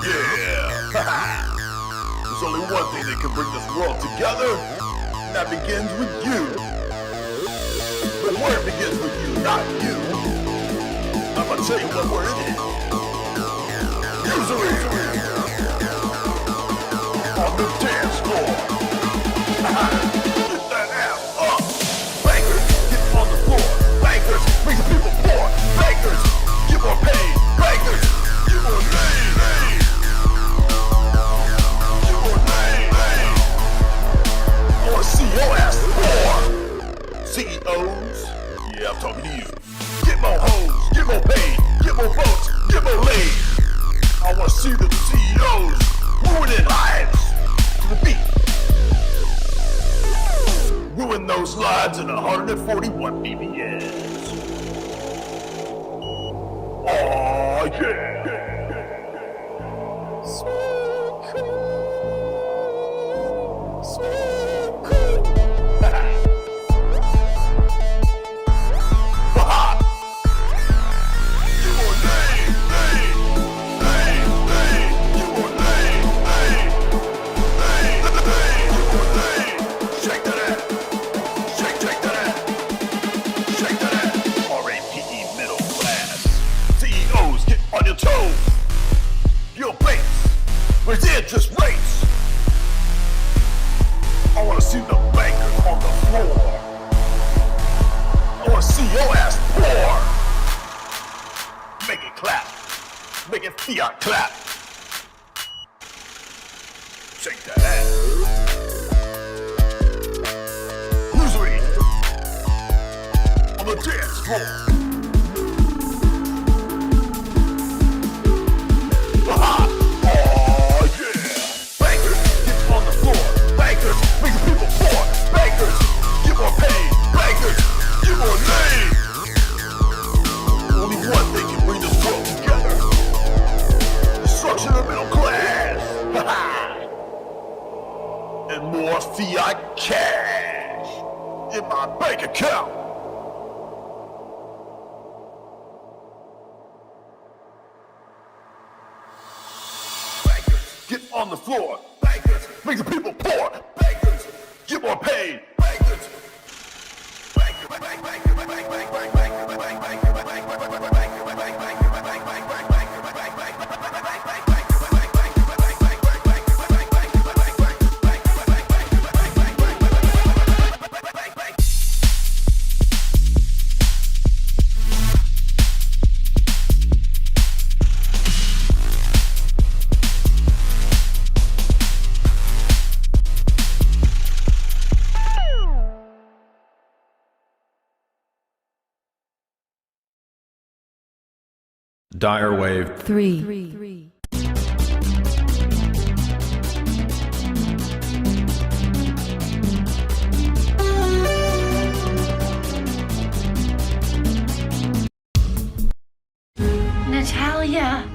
Yeah. There's only one thing that can bring this world together, and that begins with you. The word begins with you, not you. I'm gonna tell you what word it is. Usury. On the dance floor. Get that ass up. Bankers, get on the floor. Bankers, make the people poor. Bankers, get more paid. Bankers, get more paid. Get more paid. I wanna see your ass poor. CEOs, yeah, I'm talking to you. Get more hoes, get more paid, get more votes, get more laid. I wanna see the CEOs ruining lives to the beat. Ruin those lives in 141 BPMs. Oh yeah. Sweet cream, sweet cream. Where's the interest rates? I wanna see the bankers on the floor. I wanna see your ass poor. Make it clap. Make it fiat clap. Shake that ass. Usury. On the dance floor. Make the people poor. Bankers, get more paid. Bankers, get more laid. Only one thing can bring this world together. Destruction of the middle class. And more fiat cash in my bank account. Bankers, get on the floor. Bankers, make the people poor. Bankers, get more paid. Bankers. Dyer wave 3. Natalia.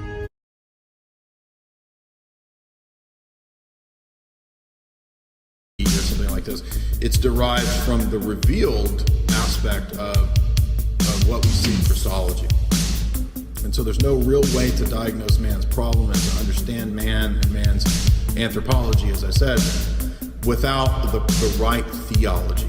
or something like this. It's derived from the revealed aspect of what we see in Christology. And so there's no real way to diagnose man's problem and to understand man and man's anthropology, as I said, without the right theology.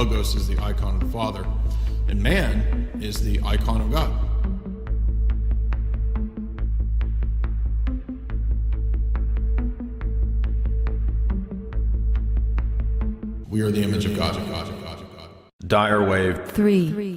Logos is the icon of the Father, and man is the icon of God. We are the image of God. Dyer wave 3.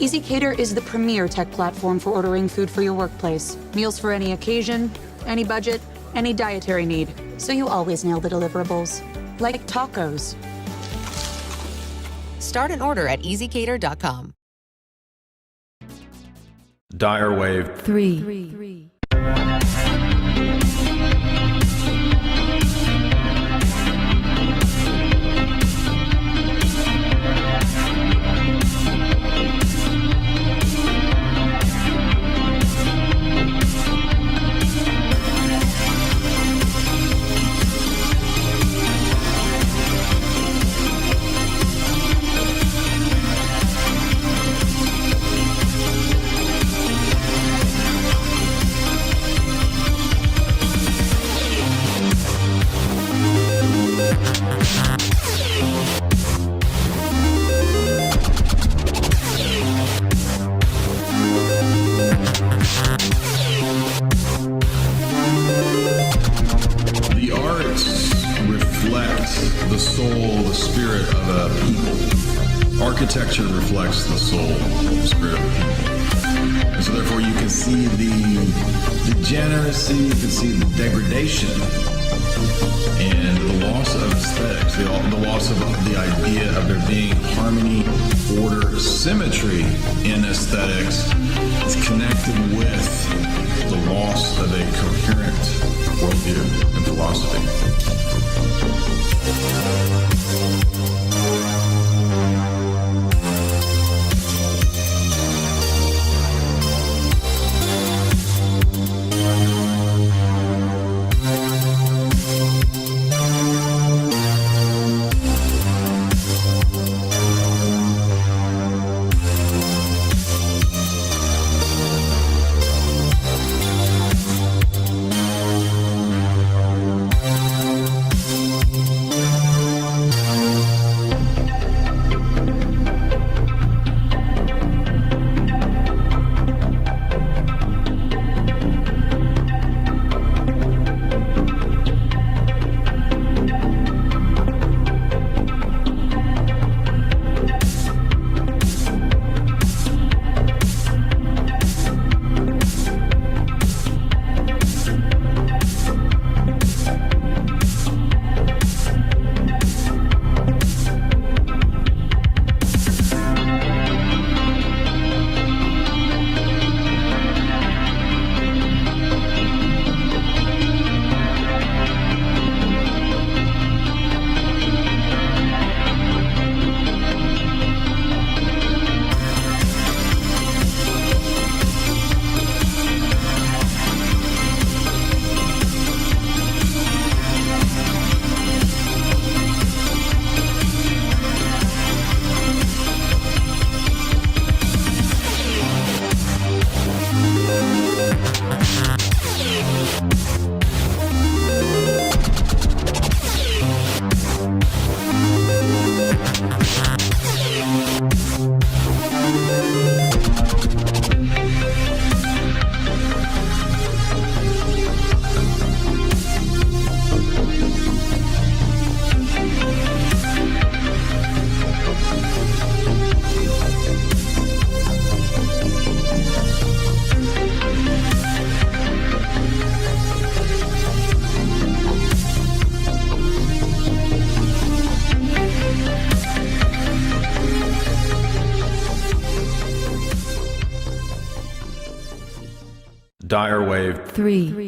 Easycater is the premier tech platform for ordering food for your workplace. Meals for any occasion, any budget, any dietary need. So you always nail the deliverables. Like tacos. Start an order at easycater.com. Dyer wave 3. the soul, the spirit of a people. Architecture reflects the soul, the spirit of a people. And so therefore you can see the degeneracy, you can see the degradation and the loss of aesthetics, the loss of the idea of there being harmony, order, symmetry in aesthetics is connected with the loss of a coherent worldview and philosophy. Dyer wave 3.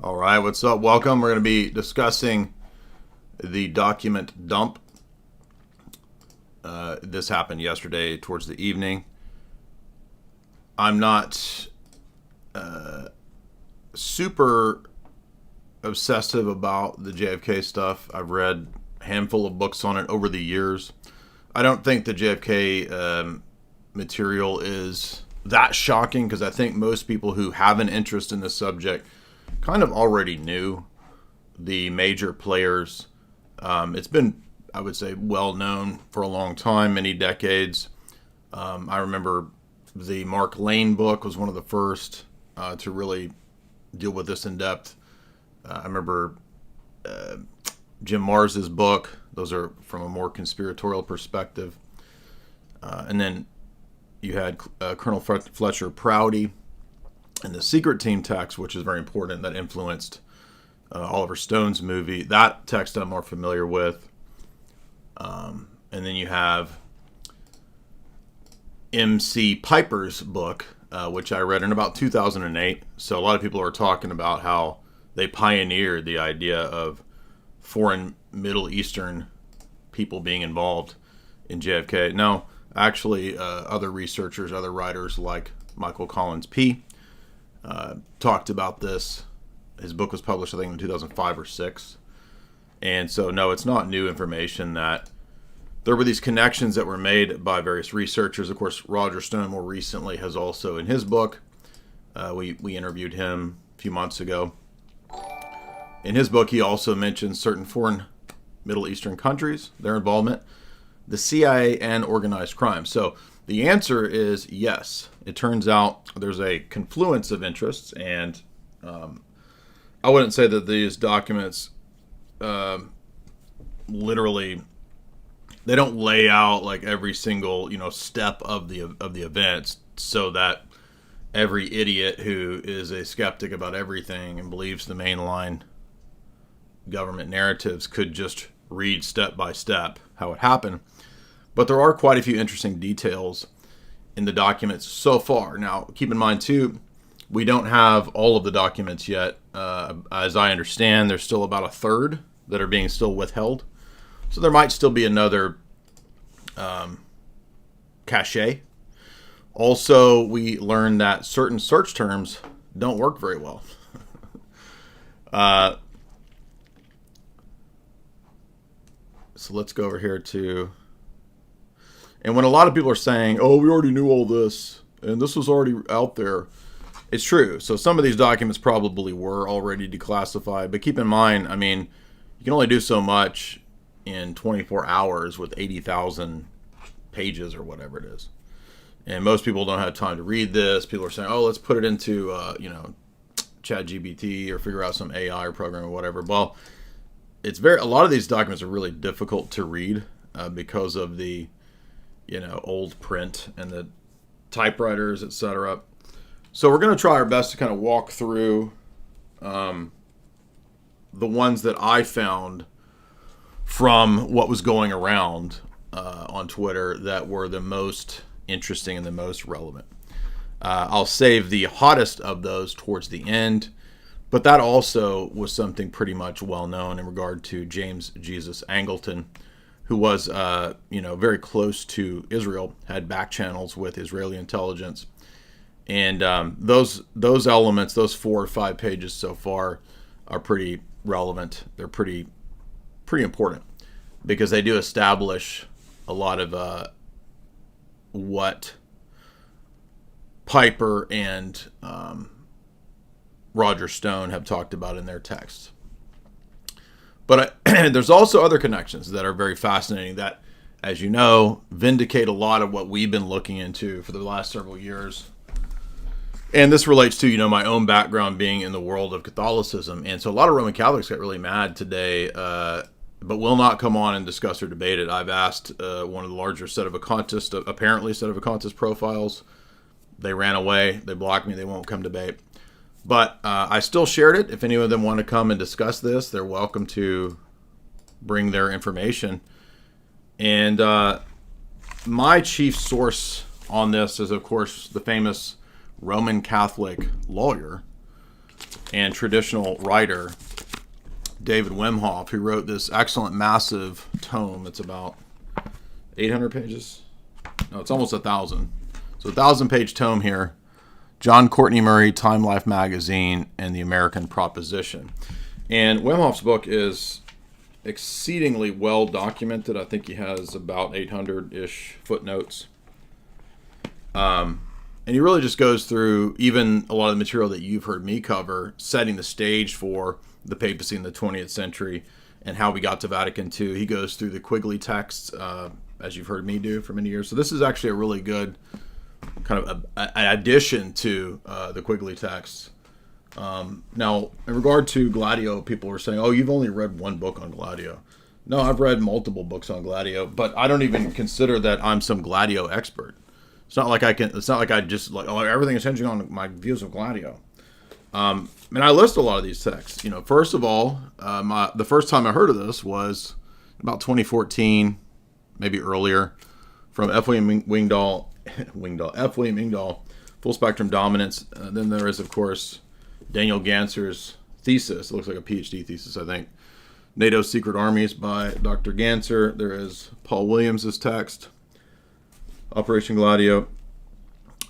All right, what's up? Welcome. We're going to be discussing the document dump. This happened yesterday towards the evening. I'm not super obsessive about the JFK stuff. I've read a handful of books on it over the years. I don't think the JFK material is that shocking, because I think most people who have an interest in this subject kind of already knew the major players. It's been, I would say, well known for a long time, many decades. I remember the Mark Lane book was one of the first to really deal with this in depth. I remember Jim Mars's book. Those are from a more conspiratorial perspective. And then you had Colonel Fletcher Prouty and the Secret Team text, which is very important, that influenced Oliver Stone's movie. That text I'm more familiar with. And then you have M.C. Piper's book, which I read in about 2008. So a lot of people are talking about how they pioneered the idea of foreign Middle Eastern people being involved in JFK. Now, actually, other researchers, other writers like Michael Collins P. Talked about this. His book was published, I think, in 2005 or 6. And so, no, it's not new information that there were these connections that were made by various researchers. Of course, Roger Stone more recently has also, in his book, we interviewed him a few months ago. In his book, he also mentions certain foreign Middle Eastern countries, their involvement, the CIA, and organized crime. So the answer is yes. It turns out there's a confluence of interests, and I wouldn't say that these documents literally, they don't lay out like every single step of the events, so that every idiot who is a skeptic about everything and believes the mainline government narratives could just read step by step how it happened. But there are quite a few interesting details in the documents so far. Now, keep in mind, too, we don't have all of the documents yet. As I understand, there's still about a third that are being still withheld. So there might still be another cache. Also, we learned that certain search terms don't work very well. So let's go over here to... And when a lot of people are saying, oh, we already knew all this, and this was already out there, it's true. So some of these documents probably were already declassified. But keep in mind, I mean, you can only do so much in 24 hours with 80,000 pages or whatever it is. And most people don't have time to read this. People are saying, oh, let's put it into, ChatGPT or figure out some AI program or whatever. Well, a lot of these documents are really difficult to read because of the, old print and the typewriters, etc. So we're going to try our best to kind of walk through the ones that I found from what was going around on Twitter that were the most interesting and the most relevant. I'll save the hottest of those towards the end, but that also was something pretty much well known in regard to James Jesus Angleton, who was very close to Israel, had back channels with Israeli intelligence. And those elements, those 4 or 5 pages so far, are pretty relevant. They're pretty important because they do establish a lot of what Piper and Roger Stone have talked about in their texts. But there's also other connections that are very fascinating that, as you know, vindicate a lot of what we've been looking into for the last several years. And this relates to, my own background being in the world of Catholicism. And so a lot of Roman Catholics got really mad today, but will not come on and discuss or debate it. I've asked one of the larger apparently set of Acontis profiles. They ran away. They blocked me. They won't come debate. But I still shared it. If any of them want to come and discuss this, they're welcome to bring their information. And my chief source on this is, of course, the famous Roman Catholic lawyer and traditional writer, David Wimhoff, who wrote this excellent, massive tome. It's about 800 pages. No, it's almost 1,000. So 1,000-page tome here. John Courtney Murray, Time Life Magazine, and the American Proposition. And Wimhoff's book is exceedingly well documented. I think he has about 800-ish footnotes. And he really just goes through even a lot of the material that you've heard me cover, setting the stage for the papacy in the 20th century and how we got to Vatican II. He goes through the Quigley texts, as you've heard me do for many years. So this is actually a really good kind of an addition to the Quigley texts. Now, in regard to Gladio, people were saying, oh, you've only read one book on Gladio. No, I've read multiple books on Gladio, but I don't even consider that I'm some Gladio expert. It's not like I just like, oh, everything is hinging on my views of Gladio. And I list a lot of these texts. First of all, the first time I heard of this was about 2014, maybe earlier, from F. William Wingdahl, F. William Ingdahl, Full Spectrum Dominance. Then there is, of course, Daniel Ganser's thesis. It looks like a PhD thesis, I think. NATO's Secret Armies by Dr. Ganser. There is Paul Williams' text, Operation Gladio.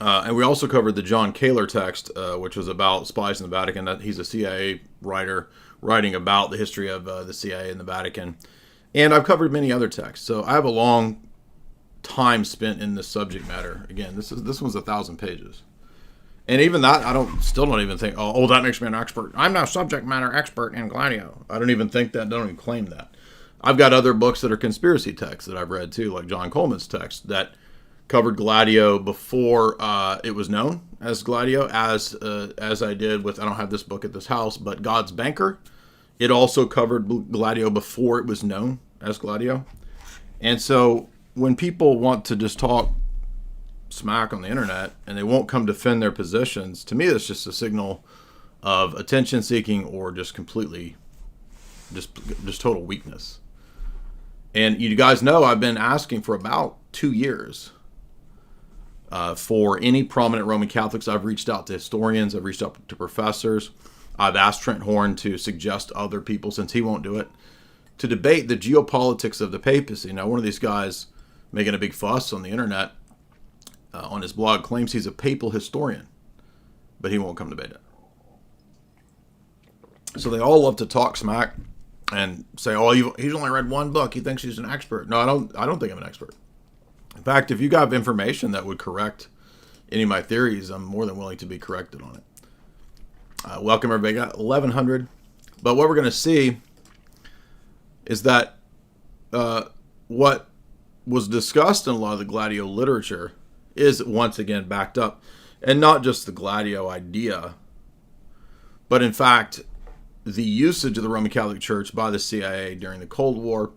And we also covered the John Kaler text, which was about spies in the Vatican. He's a CIA writer writing about the history of the CIA and the Vatican. And I've covered many other texts. So I have a long time spent in this subject matter. Again, this one's 1,000 pages. And even that, I still don't even think, oh, that makes me an expert. I'm now subject matter expert in Gladio. I don't even think that, don't even claim that. I've got other books that are conspiracy texts that I've read too, like John Coleman's text that covered Gladio before it was known as Gladio, as I did with, I don't have this book at this house, but God's Banker. It also covered Gladio before it was known as Gladio. And so when people want to just talk smack on the internet and they won't come defend their positions, to me that's just a signal of attention seeking or just completely just total weakness. And you guys know I've been asking for about 2 years for any prominent Roman Catholics. I've reached out to historians, I've reached out to professors, I've asked Trent Horn to suggest other people, since he won't do it, to debate the geopolitics of the papacy. Now, one of these guys making a big fuss on the internet on his blog claims he's a papal historian, but he won't come debate it. So they all love to talk smack and say, oh, he's only read one book, he thinks he's an expert. No, I don't think I'm an expert. In fact, if you got information that would correct any of my theories, I'm more than willing to be corrected on it. Welcome, everybody. Got 1,100. But what we're going to see is that what was discussed in a lot of the Gladio literature is once again backed up. And not just the Gladio idea, but in fact, the usage of the Roman Catholic Church by the CIA during the Cold War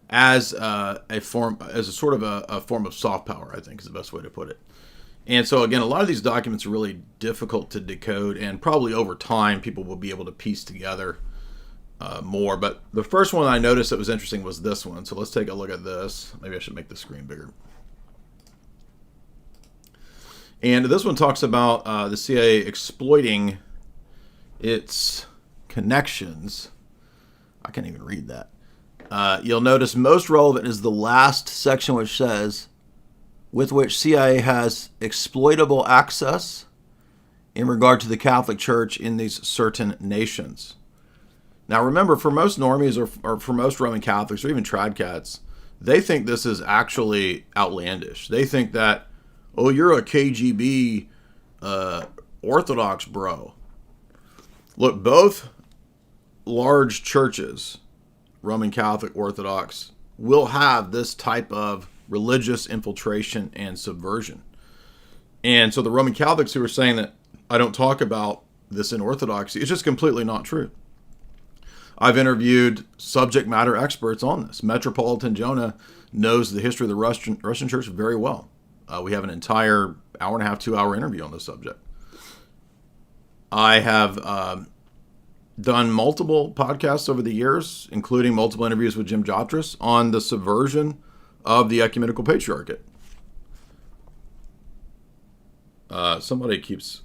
as a form of soft power, I think is the best way to put it. And so again, a lot of these documents are really difficult to decode, and probably over time people will be able to piece together more. But the first one I noticed that was interesting was this one. So let's take a look at this. Maybe I should make the screen bigger. And this one talks about the CIA exploiting its connections. I can't even read that. You'll notice most relevant is the last section, which says, with which CIA has exploitable access in regard to the Catholic Church in these certain nations. Now remember, for most normies or for most Roman Catholics or even tradcats, they think this is actually outlandish. They think that, oh, you're a KGB Orthodox bro. Look, both large churches, Roman Catholic, Orthodox, will have this type of religious infiltration and subversion. And so the Roman Catholics who are saying that I don't talk about this in Orthodoxy, it's just completely not true. I've interviewed subject matter experts on this. Metropolitan Jonah knows the history of the Russian Church very well. We have an entire hour and a half, 2 hour interview on this subject. I have done multiple podcasts over the years, including multiple interviews with Jim Jotras on the subversion of the ecumenical patriarchate. Somebody keeps...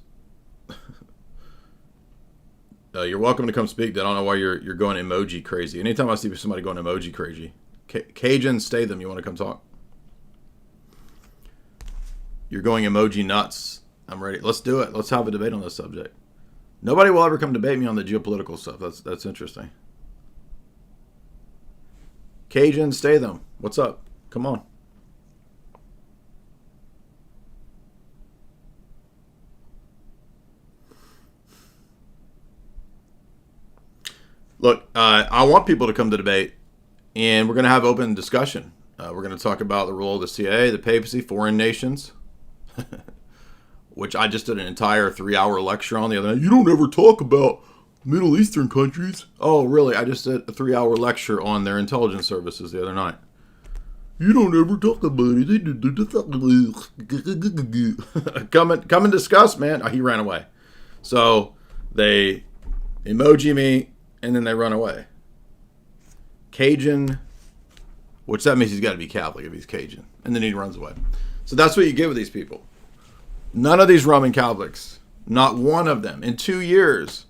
you're welcome to come speak. I don't know why you're going emoji crazy. Anytime I see somebody going emoji crazy, Cajun Statham, you want to come talk? You're going emoji nuts. I'm ready. Let's do it. Let's have a debate on this subject. Nobody will ever come debate me on the geopolitical stuff. That's interesting. Cajun Statham, what's up? Come on. Look, I want people to come to debate, and we're going to have open discussion. We're going to talk about the role of the CIA, the papacy, foreign nations, which I just did an entire 3-hour lecture on the other night. You don't ever talk about Middle Eastern countries. Oh, really? I just did a 3-hour lecture on their intelligence services the other night. You don't ever talk about it. Come and discuss, man. Oh, he ran away. So they emoji me, and then they run away. Cajun, which that means he's got to be Catholic if he's Cajun. And then he runs away. So that's what you get with these people. None of these Roman Catholics, not one of them, in 2 years,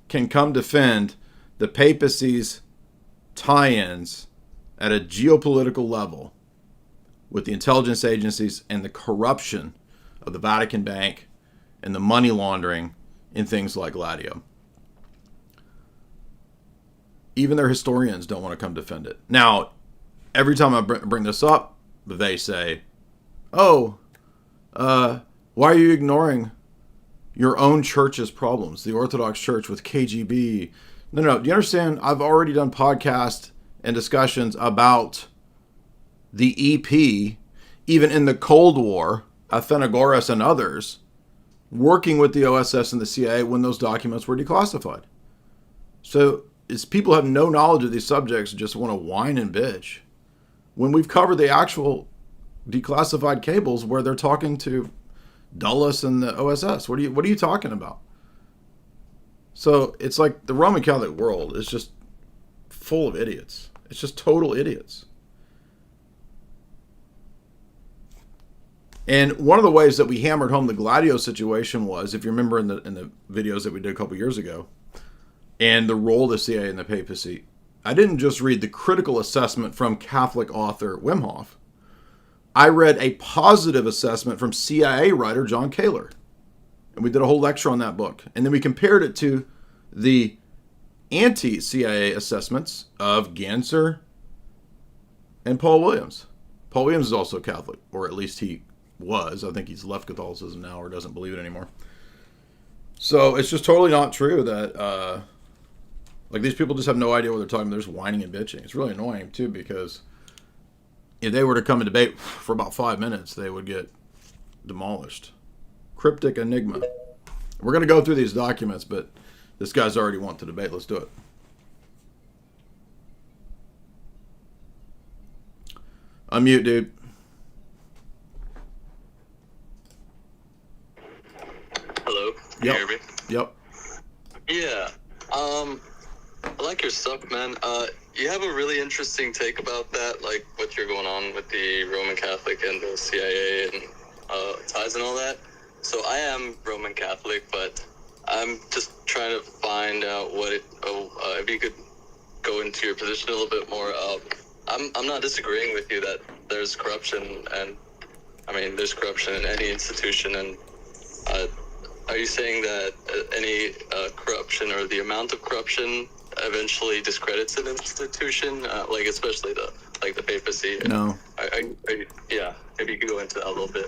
can come defend the papacy's tie-ins at a geopolitical level with the intelligence agencies and the corruption of the Vatican Bank and the money laundering in things like Gladio. Even their historians don't want to come defend it. Now, every time I bring this up, they say, oh, why are you ignoring your own church's problems, the Orthodox Church with KGB? No. Do you understand? I've already done podcasts and discussions about the EP, even in the Cold War, Athenagoras and others, working with the OSS and the CIA when those documents were declassified. So it's people have no knowledge of these subjects, just want to whine and bitch, when we've covered the actual declassified cables where they're talking to Dulles and the OSS. What are you talking about? So it's like the Roman Catholic world is just full of idiots. It's just total idiots. And one of the ways that we hammered home the Gladio situation was, if you remember in the videos that we did a couple years ago, and the role of the CIA and the papacy, I didn't just read the critical assessment from Catholic author Wim Hof. I read a positive assessment from CIA writer John Kaler. And we did a whole lecture on that book. And then we compared it to the anti-CIA assessments of Ganser and Paul Williams. Paul Williams is also Catholic, or at least he was. I think he's left Catholicism now or doesn't believe it anymore. So it's just totally not true that, these people just have no idea what they're talking about. They're just whining and bitching. It's really annoying, too, because if they were to come and debate for about 5 minutes, they would get demolished. Cryptic enigma. We're going to go through these documents, but this guy's already wanting to debate. Let's do it. Unmute, dude. Hello. Can you hear me? Yep. Yeah. I like your stuff, man. You have a really interesting take about that, like what you're going on with the Roman Catholic and the CIA and ties and all that. So I am Roman Catholic, but I'm just trying to find out if you could go into your position a little bit more. I'm not disagreeing with you that there's corruption, and I mean there's corruption in any institution. And are you saying that any corruption or the amount of corruption eventually discredits an institution, like especially the papacy? No. Yeah, maybe you could go into that a little bit.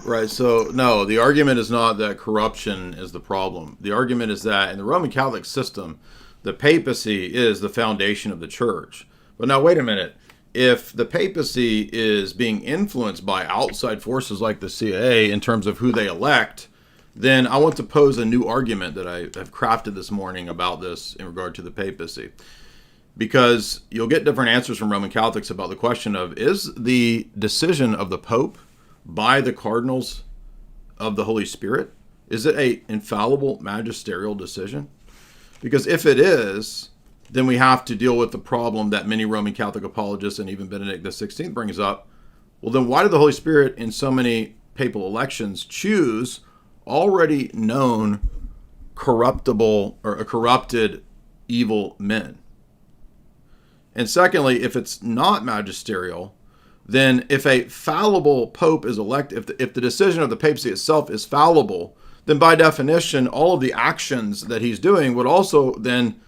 Right, so no, the argument is not that corruption is the problem. The argument is that in the Roman Catholic system, the papacy is the foundation of the church. But now wait a minute. If the papacy is being influenced by outside forces like the CIA in terms of who they elect, then I want to pose a new argument that I have crafted this morning about this in regard to the papacy. Because you'll get different answers from Roman Catholics about the question of, is the decision of the Pope by the cardinals of the Holy Spirit, is it an infallible magisterial decision? Because if it is, then we have to deal with the problem that many Roman Catholic apologists and even Benedict XVI brings up. Well, then why did the Holy Spirit in so many papal elections choose already known corruptible or corrupted evil men? And secondly, if it's not magisterial, then if a fallible pope is elected, if the decision of the papacy itself is fallible, then by definition, all of the actions that he's doing would also then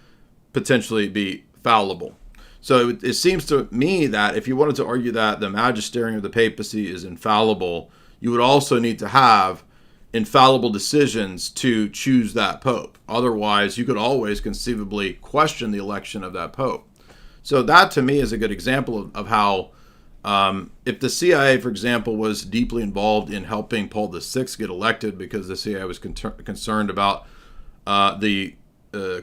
potentially be fallible. So it seems to me that if you wanted to argue that the magisterium of the papacy is infallible, you would also need to have infallible decisions to choose that pope. Otherwise, you could always conceivably question the election of that pope. So that, to me, is a good example of how if the CIA, for example, was deeply involved in helping Paul VI get elected because the CIA was concerned about the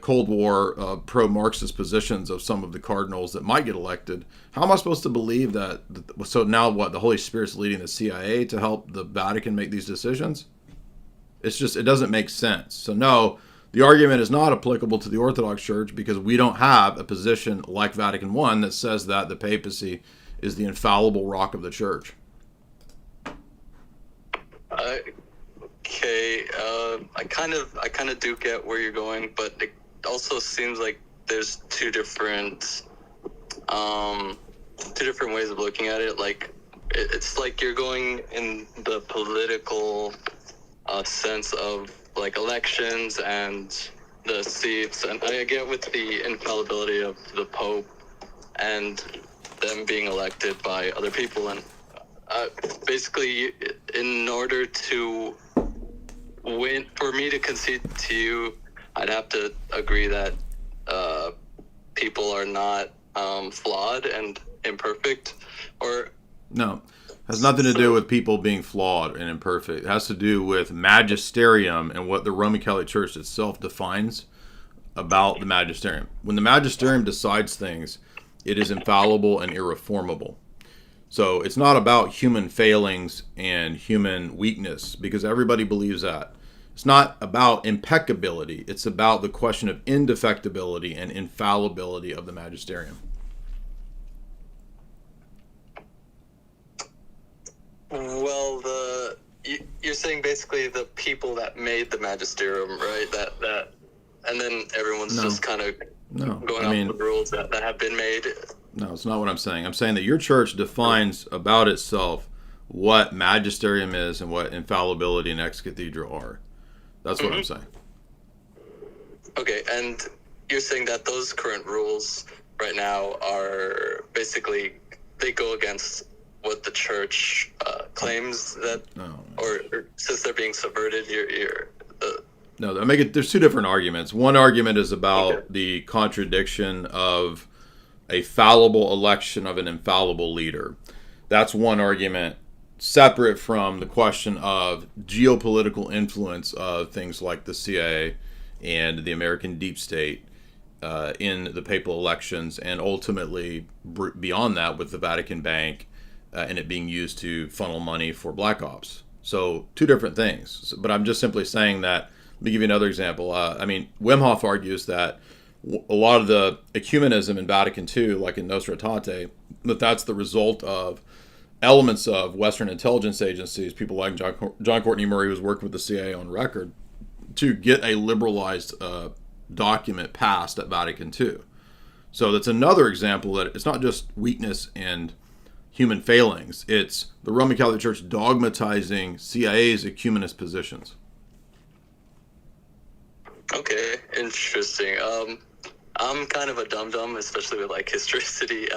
Cold War pro-Marxist positions of some of the cardinals that might get elected, how am I supposed to believe that? So now what? The Holy Spirit's leading the CIA to help the Vatican make these decisions? It's just, it doesn't make sense. So no, the argument is not applicable to the Orthodox Church because we don't have a position like Vatican I that says that the papacy is the infallible rock of the church. Okay, I kind of do get where you're going, but it also seems like there's two different ways of looking at it. Like it's like you're going in the political sense of like elections and the seats, and I get with the infallibility of the Pope and them being elected by other people, and basically, in order to win, for me to concede to you, I'd have to agree that people are not flawed and imperfect, or no, it has nothing to do with people being flawed and imperfect. It has to do with magisterium and what the Roman Catholic Church itself defines about the magisterium. When the magisterium decides things, it is infallible and irreformable. So it's not about human failings and human weakness, because everybody believes that. It's not about impeccability. It's about the question of indefectibility and infallibility of the magisterium. well, you're saying basically the people that made the magisterium, right? That, and then everyone's just kind of going off the rules that have been made. No, it's not what I'm saying. I'm saying that your church defines about itself what magisterium is and what infallibility and ex cathedra are. That's what I'm saying. Okay, and you're saying that those current rules right now are basically, they go against what the church claims that, or since they're being subverted, No, there's two different arguments. One argument is about the contradiction of a fallible election of an infallible leader. That's one argument, separate from the question of geopolitical influence of things like the CIA and the American deep state in the papal elections, and ultimately beyond that with the Vatican Bank and it being used to funnel money for black ops. So two different things. But I'm just simply saying that. Let me give you another example. Wim Hof argues that a lot of the ecumenism in Vatican II, like in Nostra Aetate, that's the result of elements of Western intelligence agencies, people like John Courtney Murray, who's worked with the CIA on record, to get a liberalized document passed at Vatican II. So that's another example that it's not just weakness and human failings. It's the Roman Catholic Church dogmatizing CIA's ecumenist positions. Okay, interesting. I'm kind of a dum-dum, especially with like historicity.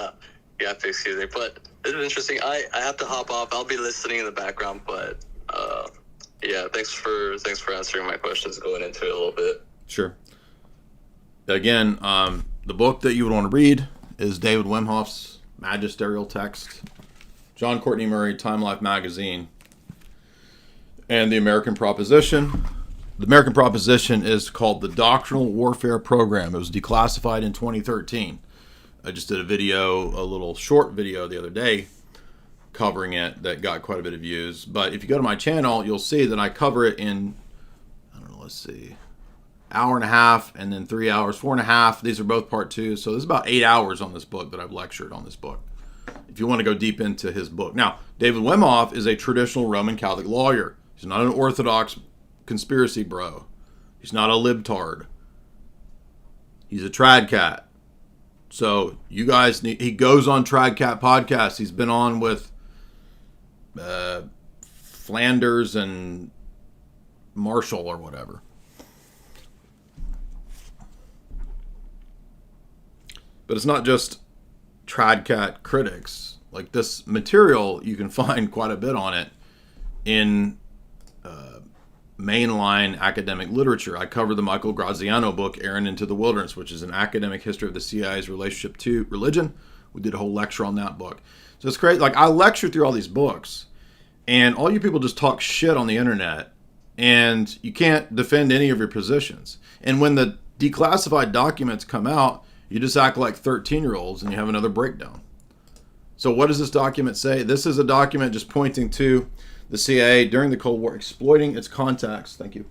You have to excuse me, but it's interesting. I have to hop off. I'll be listening in the background, but yeah, thanks for answering my questions, going into it a little bit. Sure. Again, the book that you would want to read is David Wim Hof's magisterial text, John Courtney Murray, Time Life Magazine, and The American Proposition. The American Proposition is called the Doctrinal Warfare Program. It was declassified in 2013. I just did a little short video the other day covering it that got quite a bit of views. But if you go to my channel, you'll see that I cover it in, hour and a half and then 3 hours, 4.5. These are both part 2. So there's about 8 hours on this book that I've lectured on this book, if you want to go deep into his book. Now, David Wim Hof is a traditional Roman Catholic lawyer. He's not an Orthodox conspiracy bro. He's not a libtard. He's a tradcat. So you guys he goes on Tradcat podcasts. He's been on with Flanders and Marshall or whatever. But it's not just Tradcat critics. Like, this material, you can find quite a bit on it in mainline academic literature. I covered the Michael Graziano book, Aaron into the Wilderness, which is an academic history of the CIA's relationship to religion. We did a whole lecture on that book. So it's crazy. Like, I lecture through all these books, and all you people just talk shit on the internet, and you can't defend any of your positions. And when the declassified documents come out, you just act like 13-year-olds and you have another breakdown. So what does this document say? This is a document just pointing to the CIA during the Cold War exploiting its contacts, thank you,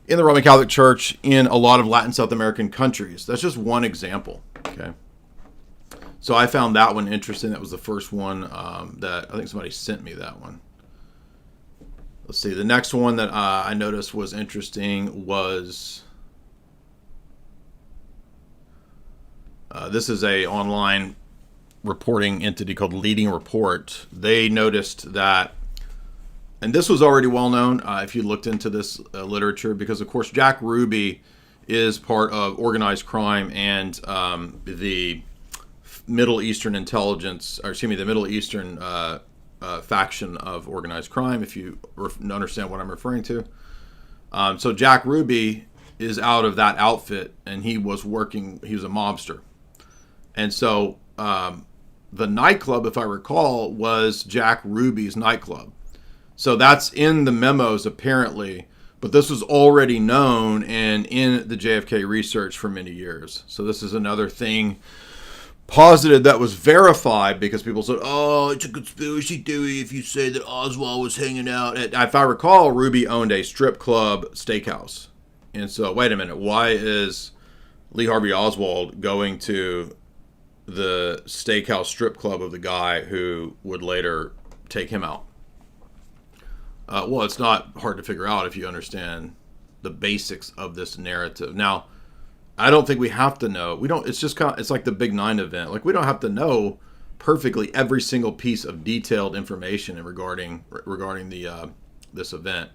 in the Roman Catholic Church in a lot of Latin South American countries. That's just one example, okay? So I found that one interesting. That was the first one that I think somebody sent me that one. Let's see. The next one that I noticed was interesting was this is a online reporting entity called Leading Report. They noticed that, and this was already well known if you looked into this literature, because of course Jack Ruby is part of organized crime and the Middle Eastern intelligence, or excuse me, the Middle Eastern faction of organized crime, if you understand what I'm referring to. So Jack Ruby is out of that outfit, and he was a mobster. And so the nightclub, if I recall, was Jack Ruby's nightclub. So that's in the memos apparently, but this was already known and in the JFK research for many years. So this is another thing posited that was verified, because people said, oh, it's a conspiracy theory if you say that Oswald was hanging out at, if I recall, Ruby owned a strip club steakhouse. And so, wait a minute, why is Lee Harvey Oswald going to the steakhouse strip club of the guy who would later take him out? Well, it's not hard to figure out if you understand the basics of this narrative. Now, I don't think we have to know. We don't. It's just kind of, it's like the Big 9 event. Like, we don't have to know perfectly every single piece of detailed information regarding the this event.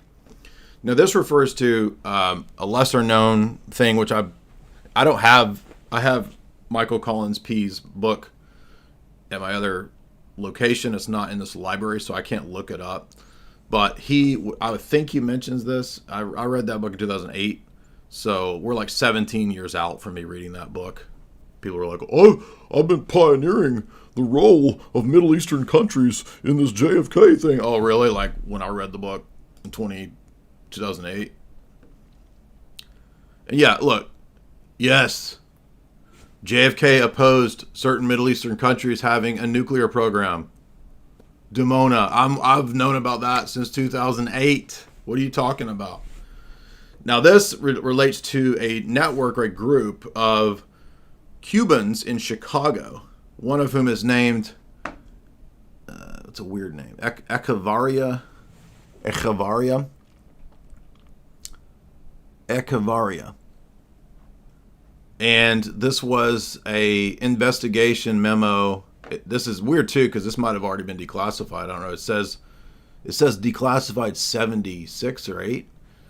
Now, this refers to a lesser known thing, which I don't have. I have Michael Collins P's book at my other location. It's not in this library, so I can't look it up. But I would think he mentions this. I read that book in 2008. So we're like 17 years out from me reading that book. People were like, oh, I've been pioneering the role of Middle Eastern countries in this JFK thing. Oh, really? Like when I read the book in 2008? And yeah, look, yes, JFK opposed certain Middle Eastern countries having a nuclear program. Demona, I've known about that since 2008. What are you talking about? Now, this relates to a network or a group of Cubans in Chicago, one of whom is named, it's a weird name, Echevarria. And this was a investigation memo. This is weird too, because this might have already been declassified. I don't know. It says declassified 76 or 8.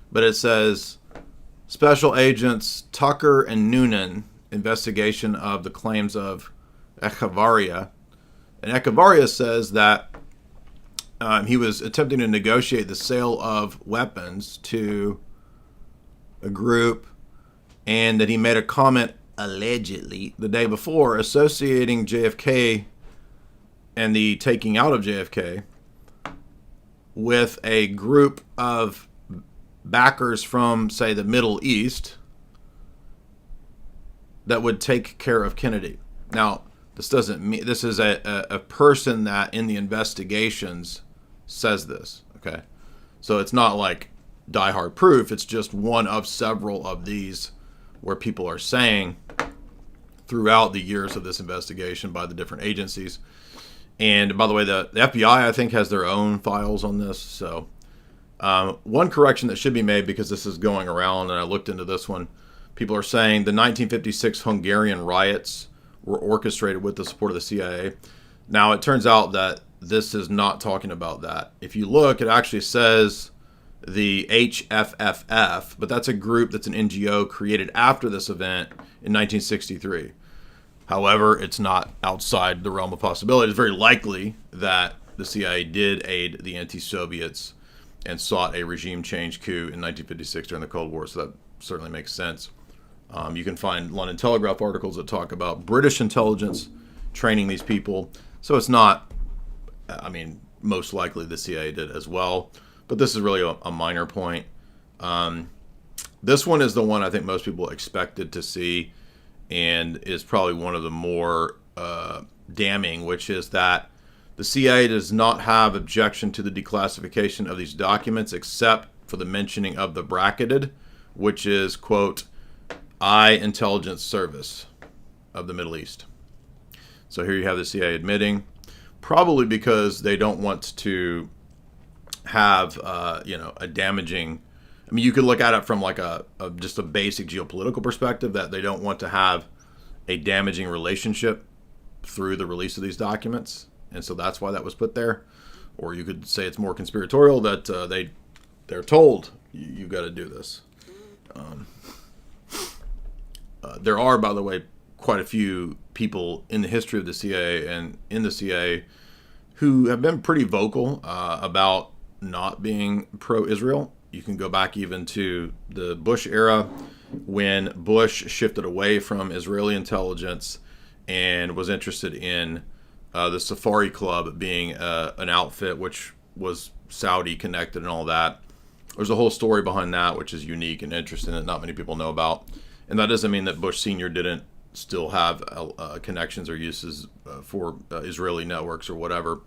But it says, Special Agents Tucker and Noonan, investigation of the claims of Echevarria. And Echevarria says that he was attempting to negotiate the sale of weapons to a group, and that he made a comment, allegedly, the day before, associating JFK and the taking out of JFK with a group of backers from, say, the Middle East that would take care of Kennedy. Now, this doesn't mean, this is a person that in the investigations says this, okay? So it's not like diehard proof, it's just one of several of these where people are saying throughout the years of this investigation by the different agencies. And by the way, the FBI, I think, has their own files on this, so one correction that should be made, because this is going around and I looked into this one. People are saying the 1956 Hungarian riots were orchestrated with the support of the CIA. Now, it turns out that this is not talking about that. If you look, it actually says the HFFF, but that's a group that's an NGO created after this event in 1963. However, it's not outside the realm of possibility. It's very likely that the CIA did aid the anti-Soviets and sought a regime change coup in 1956 during the Cold War. So that certainly makes sense. You can find London Telegraph articles that talk about British intelligence training these people. So it's not, I mean, most likely the CIA did as well. But this is really a minor point. This one is the one I think most people expected to see, and is probably one of the more damning, which is that the CIA does not have objection to the declassification of these documents except for the mentioning of the bracketed, which is, quote, I Intelligence Service of the Middle East. So here you have the CIA admitting, probably because they don't want to have, a damaging, I mean, you could look at it from like just a basic geopolitical perspective, that they don't want to have a damaging relationship through the release of these documents. And so that's why that was put there. Or you could say it's more conspiratorial, that they're told you got to do this. There are, by the way, quite a few people in the history of the CIA and in the CIA who have been pretty vocal about not being pro-Israel. You can go back even to the Bush era, when Bush shifted away from Israeli intelligence and was interested in the Safari Club being an outfit which was Saudi connected and all that. There's a whole story behind that which is unique and interesting that not many people know about. And that doesn't mean that Bush Sr. didn't still have connections or uses for Israeli networks or whatever.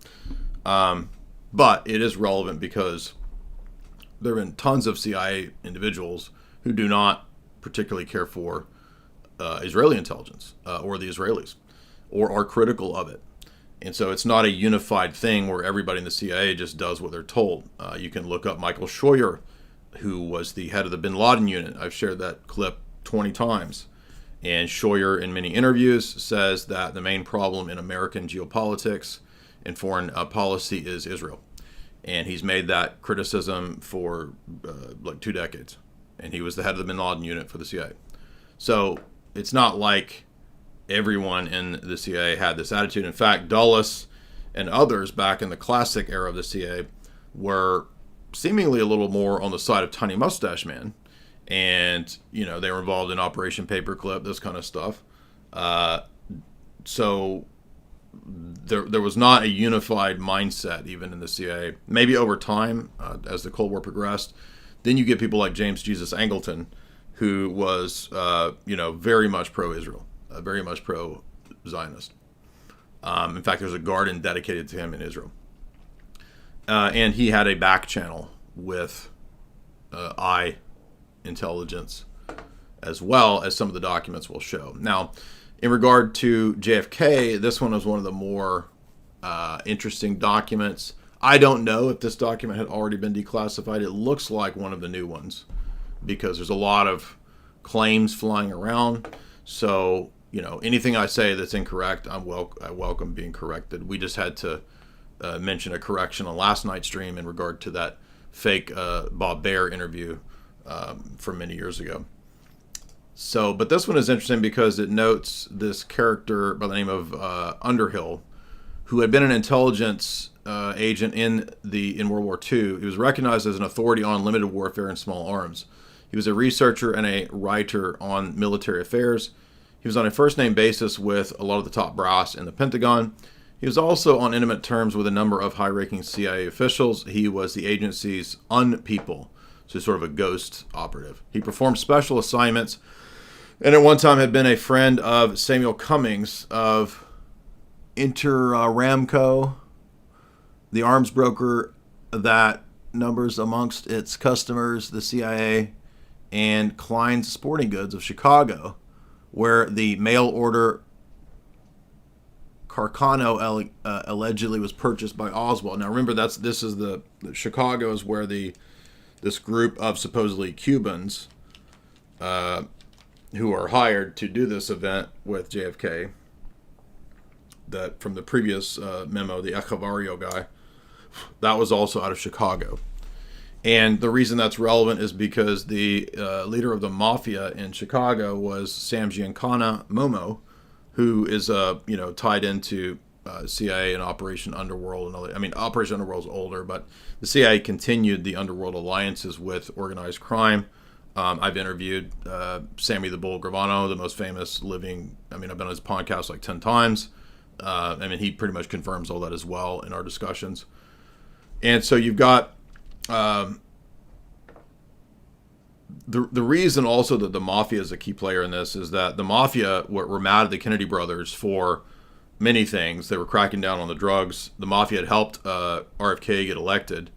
But it is relevant because there have been tons of CIA individuals who do not particularly care for Israeli intelligence or the Israelis, or are critical of it. And so it's not a unified thing where everybody in the CIA just does what they're told. You can look up Michael Scheuer, who was the head of the bin Laden unit. I've shared that clip 20 times. And Scheuer, in many interviews, says that the main problem in American geopolitics and foreign policy is Israel. And he's made that criticism for like 2 decades. And he was the head of the bin Laden unit for the CIA. So it's not like everyone in the CIA had this attitude. In fact, Dulles and others back in the classic era of the CIA were seemingly a little more on the side of Tiny Mustache Man. And, they were involved in Operation Paperclip, this kind of stuff. So there was not a unified mindset even in the CIA. Maybe over time, as the Cold War progressed, then you get people like James Jesus Angleton, who was, very much pro-Israel, very much pro-Zionist. In fact, there's a garden dedicated to him in Israel. And he had a back channel with intelligence, as well as some of the documents will show. Now, in regard to JFK, this one was one of the more interesting documents. I don't know if this document had already been declassified. It looks like one of the new ones because there's a lot of claims flying around. So, anything I say that's incorrect, I welcome being corrected. We just had to mention a correction on last night's stream in regard to that fake Bob Baer interview from many years ago. So, but this one is interesting because it notes this character by the name of Underhill, who had been an intelligence agent in World War II. He was recognized as an authority on limited warfare and small arms. He was a researcher and a writer on military affairs. He was on a first-name basis with a lot of the top brass in the Pentagon. He was also on intimate terms with a number of high-ranking CIA officials. He was the agency's unpeople, so sort of a ghost operative. He performed special assignments, and at one time had been a friend of Samuel Cummings of Ramco, the arms broker that numbers amongst its customers the CIA, and Klein's Sporting Goods of Chicago, where the mail order Carcano allegedly was purchased by Oswald. Now remember, Chicago is where this group of supposedly Cubans who are hired to do this event with JFK, that from the previous memo, the Echevarrio guy, that was also out of Chicago. And the reason that's relevant is because the leader of the mafia in Chicago was Sam Giancana Momo, who is tied into CIA and Operation Underworld and other. I mean, Operation Underworld is older, but the CIA continued the underworld alliances with organized crime. I've interviewed Sammy the Bull Gravano, the most famous living. I mean, I've been on his podcast like 10 times. I mean, he pretty much confirms all that as well in our discussions. And so you've got the reason also that the mafia is a key player in this is that the mafia were mad at the Kennedy brothers for many things. They were cracking down on the drugs. The mafia had helped RFK get elected.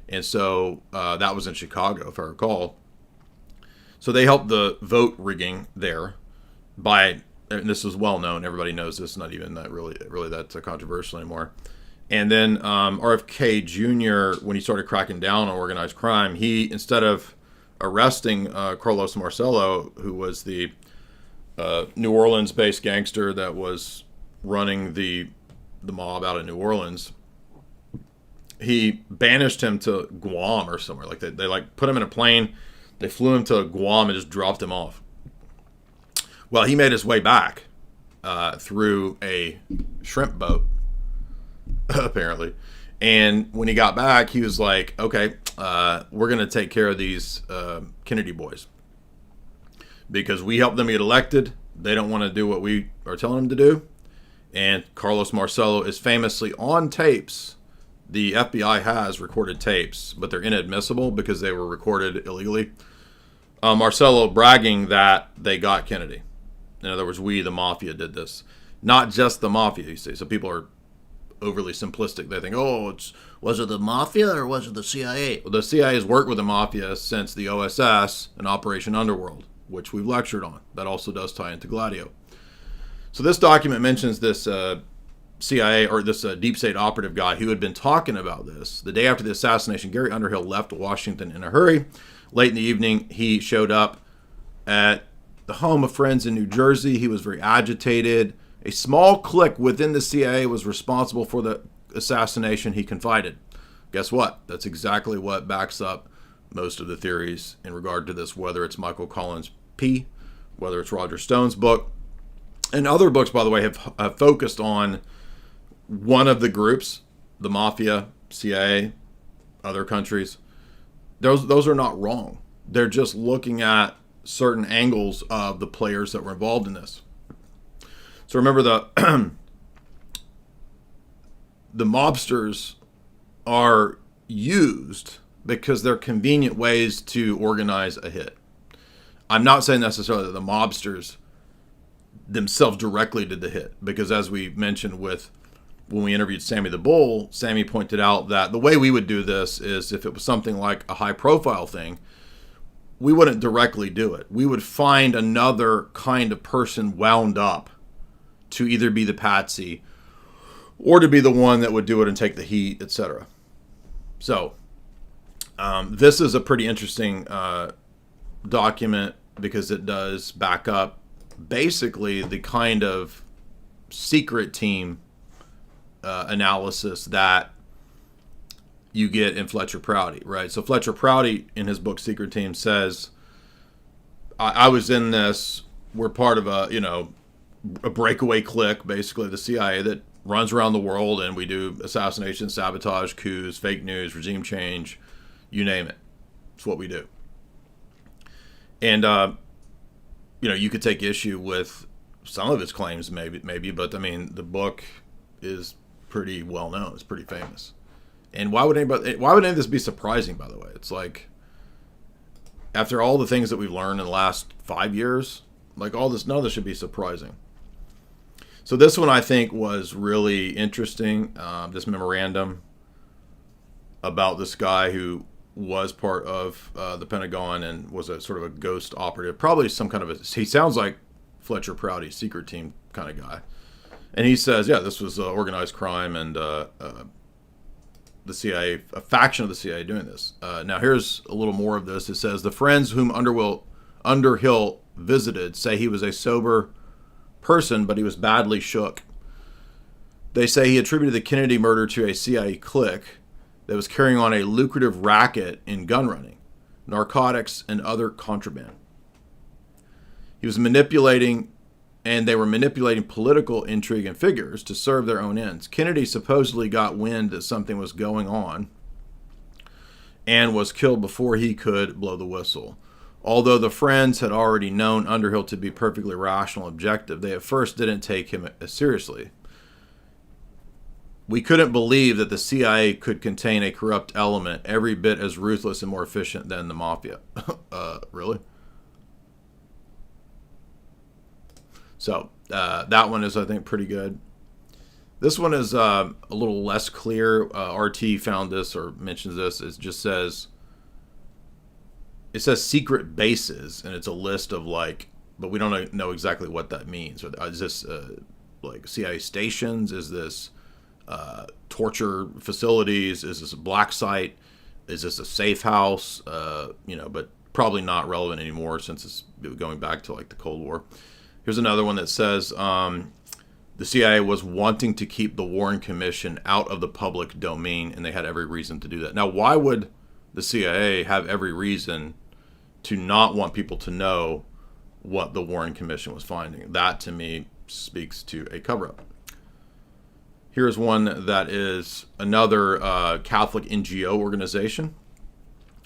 And so that was in Chicago, if I recall. So they helped the vote rigging there by, and this is well known, everybody knows this, not even that really that controversial anymore. And then RFK Jr., when he started cracking down on organized crime, he, instead of arresting Carlos Marcello, who was the New Orleans-based gangster that was running the mob out of New Orleans, he banished him to Guam or somewhere. Like they like put him in a plane, they flew him to Guam and just dropped him off. Well, he made his way back through a shrimp boat, apparently. And when he got back, he was like, okay, we're going to take care of these Kennedy boys. Because we helped them get elected. They don't want to do what we are telling them to do. And Carlos Marcello is famously on tapes. The FBI has recorded tapes, but they're inadmissible because they were recorded illegally. Marcello bragging that they got Kennedy. In other words, we, the mafia, did this. Not just the mafia, you see. So people are overly simplistic. They think, oh, was it the mafia or was it the CIA? Well, the CIA has worked with the mafia since the OSS and Operation Underworld, which we've lectured on. That also does tie into Gladio. So this document mentions this CIA or this deep state operative guy who had been talking about this. The day after the assassination, Gary Underhill left Washington in a hurry. Late in the evening, he showed up at the home of friends in New Jersey. He was very agitated. A small clique within the CIA was responsible for the assassination, he confided. Guess what? That's exactly what backs up most of the theories in regard to this, whether it's Michael Collins' P, whether it's Roger Stone's book. And other books, by the way, have focused on one of the groups, the mafia, CIA, other countries. Those are not wrong. They're just looking at certain angles of the players that were involved in this. So remember, the mobsters are used because they're convenient ways to organize a hit. I'm not saying necessarily that the mobsters themselves directly did the hit, because as we mentioned when we interviewed Sammy the Bull, Sammy pointed out that the way we would do this is if it was something like a high profile thing, we wouldn't directly do it. We would find another kind of person wound up to either be the patsy or to be the one that would do it and take the heat, etc. So this is a pretty interesting document because it does back up basically the kind of secret team analysis that you get in Fletcher Prouty, right? So Fletcher Prouty in his book Secret Team says, I was in this, we're part of a breakaway clique, basically the CIA, that runs around the world, and we do assassination, sabotage, coups, fake news, regime change, you name it. It's what we do. And you could take issue with some of his claims, maybe, but I mean, the book is pretty well known. It's pretty famous. And why would any of this be surprising, by the way? It's like, after all the things that we've learned in the last 5 years, like all this, none of this should be surprising. So this one I think was really interesting. This memorandum about this guy who was part of the Pentagon and was a sort of a ghost operative, probably some kind of he sounds like Fletcher Prouty, secret team kind of guy. And he says, yeah, this was organized crime and the CIA, a faction of the CIA doing this. Now here's a little more of this. It says, the friends whom Underhill visited say he was a sober person, but he was badly shook. They say he attributed the Kennedy murder to a CIA clique that was carrying on a lucrative racket in gun running, narcotics, and other contraband. He was manipulating and they were manipulating political intrigue and figures to serve their own ends. Kennedy supposedly got wind that something was going on and was killed before he could blow the whistle. Although the friends had already known Underhill to be perfectly rational and objective, they at first didn't take him as seriously. We couldn't believe that the CIA could contain a corrupt element every bit as ruthless and more efficient than the mafia. Really? So that one is, I think, pretty good. This one is a little less clear. RT found this or mentions this. It just says, it says secret bases, and it's a list of like, but we don't know exactly what that means. Is this like CIA stations? Is this torture facilities? Is this a black site? Is this a safe house? But probably not relevant anymore since it's going back to like the Cold War. Here's another one that says the CIA was wanting to keep the Warren Commission out of the public domain, and they had every reason to do that. Now, why would the CIA have every reason to not want people to know what the Warren Commission was finding? That, to me, speaks to a cover-up. Here's one that is another Catholic NGO organization.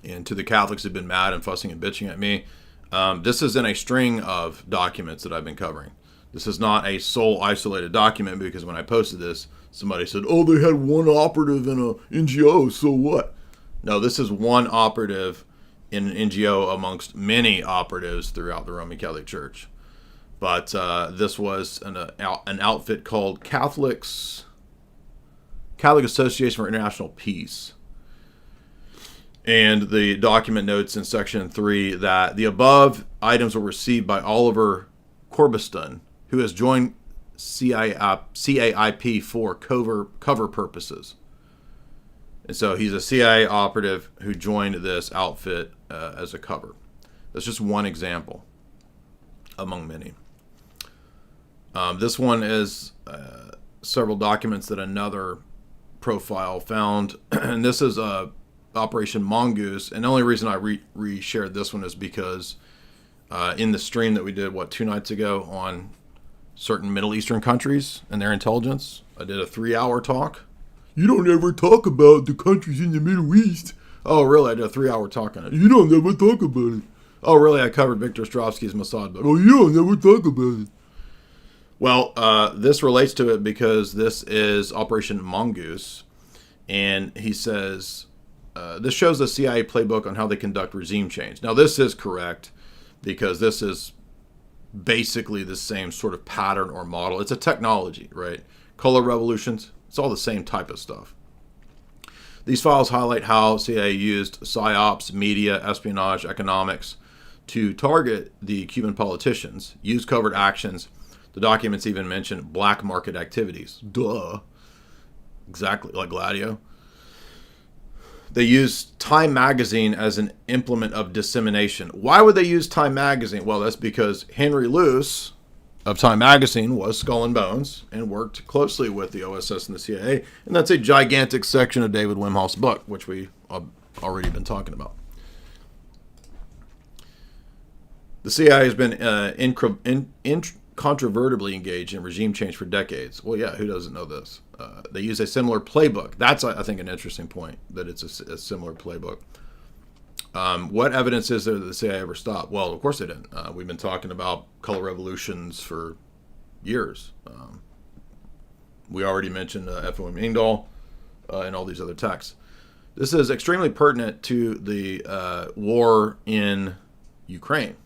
And to the Catholics who've been mad and fussing and bitching at me, this is in a string of documents that I've been covering. This is not a sole isolated document, because when I posted this, somebody said, oh, they had one operative in a NGO, so what? No, this is one operative in an NGO amongst many operatives throughout the Roman Catholic Church. But this was an outfit called Catholic Association for International Peace. And the document notes in section 3 that the above items were received by Oliver Corbiston, who has joined CAIP for cover purposes. And so he's a CIA operative who joined this outfit as a cover. That's just one example among many. This one is several documents that another profile found. And this is Operation Mongoose. And the only reason I re-shared this one is because in the stream that we did, 2 nights ago on certain Middle Eastern countries and their intelligence, I did a 3-hour talk. You don't ever talk about the countries in the Middle East. Oh, really? I did a 3-hour talk on it. You don't ever talk about it. Oh, really? I covered Viktor Ostrovsky's Mossad book. Oh, you don't ever talk about it. Well, this relates to it because this is Operation Mongoose. And he says, this shows the CIA playbook on how they conduct regime change. Now, this is correct because this is basically the same sort of pattern or model. It's a technology, right? Color revolutions, it's all the same type of stuff. These files highlight how CIA used psyops, media, espionage, economics to target the Cuban politicians, use covert actions. The documents even mention black market activities. Duh. Exactly like Gladio. They used Time Magazine as an implement of dissemination. Why would they use Time Magazine? Well, that's because Henry Luce of Time Magazine was Skull and Bones and worked closely with the OSS and the CIA. And that's a gigantic section of David Wimhoff's book, which we have already been talking about. The CIA has been incontrovertibly engaged in regime change for decades. Well, yeah, who doesn't know this? They use a similar playbook. That's, I think, an interesting point, that it's a similar playbook. What evidence is there that the CIA ever stopped? Well, of course they didn't. We've been talking about color revolutions for years. We already mentioned F.O.M. Engdahl and all these other texts. This is extremely pertinent to the war in Ukraine.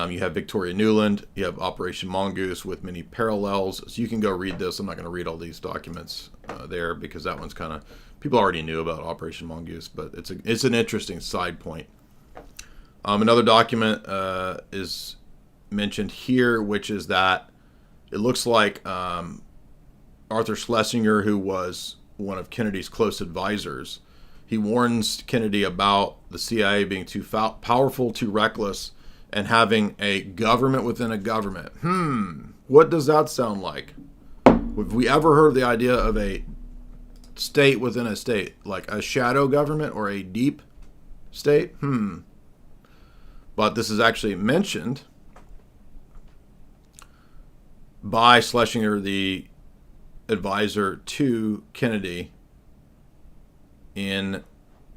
You have Victoria Nuland, you have Operation Mongoose with many parallels. So you can go read this. I'm not going to read all these documents there because that one's kind of, people already knew about Operation Mongoose, but it's an interesting side point. Another document is mentioned here, which is that it looks like Arthur Schlesinger, who was one of Kennedy's close advisors, he warns Kennedy about the CIA being too powerful, too reckless, and having a government within a government. What does that sound like? Have we ever heard the idea of a state within a state? Like a shadow government or a deep state? But this is actually mentioned by Schlesinger, the advisor to Kennedy, in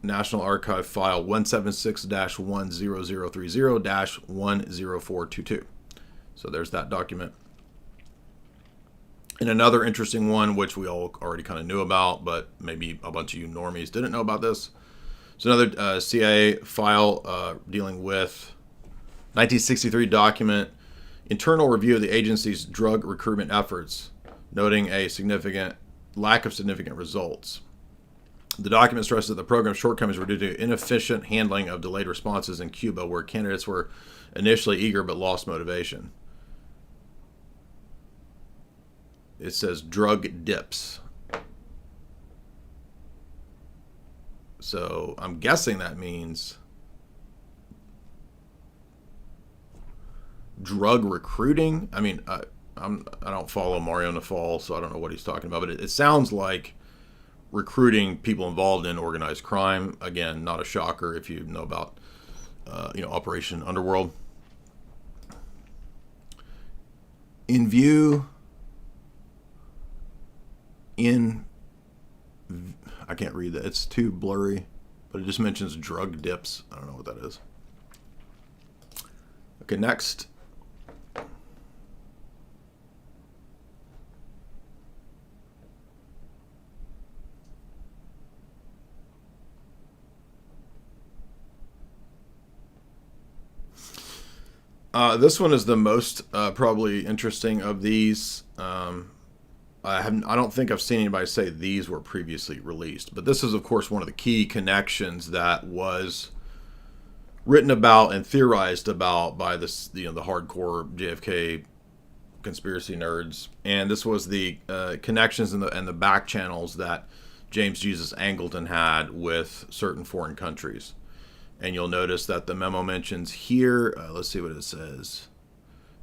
National Archive file 176-10030-10422. So there's that document. And another interesting one, which we all already kind of knew about, but maybe a bunch of you normies didn't know about this. It's another CIA file dealing with 1963 document, internal review of the agency's drug recruitment efforts, noting a significant lack of significant results. The document stresses that the program's shortcomings were due to inefficient handling of delayed responses in Cuba, where candidates were initially eager but lost motivation. It says drug dips. So I'm guessing that means drug recruiting. I mean, I don't follow Mario Nafal, so I don't know what he's talking about, but it sounds like recruiting people involved in organized crime. Again, not a shocker if you know about Operation Underworld. In view, I can't read that. It's too blurry, but it just mentions drug dips. I don't know what that is. Okay, next. This one is the most probably interesting of these. I don't think I've seen anybody say these were previously released, but this is, of course, one of the key connections that was written about and theorized about by the hardcore JFK conspiracy nerds. And this was the connections and the back channels that James Jesus Angleton had with certain foreign countries. And you'll notice that the memo mentions here, let's see what it says.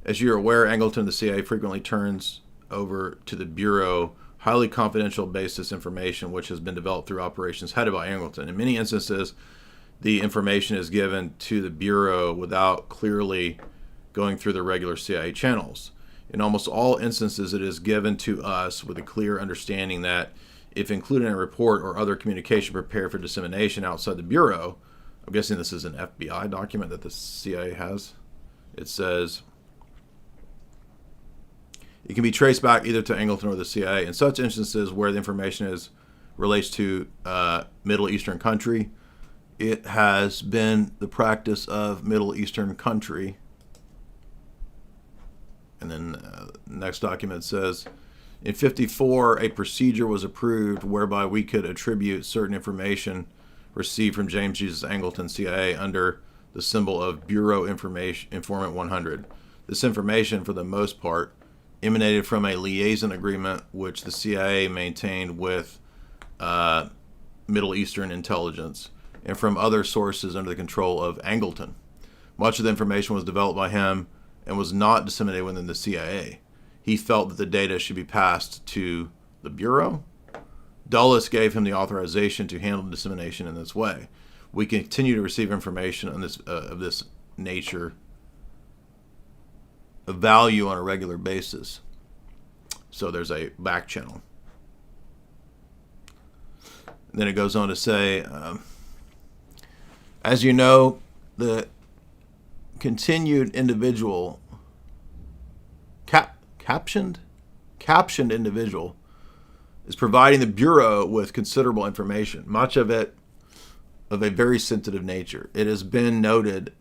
As you're aware, Angleton, the CIA, frequently turns over to the Bureau highly confidential basis information which has been developed through operations headed by Angleton. In many instances, the information is given to the Bureau without clearly going through the regular CIA channels. In almost all instances, it is given to us with a clear understanding that if included in a report or other communication prepared for dissemination outside the Bureau, I'm guessing this is an FBI document that the CIA has. It says, it can be traced back either to Angleton or the CIA. In such instances where the information relates to Middle Eastern country, it has been the practice of Middle Eastern country. And then next document says, in 1954, a procedure was approved whereby we could attribute certain information received from James Jesus Angleton, CIA, under the symbol of Bureau Informant 100. This information, for the most part, emanated from a liaison agreement which the CIA maintained with Middle Eastern intelligence and from other sources under the control of Angleton. Much of the information was developed by him and was not disseminated within the CIA. He felt that the data should be passed to the Bureau. Dulles gave him the authorization to handle dissemination in this way. We continue to receive information on this of this nature of value on a regular basis. So there's a back channel. And then it goes on to say, as you know, the continued individual, captioned individual, is providing the Bureau with considerable information, much of it of a very sensitive nature. It has been noted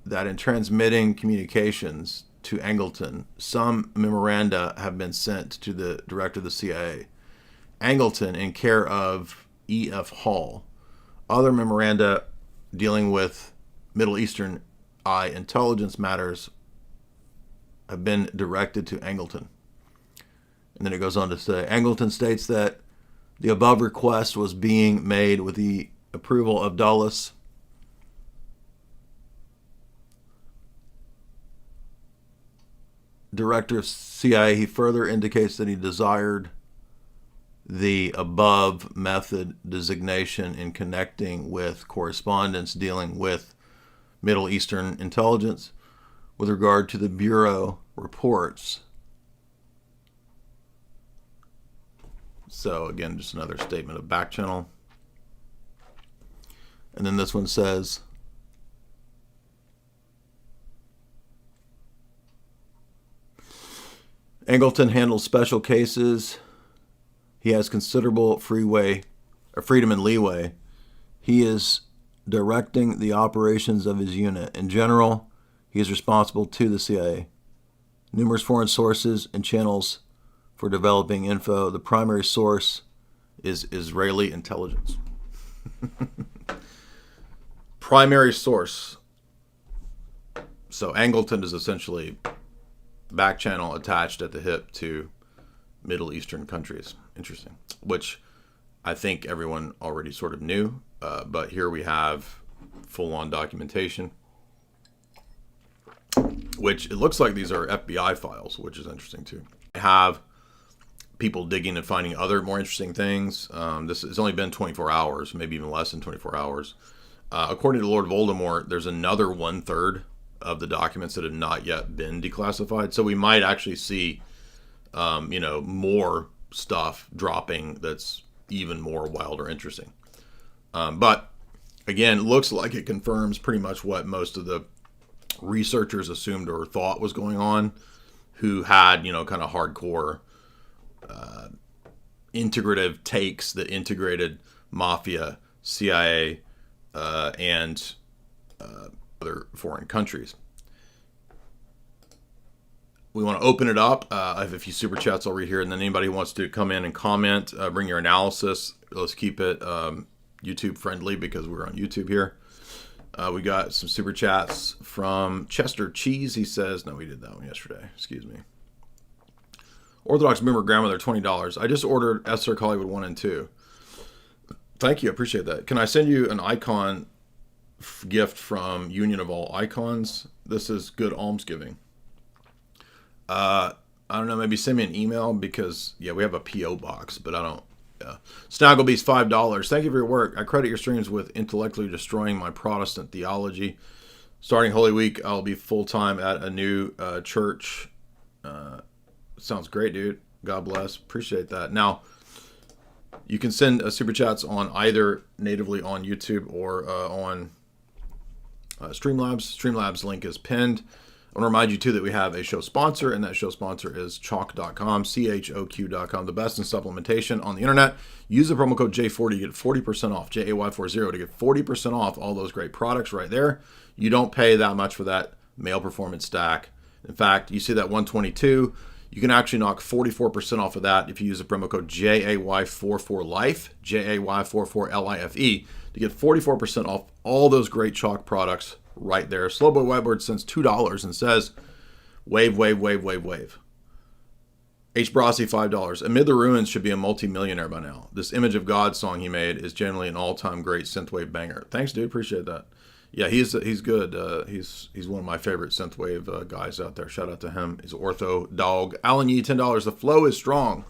that in transmitting communications to Angleton, some memoranda have been sent to the director of the CIA, Angleton, in care of E.F. Hall. Other memoranda dealing with Middle Eastern intelligence matters have been directed to Angleton. And then it goes on to say, Angleton states that the above request was being made with the approval of Dulles. Director of CIA. He further indicates that he desired the above method designation in connecting with correspondence dealing with Middle Eastern intelligence with regard to the Bureau reports So again, just another statement of back channel. And then this one says, Angleton handles special cases. He has considerable freedom and leeway. He is directing the operations of his unit. In general, he is responsible to the CIA. Numerous foreign sources and channels for developing info. The primary source is Israeli intelligence. Primary source. So Angleton is essentially back channel attached at the hip to Middle Eastern countries. Interesting. Which I think everyone already sort of knew, but here we have full-on documentation, which it looks like these are FBI files, which is interesting too. I have people digging and finding other more interesting things. This has only been 24 hours, maybe even less than 24 hours. According to Lord Voldemort, there's another 1/3 of the documents that have not yet been declassified. So we might actually see, more stuff dropping that's even more wild or interesting. But again, it looks like it confirms pretty much what most of the researchers assumed or thought was going on, who had, kind of hardcore integrative takes that integrated mafia, CIA, and other foreign countries. We want to open it up. I have a few super chats I'll read here, and then anybody who wants to come in and comment, bring your analysis. Let's keep it YouTube friendly because we're on YouTube here. We got some super chats from Chester Cheese. He says, no, we did that one yesterday. Excuse me. Orthodox Boomer Grandmother, $20. I just ordered Esther Hollywood 1 and 2. Thank you. I appreciate that. Can I send you an icon gift from Union of All Icons? This is good almsgiving. I don't know, maybe send me an email because, we have a P.O. box, but I don't. Snagglebeast, $5. Thank you for your work. I credit your streams with intellectually destroying my Protestant theology. Starting Holy Week, I'll be full-time at a new church. Sounds great, dude. God bless. Appreciate that. Now, you can send super chats on either natively on YouTube or on Streamlabs. Streamlabs link is pinned. I want to remind you, too, that we have a show sponsor, and that show sponsor is Chalk.com, CHOQ.com, the best in supplementation on the internet. Use the promo code J40 to get 40% off, JAY40 to get 40% off all those great products right there. You don't pay that much for that male performance stack. In fact, you see that 122, you can actually knock 44% off of that if you use the promo code JAY44LIFE, JAY44LIFE, to get 44% off all those great Chalk products right there. Slowboy Whiteboard sends $2 and says, wave, wave, wave, wave, wave. H. Brossi, $5. Amid the Ruins should be a multi-millionaire by now. This Image of God song he made is generally an all-time great synthwave banger. Thanks, dude. Appreciate that. Yeah, he's good. He's one of my favorite synthwave guys out there. Shout out to him. He's an ortho dog. Alan Yee, $10. The flow is strong.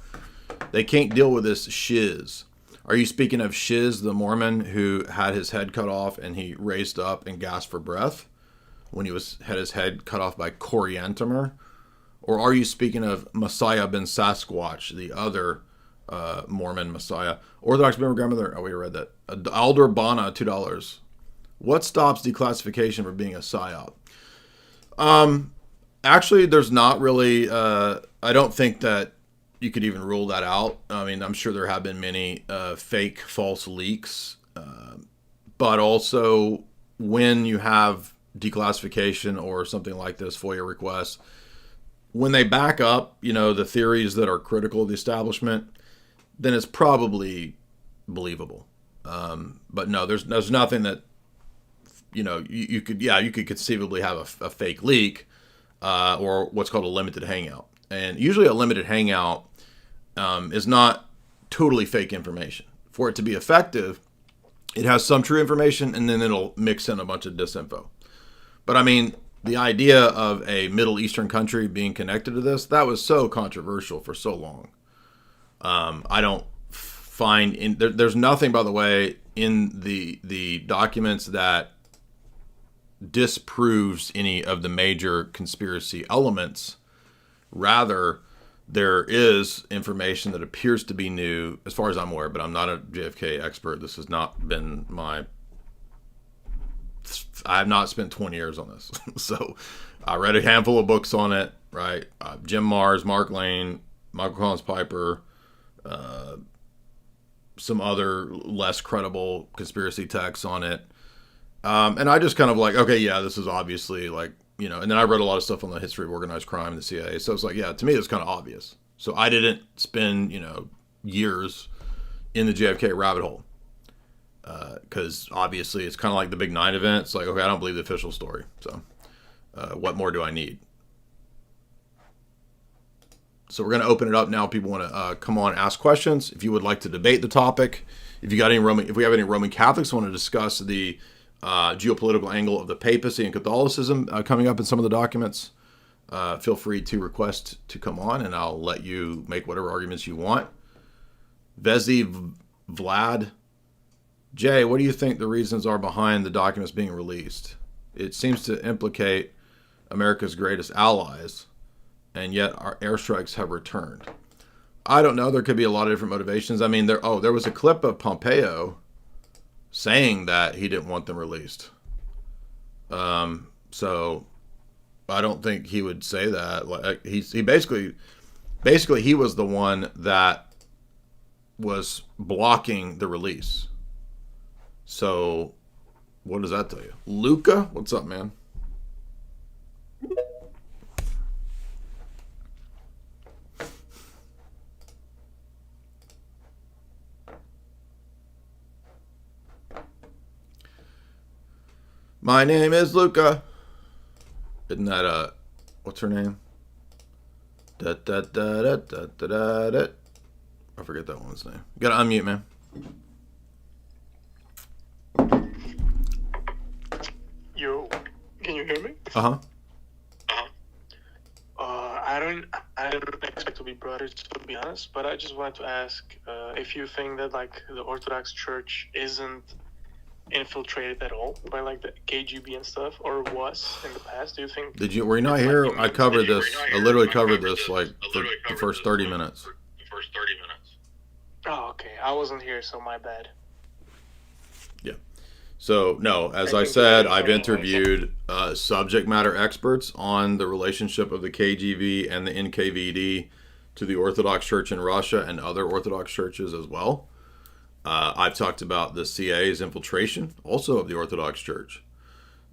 They can't deal with this shiz. Are you speaking of Shiz, the Mormon who had his head cut off and he raised up and gasped for breath when he had his head cut off by coriantumor? Or are you speaking of Messiah ben Sasquatch, the other Mormon Messiah? Orthodox Boomer Grandmother, we read that. Alder Bana, $2. What stops declassification from being a PSYOP? Actually, there's not really, I don't think that you could even rule that out. I mean, I'm sure there have been many fake, false leaks. But also, when you have declassification or something like this, FOIA requests, when they back up, the theories that are critical of the establishment, then it's probably believable. But no, there's nothing that, you could conceivably have a fake leak or what's called a limited hangout. And usually a limited hangout is not totally fake information. For it to be effective, it has some true information and then it'll mix in a bunch of disinfo. But I mean, the idea of a Middle Eastern country being connected to this, that was so controversial for so long. I don't find, there's nothing, by the way, in the documents that disproves any of the major conspiracy elements. Rather, there is information that appears to be new, as far as I'm aware, but I'm not a JFK expert. This has not been I have not spent 20 years on this. So I read a handful of books on it, right? Jim Mars, Mark Lane, Michael Collins Piper, some other less credible conspiracy texts on it. And I just kind of like, okay, yeah, this is obviously like, and then I read a lot of stuff on the history of organized crime and the CIA. So it's like, yeah, to me, it's kind of obvious. So I didn't spend, years in the JFK rabbit hole. Because obviously it's kind of like the big 9 event. It's like, okay, I don't believe the official story. So what more do I need? So we're going to open it up now. People want to come on, ask questions. If you would like to debate the topic, if we have any Roman Catholics who want to discuss the geopolitical angle of the papacy and Catholicism coming up in some of the documents, feel free to request to come on, and I'll let you make whatever arguments you want. Vezi Vlad. Jay, what do you think the reasons are behind the documents being released? It seems to implicate America's greatest allies, and yet our airstrikes have returned. I don't know. There could be a lot of different motivations. I mean, there was a clip of Pompeo saying that he didn't want them released. So I don't think he would say that. Like he basically he was the one that was blocking the release. So, what does that tell you? Luca, what's up, man? My name is Luca. Isn't that, what's her name? I forget that one's name. You gotta unmute, man. Yo, can you hear me? Uh-huh. I don't expect to be brothers, to be honest, but I just wanted to ask if you think that like the Orthodox Church isn't infiltrated at all by like the KGB and stuff, or was in the past. Do you think? Were you not here? I covered this. I literally covered this like for the first 30 minutes. Oh, okay. I wasn't here, so my bad. Yeah. So, no, as I said, I've interviewed subject matter experts on the relationship of the KGB and the NKVD to the Orthodox Church in Russia and other Orthodox churches as well. I've talked about the CIA's infiltration, also of the Orthodox Church.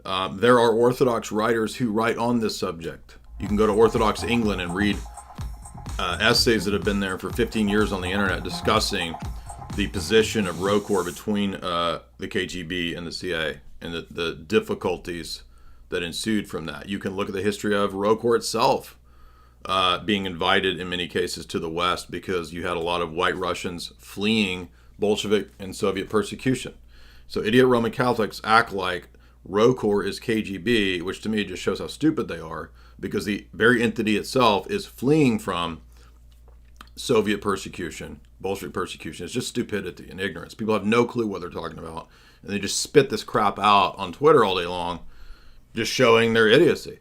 There are Orthodox writers who write on this subject. You can go to Orthodox England and read essays that have been there for 15 years on the internet discussing the position of ROCOR between the KGB and the CIA and the difficulties that ensued from that. You can look at the history of ROCOR itself being invited in many cases to the West because you had a lot of white Russians fleeing Bolshevik and Soviet persecution. So idiot Roman Catholics act like ROCOR is KGB, which to me just shows how stupid they are, because the very entity itself is fleeing from Soviet persecution, Bolshevik persecution. It's just stupidity and ignorance. People have no clue what they're talking about, and they just spit this crap out on Twitter all day long, just showing their idiocy.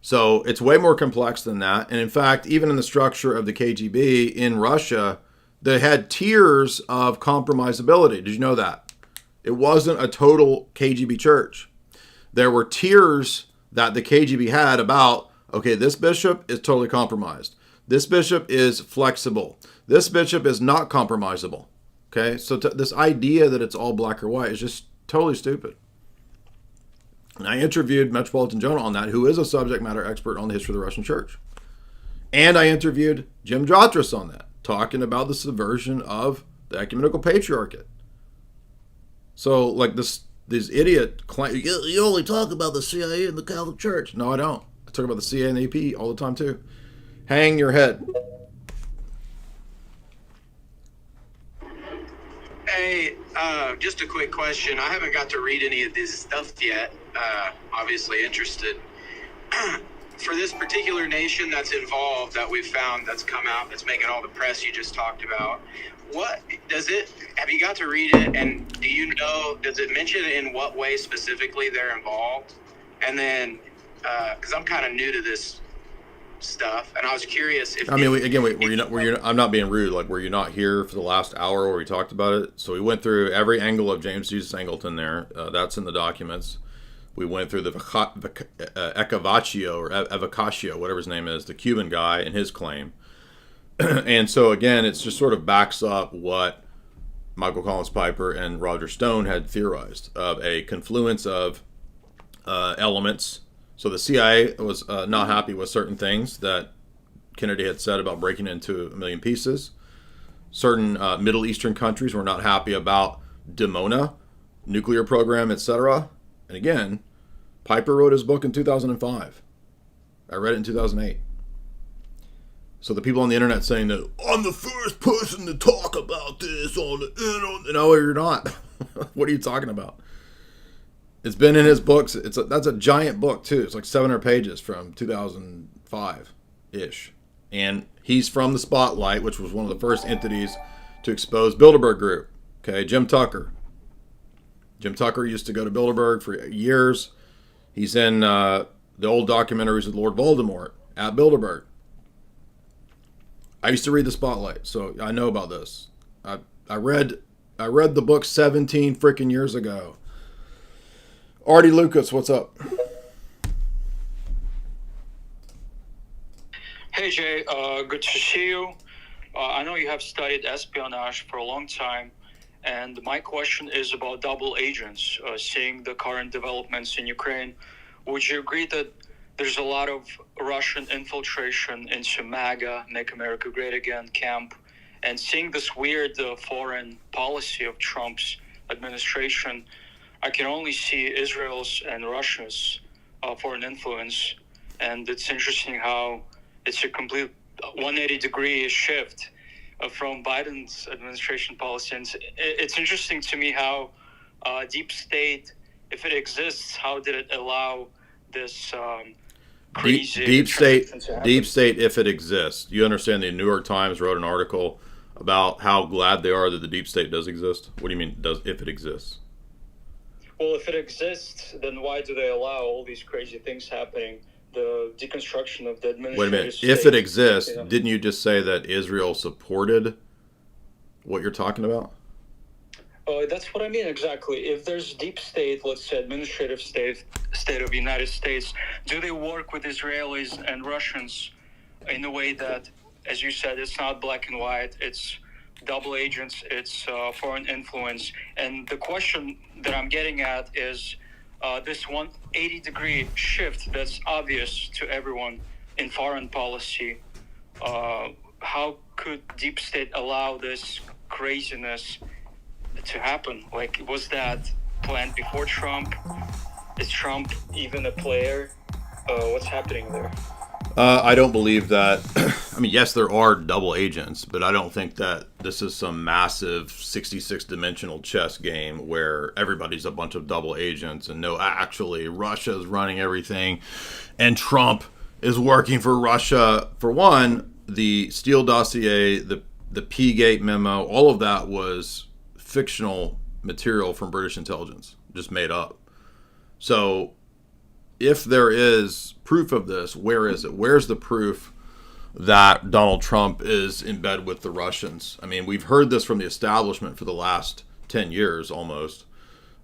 So it's way more complex than that. And in fact, even in the structure of the KGB in Russia, they had tiers of compromisability. Did you know that? It wasn't a total KGB church. There were tiers that the KGB had about, okay, this bishop is totally compromised. This bishop is flexible. This bishop is not compromisable. Okay, so this idea that it's all black or white is just totally stupid. And I interviewed Metropolitan Jonah on that, who is a subject matter expert on the history of the Russian Church. And I interviewed Jim Jotras on that, talking about the subversion of the ecumenical patriarchate. So, like this idiot claim, you only talk about the CIA and the Catholic Church. No, I don't. I talk about the CIA and the AP all the time too. Hang your head. Hey, just a quick question. I haven't got to read any of this stuff yet. Obviously interested. For this particular nation that's involved, that we've found, that's come out, that's making all the press you just talked about, have you got to read it, and do you know, does it mention in what way specifically they're involved? And then, because I'm kind of new to this stuff, and I was curious if. I mean, I'm not being rude. Like, were you not here for the last hour where we talked about it? So we went through every angle of James Jesus Angleton there. That's in the documents. We went through the Ecavaccio or Evocaccio, whatever his name is, the Cuban guy and his claim. And so again, it's just sort of backs up what Michael Collins Piper and Roger Stone had theorized of a confluence of elements. So the CIA was not happy with certain things that Kennedy had said about breaking into a million pieces. Certain Middle Eastern countries were not happy about Dimona, nuclear program, etc. And again, Piper wrote his book in 2005. I read it in 2008. So the people on the internet saying that I'm the first person to talk about this on the internet. No, you're not. What are you talking about? It's been in his books. That's a giant book too. It's like 700 pages from 2005-ish. And he's from the Spotlight, which was one of the first entities to expose Bilderberg Group. Okay, Jim Tucker. Jim Tucker used to go to Bilderberg for years. He's in the old documentaries with Lord Voldemort at Bilderberg. I used to read the Spotlight, so I know about this. I read the book 17 freaking years ago. Artie Lucas, what's up? Hey Jay, good to see you. I know you have studied espionage for a long time, and my question is about double agents. Seeing the current developments in Ukraine, would you agree that there's a lot of Russian infiltration into MAGA, Make America Great Again camp, and seeing this weird foreign policy of Trump's administration, I can only see Israel's and Russia's foreign influence. And it's interesting how it's a complete 180-degree shift from Biden's administration policy. And it's interesting to me how deep state, if it exists, how did it allow this crazy deep state, if it exists? You understand the New York Times wrote an article about how glad they are that the deep state does exist? What do you mean, if it exists? Well, if it exists, then why do they allow all these crazy things happening? The deconstruction of the administrative Wait a minute. state, If it exists, didn't you just say that Israel supported what you're talking about? That's what I mean exactly. If there's deep state, let's say administrative state of the United States, do they work with Israelis and Russians in a way that, as you said, it's not black and white, it's double agents, it's foreign influence? And the question that I'm getting at is this 180-degree shift that's obvious to everyone in foreign policy. How could deep state allow this craziness to happen? Like, was that planned before Trump? Is Trump even a player? What's happening there? I don't believe that. I mean, yes, there are double agents, but I don't think that this is some massive 66-dimensional chess game where everybody's a bunch of double agents and no, actually, Russia's running everything and Trump is working for Russia. For one, the Steele dossier, the P-Gate memo, all of that was fictional material from British intelligence, just made up. So if there is proof of this, where is it? Where's the proof that Donald Trump is in bed with the Russians? I mean, we've heard this from the establishment for the last 10 years almost,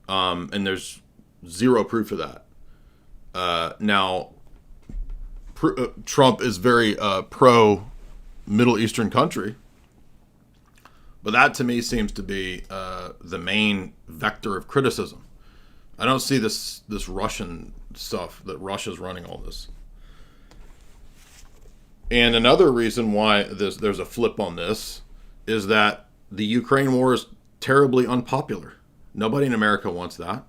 and there's zero proof of that. Now, Trump is very pro-Middle Eastern country, but that to me seems to be the main vector of criticism. I don't see this Russian stuff, that Russia's running all this. And another reason why there's a flip on this is that the Ukraine war is terribly unpopular. Nobody in America wants that.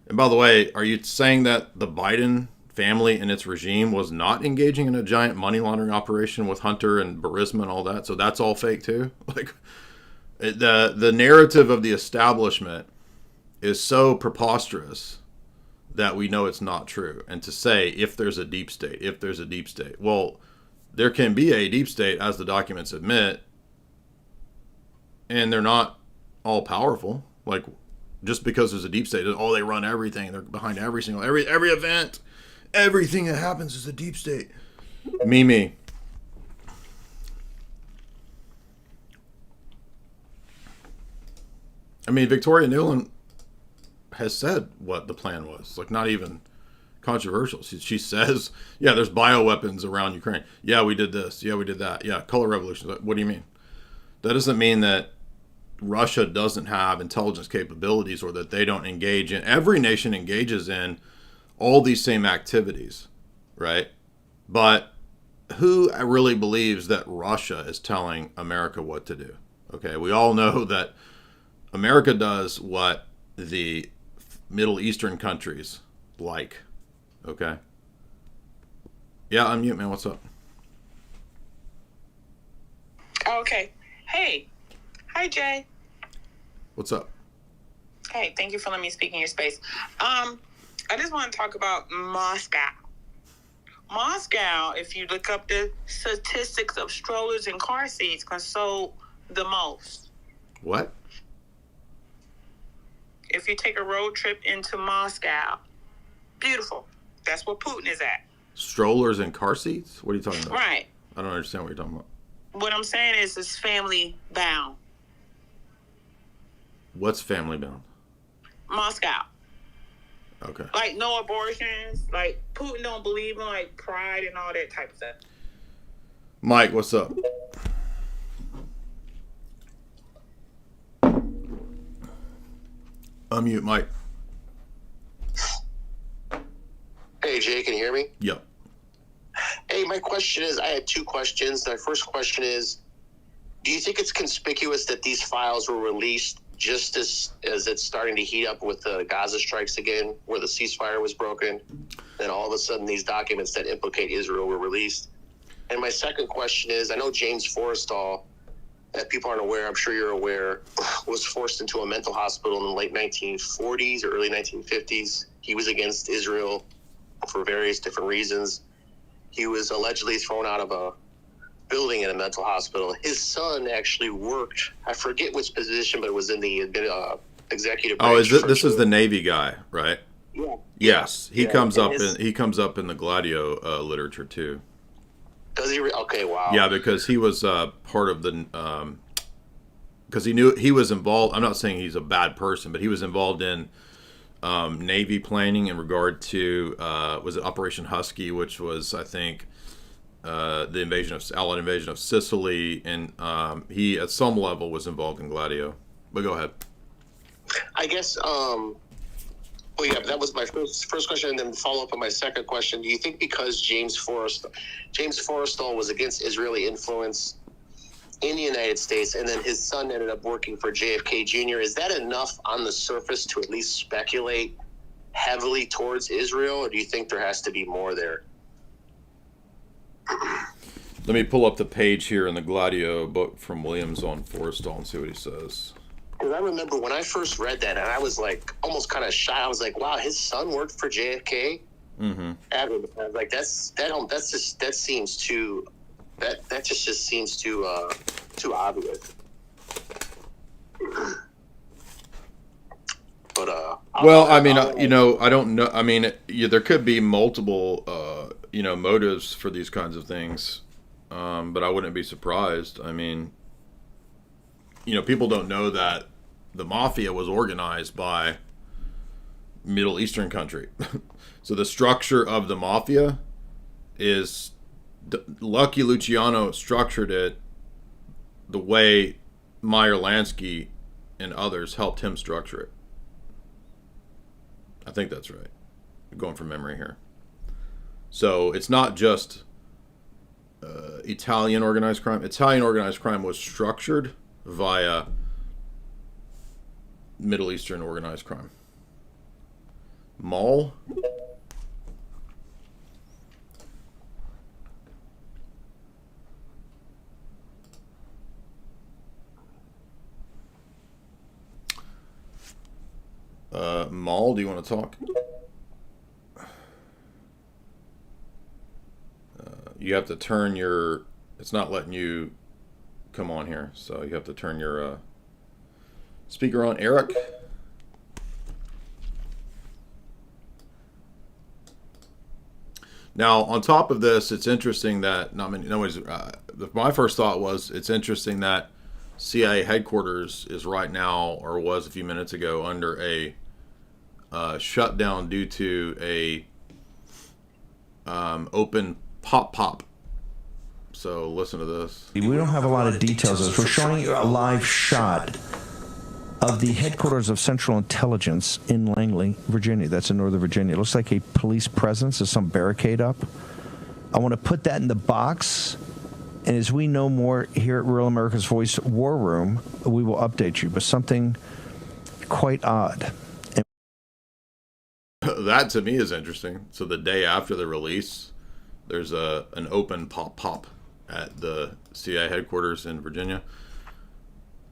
And by the way, are you saying that the Biden family and its regime was not engaging in a giant money laundering operation with Hunter and Burisma and all that? So that's all fake too? Like, the narrative of the establishment is so preposterous that we know it's not true. And to say, if there's a deep state, well, there can be a deep state, as the documents admit, and they're not all powerful. Like, just because there's a deep state, oh, they run everything, they're behind every event, everything that happens is a deep state. Me. I mean, Victoria Nuland has said what the plan was. Like, not even controversial. She says, yeah, there's bioweapons around Ukraine. Yeah, we did this. Yeah, we did that. Yeah, color revolution. What do you mean? That doesn't mean that Russia doesn't have intelligence capabilities or that they don't engage in. Every nation engages in all these same activities, right? But who really believes that Russia is telling America what to do? Okay, we all know that America does what the Middle Eastern countries like. Okay. Yeah, unmute, man. What's up? Okay. Hey. Hi, Jay. What's up? Hey, thank you for letting me speak in your space. I just want to talk about Moscow. Moscow, if you look up the statistics of strollers and car seats, console the most. What? If you take a road trip into Moscow, beautiful. That's where Putin is at. Strollers and car seats? What are you talking about? Right. I don't understand what you're talking about. What I'm saying is it's family bound. What's family bound? Moscow. Okay. Like no abortions. Like Putin don't believe in like pride and all that type of stuff. Mike, what's up? Unmute, Mike. Hey, Jay, can you hear me? Yep. Hey, my question is, I had two questions. My first question is, do you think it's conspicuous that these files were released just as it's starting to heat up with the Gaza strikes again, where the ceasefire was broken? Then all of a sudden these documents that implicate Israel were released. And my second question is, I know James Forrestal, that people aren't aware, I'm sure you're aware, was forced into a mental hospital in the late 1940s or early 1950s. He was against Israel for various different reasons. He was allegedly thrown out of a building in a mental hospital. His son actually worked, I forget which position, but it was in the executive branch. Oh, this is the Navy guy, right? Yeah. Yes, he Yeah. comes And up in the Gladio literature too. Does he? Okay, wow. Yeah, because he was part of the because he was involved. I'm not saying he's a bad person, but he was involved in Navy planning in regard to was it Operation Husky, which was, I think, the Allied invasion of Sicily, and he at some level was involved in Gladio. But go ahead. I guess well, yeah, that was my first question, and then follow up on my second question. Do you think because James Forrestal was against Israeli influence in the United States, and then his son ended up working for JFK Jr., is that enough on the surface to at least speculate heavily towards Israel, or do you think there has to be more there? Let me pull up the page here in the Gladio book from Williams on Forrestal and see what he says. Because I remember when I first read that, and I was like almost kind of shy. I was like, "Wow, his son worked for JFK." Mm-hmm. I was like, that seems too too obvious. But well, I mean, I don't know. I mean, there could be multiple, motives for these kinds of things, but I wouldn't be surprised. I mean, people don't know that the mafia was organized by Middle Eastern country. So the structure of the mafia is Lucky Luciano structured it the way Meyer Lansky and others helped him structure it. I think that's right. I'm going from memory here. So it's not just Italian organized crime. Italian organized crime was structured via Middle Eastern organized crime. Mall. Mall, do you want to talk? You have to turn your... It's not letting you come on here, so you have to turn your speaker on. Eric? Now, on top of this, it's interesting that my first thought was it's interesting that CIA headquarters is right now, or was a few minutes ago, under a shutdown due to a open pop. So listen to this. We don't have a lot of details. We're showing you a live shot of the headquarters of Central Intelligence in Langley, Virginia. That's in Northern Virginia. It looks like a police presence. There's some barricade up. I want to put that in the box, and as we know more here at Real America's Voice War Room, we will update you. But something quite odd. That to me is interesting. So the day after the release, there's an open pop at the CIA headquarters in Virginia.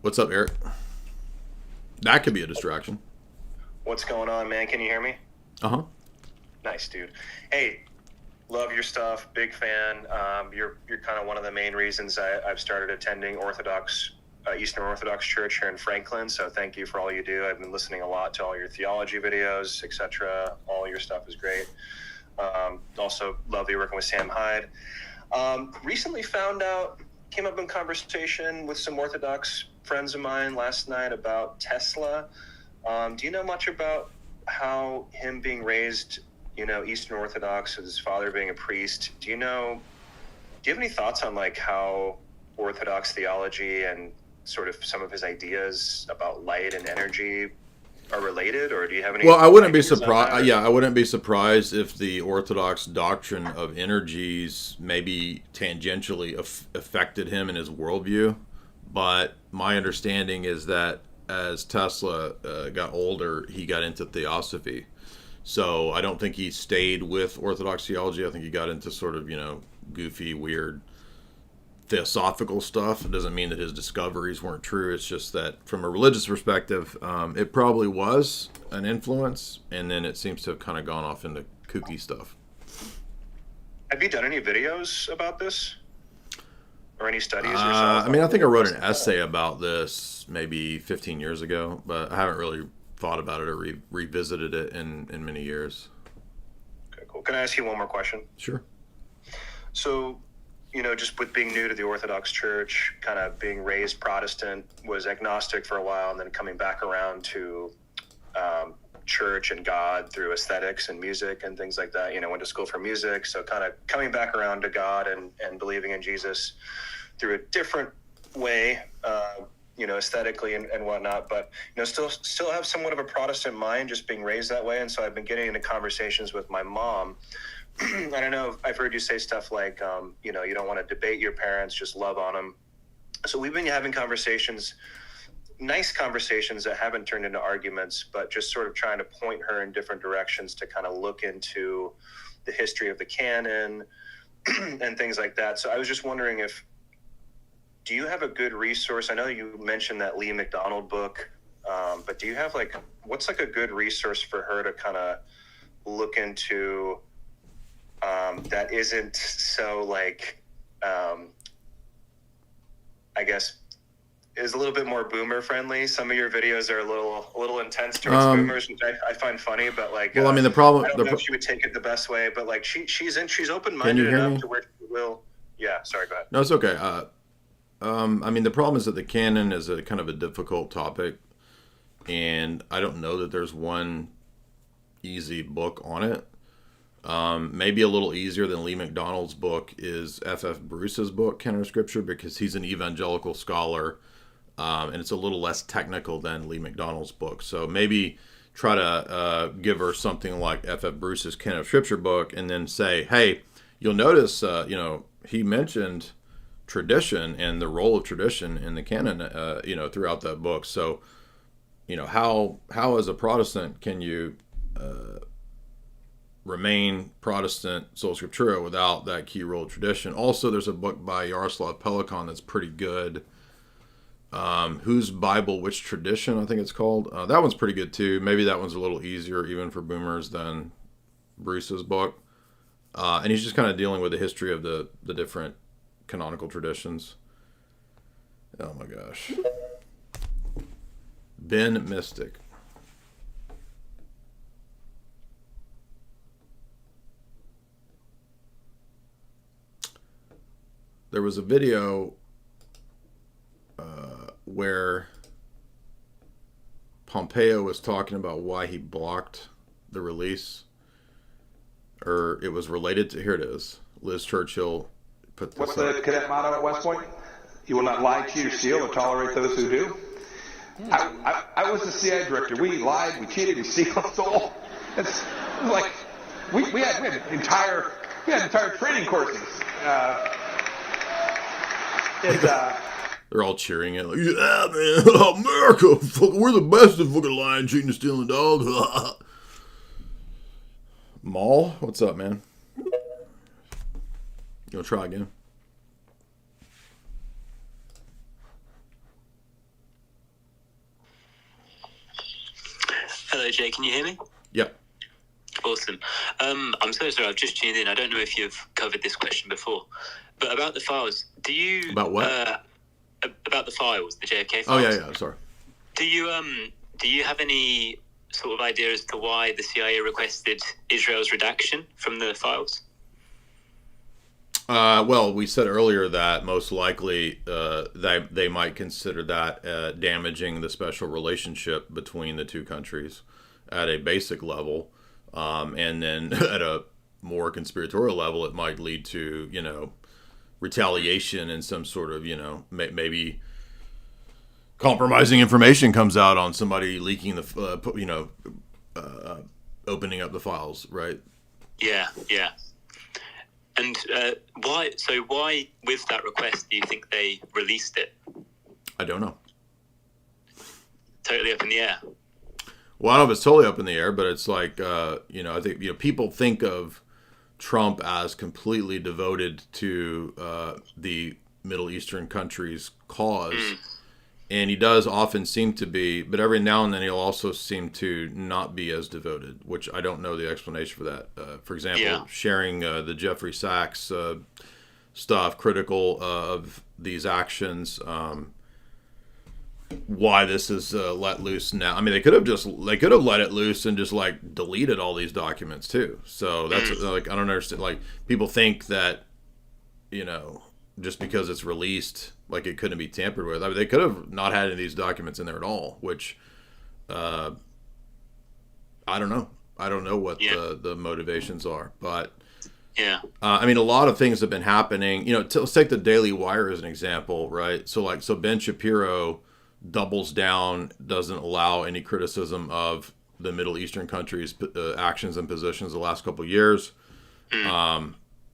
What's up, Eric? That could be a distraction. What's going on, man? Can you hear me? Uh-huh. Nice, dude. Hey, love your stuff. Big fan. You're kind of one of the main reasons I've started attending Eastern Orthodox Church here in Franklin. So thank you for all you do. I've been listening a lot to all your theology videos, etc. All your stuff is great. Also love you working with Sam Hyde. Recently came up in conversation with some Orthodox friends of mine last night about Tesla. Do you know much about how him being raised, Eastern Orthodox, with his father being a priest? Do you have any thoughts on like how Orthodox theology and sort of some of his ideas about light and energy are related, or do you have any? Well, I wouldn't be surprised. Yeah, I wouldn't be surprised if the Orthodox doctrine of energies maybe tangentially affected him in his worldview. But my understanding is that as Tesla got older, he got into theosophy. So I don't think he stayed with Orthodox theology. I think he got into sort of, goofy, weird theosophical stuff. It doesn't mean that his discoveries weren't true. It's just that from a religious perspective, it probably was an influence, and then it seems to have kind of gone off into kooky stuff. Have you done any videos about this? Or any studies yourself? I think I wrote an essay about this maybe 15 years ago, but I haven't really thought about it or revisited it in many years. Okay, cool. Can I ask you one more question? Sure. So, just with being new to the Orthodox Church, kind of being raised Protestant, was agnostic for a while, and then coming back around to church and God through aesthetics and music and things like that. Went to school for music, so kind of coming back around to God and believing in Jesus through a different way, aesthetically and whatnot, but still have somewhat of a Protestant mind, just being raised that way. And so I've been getting into conversations with my mom. I don't know, I've heard you say stuff like, you don't want to debate your parents, just love on them. So we've been having conversations, nice conversations that haven't turned into arguments, but just sort of trying to point her in different directions to kind of look into the history of the canon and things like that. So I was just wondering do you have a good resource? I know you mentioned that Lee McDonald book, but do you have what's a good resource for her to kind of look into that isn't so I guess is a little bit more boomer friendly? Some of your videos are a little intense towards boomers, which I find funny, but the problem, I don't know if she would take it the best way, but she's open-minded enough to where she will. Yeah, sorry, go ahead. No, it's okay. The problem is that the canon is a kind of a difficult topic, and I don't know that there's one easy book on it. Maybe a little easier than Lee McDonald's book is F.F. Bruce's book, Canon of Scripture, because he's an evangelical scholar, and it's a little less technical than Lee McDonald's book. So maybe try to give her something like F.F. Bruce's Canon of Scripture book, and then say, hey, you'll notice, he mentioned tradition and the role of tradition in the canon, throughout that book. So, how as a Protestant can you remain Protestant sola scriptura without that key role of tradition? Also, there's a book by Yaroslav Pelikan that's pretty good. Whose Bible, Which Tradition, I think it's called. That one's pretty good too. Maybe that one's a little easier even for boomers than Bruce's book. And he's just kind of dealing with the history of the different canonical traditions. Oh my gosh. Ben Mystic. there was a video where Pompeo was talking about why he blocked the release, or it was related to, here it is, Liz Churchill put this What's up. the cadet motto at West Point? You will not lie, cheat, or steal, or tolerate those who do. I was the CIA director. We lied, we cheated, we stole. It's like we had entire training courses. They're all cheering it, like, yeah, man, America, we're the best at fucking lying, cheating, and stealing, dog. Maul, what's up, man? You gonna try again? Hello, Jay. Can you hear me? Yep. Awesome. I'm so sorry. I've just tuned in. I don't know if you've covered this question before, but about the files. Do you About what? About the files, the JFK files? Oh yeah. Sorry. Do you have any sort of idea as to why the CIA requested Israel's redaction from the files? Well, we said earlier that most likely they might consider that damaging the special relationship between the two countries at a basic level, and then at a more conspiratorial level, it might lead to, you know, retaliation and some sort of, you know, maybe compromising information comes out on somebody leaking the, opening up the files, right? Yeah. And why? So why, with that request, do you think they released it? I don't know. Totally up in the air. Well, I don't know if it's totally up in the air, but it's like, I think, people think of Trump as completely devoted to the Middle Eastern countries' cause. And he does often seem to be, but every now and then he'll also seem to not be as devoted, which I don't know the explanation for that. For example, sharing the Jeffrey Sachs stuff, critical of these actions, why this is let loose now. I mean, they could have let it loose and just like deleted all these documents too. So that's like, I don't understand. Like, people think that, you know, just because it's released, like, it couldn't be tampered with. I mean, they could have not had any of these documents in there at all, which I don't know. I don't know what the motivations are, but I mean, a lot of things have been happening. You know, let's take the Daily Wire as an example, right? So Ben Shapiro doubles down, doesn't allow any criticism of the Middle Eastern countries' actions and positions the last couple of years.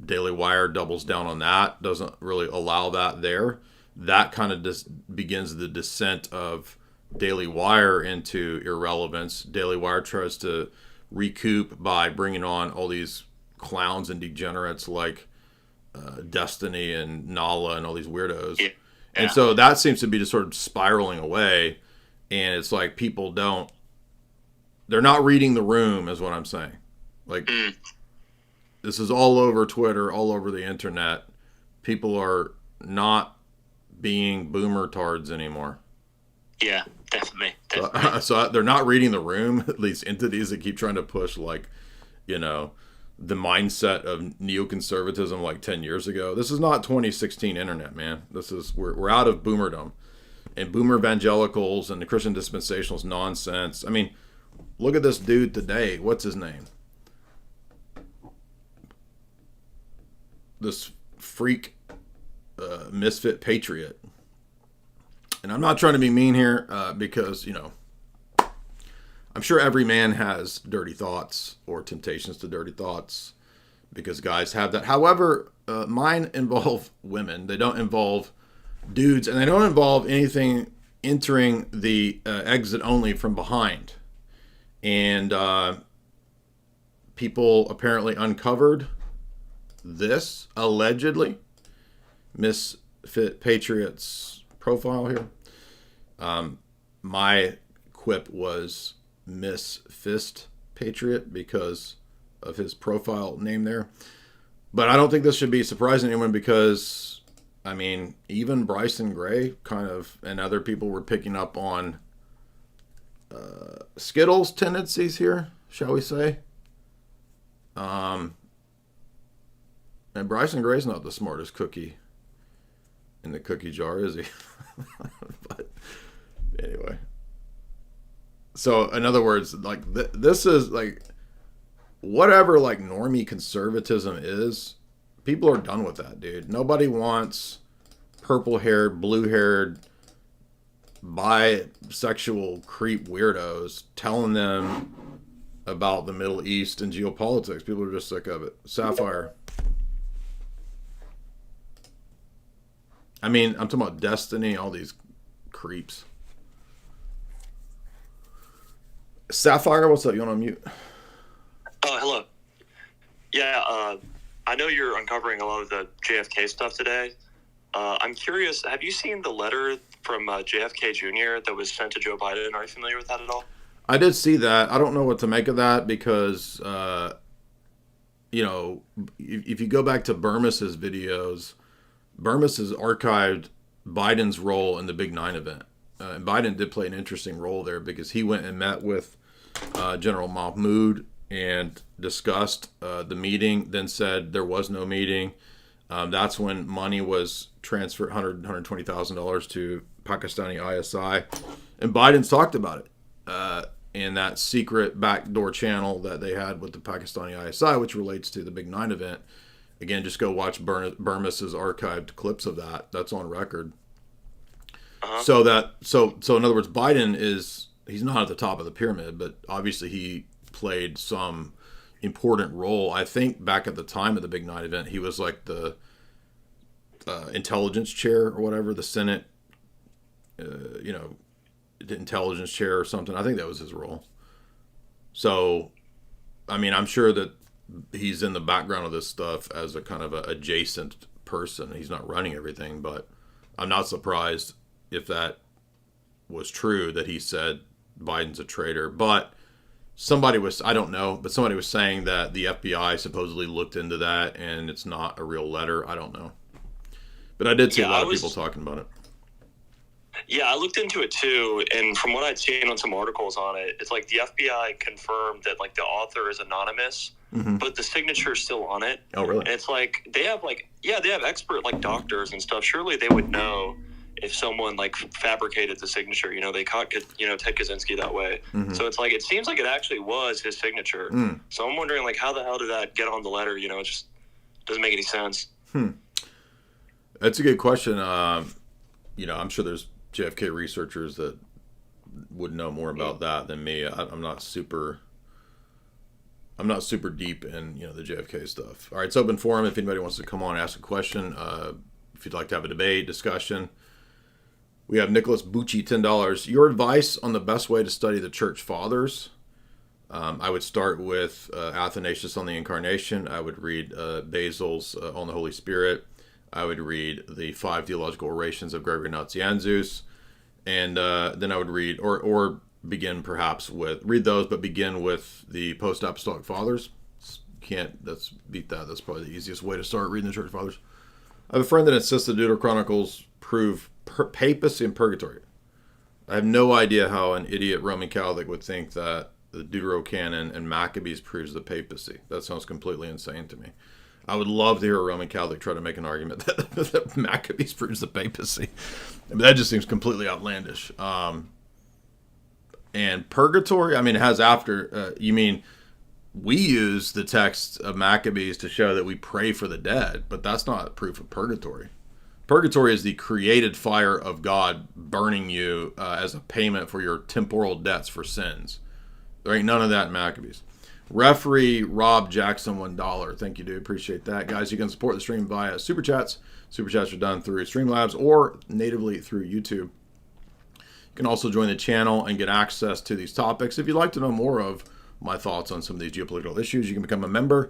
Daily Wire doubles down on that, doesn't really allow that there. That kind of begins the descent of Daily Wire into irrelevance. Daily Wire tries to recoup by bringing on all these clowns and degenerates like Destiny and Nala and all these weirdos. And so that seems to be just sort of spiraling away. And it's like they're not reading the room, is what I'm saying. Like, this is all over Twitter, all over the internet. People are not being boomer tards anymore. Yeah, definitely. So they're not reading the room, these entities that keep trying to push, like, you know, the mindset of neoconservatism like 10 years ago. This is not 2016 internet, man. We're out of boomerdom. And boomer evangelicals and the Christian dispensationals nonsense. I mean, look at this dude today. What's his name? This freak misfit patriot. And I'm not trying to be mean here because, you know, I'm sure every man has dirty thoughts or temptations to dirty thoughts, because guys have that. However, mine involve women. They don't involve dudes, and they don't involve anything entering the exit only from behind. And people apparently uncovered this, allegedly, misfit patriot's profile here. My quip was Miss Fist Patriot because of his profile name there. But I don't think this should be surprising to anyone, because, I mean, even Bryson Gray kind of, and other people were picking up on Skittles tendencies here, shall we say. And Bryson Gray's not the smartest cookie in the cookie jar, is he? But anyway. So in other words, like this is like whatever like normie conservatism is, people are done with that, dude. Nobody wants purple-haired, blue-haired, bisexual creep weirdos telling them about the Middle East and geopolitics. People are just sick of it. Sapphire. I mean, I'm talking about Destiny, all these creeps. Sapphire, what's up? You want to mute? Oh, hello. Yeah, I know you're uncovering a lot of the JFK stuff today. I'm curious, have you seen the letter from JFK Jr. that was sent to Joe Biden? Are you familiar with that at all? I did see that. I don't know what to make of that because, you know, if you go back to Burmes's videos, Burmes has archived Biden's role in the Big 9 event. And Biden did play an interesting role there because he went and met with General Mahmoud and discussed the meeting, then said there was no meeting. That's when money was transferred, $120,000 to Pakistani ISI. And Biden's talked about it in that secret backdoor channel that they had with the Pakistani ISI, which relates to the Big 9 event. Again, just go watch Burmes's archived clips of that. That's on record. So in other words, Biden he's not at the top of the pyramid, but obviously he played some important role. I think back at the time of the Big 9 event, he was like the intelligence chair or whatever, the Senate, the intelligence chair or something. I think that was his role. So, I mean, I'm sure that he's in the background of this stuff as a kind of a adjacent person. He's not running everything, but I'm not surprised if that was true that he said Biden's a traitor. But somebody was saying that the FBI supposedly looked into that and it's not a real letter. I don't know. But I did see a lot of people talking about it. Yeah, I looked into it too, and from what I'd seen on some articles on it, it's like the FBI confirmed that like the author is anonymous, but the signature is still on it. Oh, really? And it's like they have expert like doctors and stuff. Surely they would know if someone like fabricated the signature. They caught Ted Kaczynski that way. So it's like it seems like it actually was his signature. So I'm wondering like how the hell did that get on the letter? It just doesn't make any sense. That's a good question. I'm sure there's JFK researchers that would know more about that than me. I'm not super deep in the JFK stuff. All right, it's open forum. If anybody wants to come on and ask a question, if you'd like to have a debate, discussion. We have Nicholas Bucci, $10. Your advice on the best way to study the church fathers. I would start with Athanasius on the Incarnation. I would read Basil's on the Holy Spirit. I would read the 5 theological orations of Gregory Nazianzus, and then I would read, or begin perhaps with, read those, but begin with the post-apostolic fathers. Let's beat that. That's probably the easiest way to start reading the church fathers. I have a friend that insists the Deuterochronicles prove papacy and purgatory. I have no idea how an idiot Roman Catholic would think that the Deuterocanon and Maccabees proves the papacy. That sounds completely insane to me. I would love to hear a Roman Catholic try to make an argument that Maccabees proves the papacy. That just seems completely outlandish. And purgatory, it has after, you mean we use the text of Maccabees to show that we pray for the dead, but that's not proof of purgatory. Purgatory is the created fire of God burning you as a payment for your temporal debts for sins. There ain't none of that in Maccabees. Referee Rob Jackson, $1. Thank you, dude. Appreciate that. Guys, you can support the stream via Super Chats. Super Chats are done through Streamlabs or natively through YouTube. You can also join the channel and get access to these topics. If you'd like to know more of my thoughts on some of these geopolitical issues, you can become a member.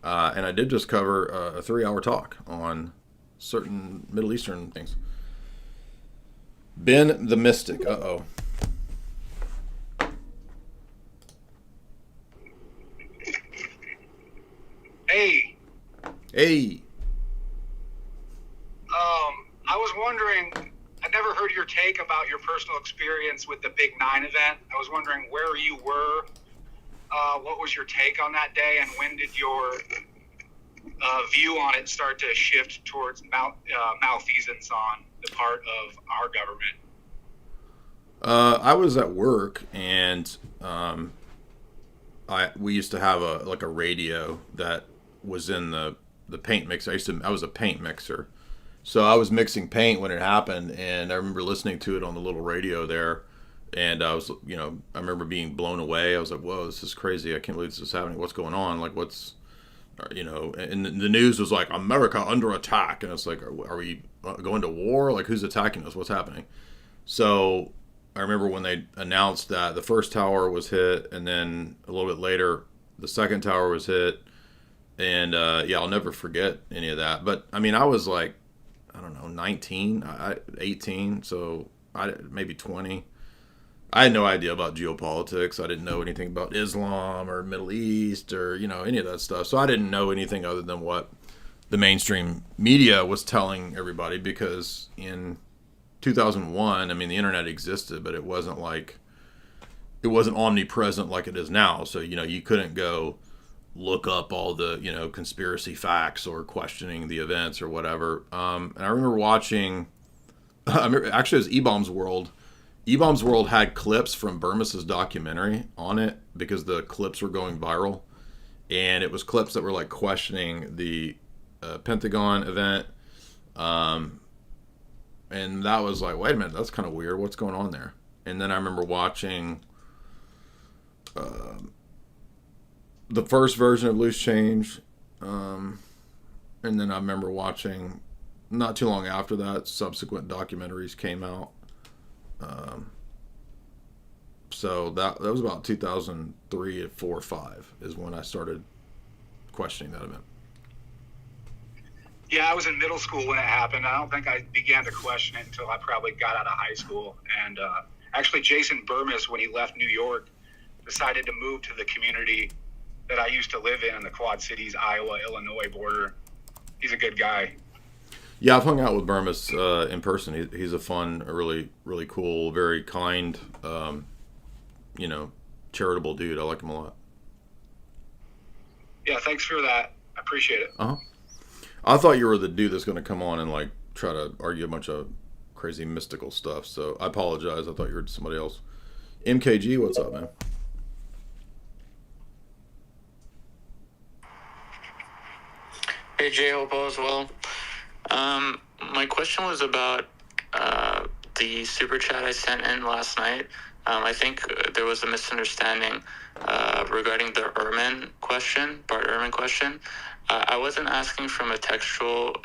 And I did just cover a 3-hour talk on certain Middle Eastern things. Ben the Mystic. Uh-oh. Hey. I was wondering, I never heard your take about your personal experience with the Big 9 event. I was wondering where you were, what was your take on that day, and when did your view on it start to shift towards malfeasance on the part of our government? I was at work, and we used to have a radio that was in the paint mixer. I was a paint mixer, so I was mixing paint when it happened, and I remember listening to it on the little radio there, and I was, I remember being blown away. I was like, "Whoa, this is crazy! I can't believe this is happening. What's going on? Like, what's?" And the news was like, America under attack, and it's like, are we going to war? Like, who's attacking us? What's happening? So I remember when they announced that the first tower was hit, and then a little bit later the second tower was hit, and I'll never forget any of that. But I mean, I was like, I don't know, 19, 18, so maybe 20. I had no idea about geopolitics. I didn't know anything about Islam or Middle East or, any of that stuff. So I didn't know anything other than what the mainstream media was telling everybody, because in 2001, I mean, the internet existed, but it wasn't omnipresent like it is now. So, you couldn't go look up all the, conspiracy facts or questioning the events or whatever. And I remember watching, actually it was E-Bombs World. E-Bombs World had clips from Burmes's documentary on it because the clips were going viral, and it was clips that were like questioning the Pentagon event, and that was like, wait a minute, that's kind of weird. What's going on there? And then I remember watching the first version of Loose Change, and then I remember watching, not too long after that, subsequent documentaries came out. So that was about 2003 to 4 or 5 is when I started questioning that event. Yeah, I was in middle school when it happened. I don't think I began to question it until I probably got out of high school. And actually, Jason Burmes, when he left New York, decided to move to the community that I used to live in the Quad Cities, Iowa, Illinois border. He's a good guy. Yeah, I've hung out with Burmes in person. He's a fun, really, really cool, very kind, charitable dude. I like him a lot. Yeah, thanks for that. I appreciate it. I thought you were the dude that's going to come on and like try to argue a bunch of crazy mystical stuff. So I apologize. I thought you were somebody else. MKG, what's up, man? Hey, Jay, hope all is well. My question was about the super chat I sent in last night. I think there was a misunderstanding regarding the Bart Ehrman question. I wasn't asking from a textual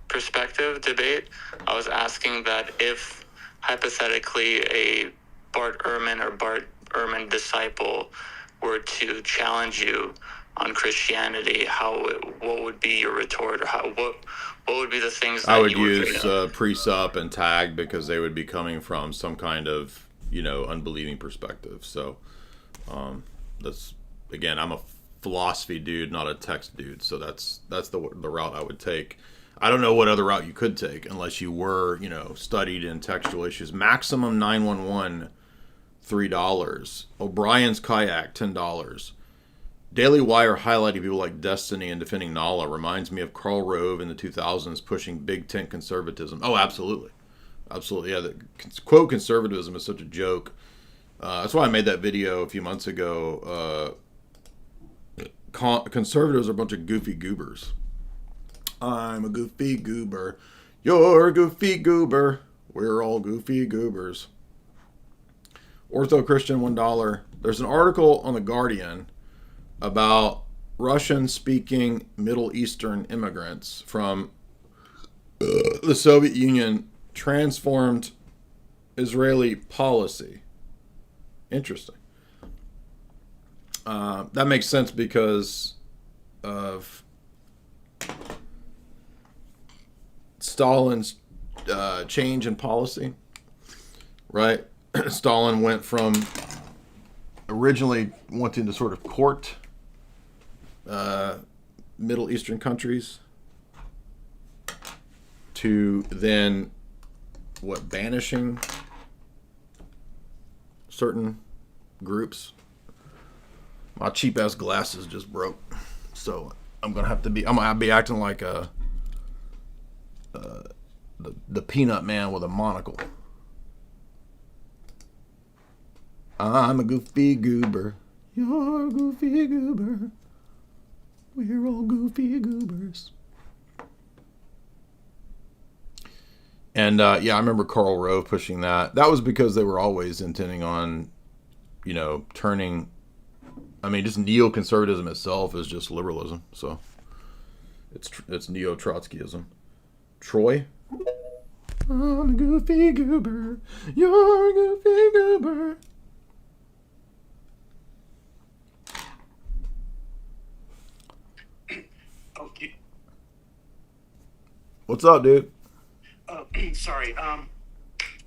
perspective debate. I was asking that if hypothetically a Bart Ehrman or Bart Ehrman disciple were to challenge you on Christianity, what would be your retort, or what would be the things that I would use pre-sup and tag, because they would be coming from some kind of unbelieving perspective. So that's, again, I'm a philosophy dude, not a text dude. So that's the route I would take. I don't know what other route you could take unless you were studied in textual issues. Maximum 911 $3. O'Brien's Kayak $10. Daily Wire highlighting people like Destiny and defending Nala reminds me of Karl Rove in the 2000s pushing big tent conservatism. Oh, absolutely. Absolutely. Yeah, the quote conservatism is such a joke. That's why I made that video a few months ago. Conservatives are a bunch of goofy goobers. I'm a goofy goober. You're a goofy goober. We're all goofy goobers. Ortho Christian $1. There's an article on The Guardian about Russian-speaking Middle Eastern immigrants from the Soviet Union transformed Israeli policy. Interesting. That makes sense because of Stalin's change in policy, right? Stalin went from originally wanting to sort of court Middle Eastern countries to then banishing certain groups. My cheap ass glasses just broke, so I'm gonna be acting like the peanut man with a monocle. I'm a goofy goober. You're a goofy goober. We're all goofy goobers. And yeah, I remember Karl Rove pushing that. That was because they were always intending on, turning. I mean, just neoconservatism itself is just liberalism. So it's neo-Trotskyism. Troy? I'm a goofy goober. You're a goofy goober. Okay. What's up, dude? Sorry. What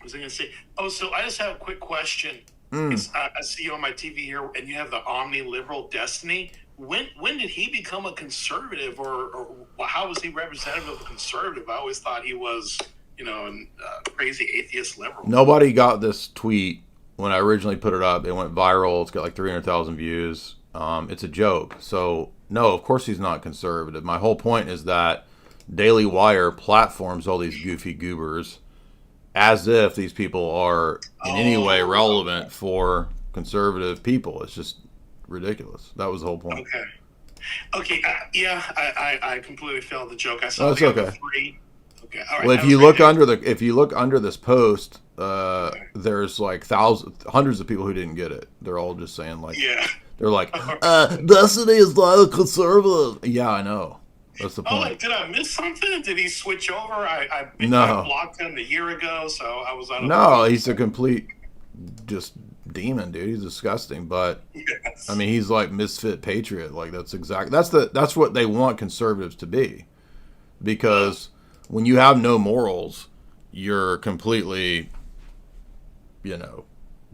was I going to say? Oh, so I just have a quick question. I see you on my TV here, and you have the omni-liberal Destiny. When did he become a conservative, or how was he representative of a conservative? I always thought he was, a crazy atheist liberal. Nobody got this tweet when I originally put it up. It went viral. It's got like 300,000 views. It's a joke. So, no, of course he's not conservative. My whole point is that Daily Wire platforms all these goofy goobers as if these people are in any way relevant for conservative people. It's just ridiculous. That was the whole point. Okay. Yeah, I completely failed the joke. I saw No, it's okay. Free. Okay. All right. Well, if you look under this post, there's like hundreds of people who didn't get it. They're all just saying like, they're like, Destiny is not a conservative. Yeah, I know. That's the point. Did I miss something? Did he switch over? I blocked him a year ago, so I was out of No, he's a complete just demon, dude. He's disgusting. But I mean, he's like misfit patriot. Like that's what they want conservatives to be. Because when you have no morals, you're completely, limp.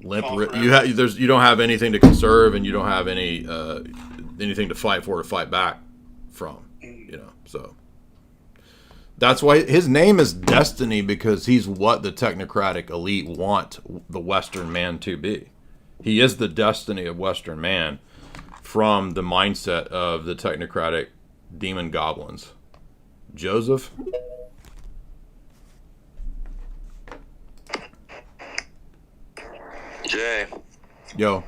You don't have anything to conserve, and you don't have anything to fight for, to fight back from. So that's why his name is Destiny, because he's what the technocratic elite want the Western man to be. He is the destiny of Western man from the mindset of the technocratic demon goblins. Joseph? Jay. Yo.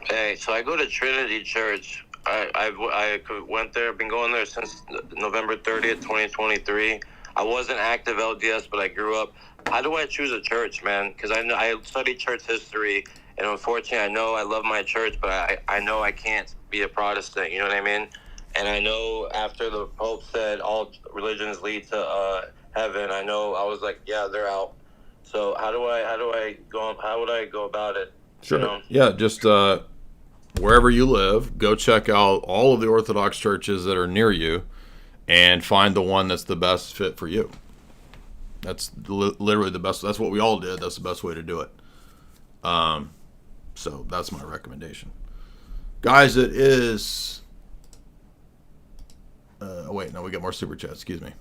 Hey, so I go to Trinity Church. I went there, been going there since November 30th, 2023. I wasn't active LDS, but I grew up. How do I choose a church, man? Because I studied church history, and unfortunately, I know I love my church, but I know I can't be a Protestant, you know what I mean? And I know after the Pope said all religions lead to heaven, I was like, yeah, they're out. So how would I go about it? Sure. Yeah, just wherever you live, go check out all of the Orthodox churches that are near you and find the one that's the best fit for you. That's literally the best. That's what we all did. That's the best way to do it. So that's my recommendation. Guys, it is... wait, no, we got more super chats. Excuse me.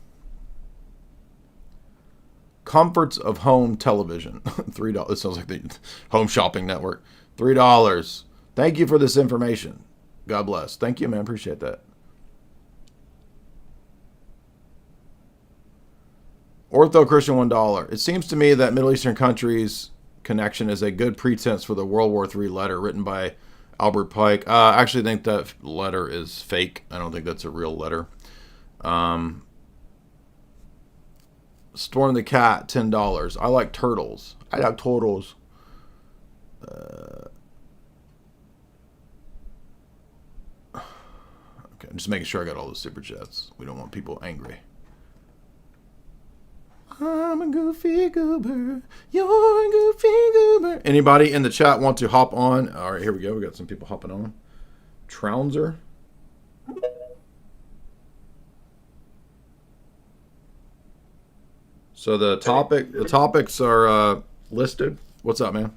Comforts of home television. $3. It sounds like the Home Shopping Network. $3. Thank you for this information. God bless. Thank you, man. Appreciate that. Ortho Christian $1. It seems to me that Middle Eastern countries connection is a good pretense for the World War III letter written by Albert Pike. I actually think that letter is fake. I don't think that's a real letter. Storm the Cat, $10. I like turtles. I like turtles. Okay, I'm just making sure I got all the super chats. We don't want people angry. I'm a goofy goober. You're a goofy goober. Anybody in the chat want to hop on? All right, here we go. We got some people hopping on. Trounser. So the topics are listed. What's up, man?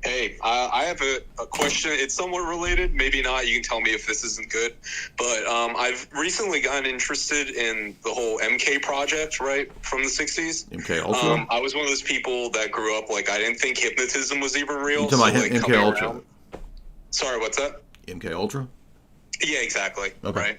Hey, I have a question. It's somewhat related. Maybe not. You can tell me if this isn't good. But I've recently gotten interested in the whole MK project, right, from the 60s. MK Ultra? I was one of those people that grew up, like, I didn't think hypnotism was even real. You talking about MK Ultra? Sorry, what's that? MK Ultra? Yeah, exactly. Okay.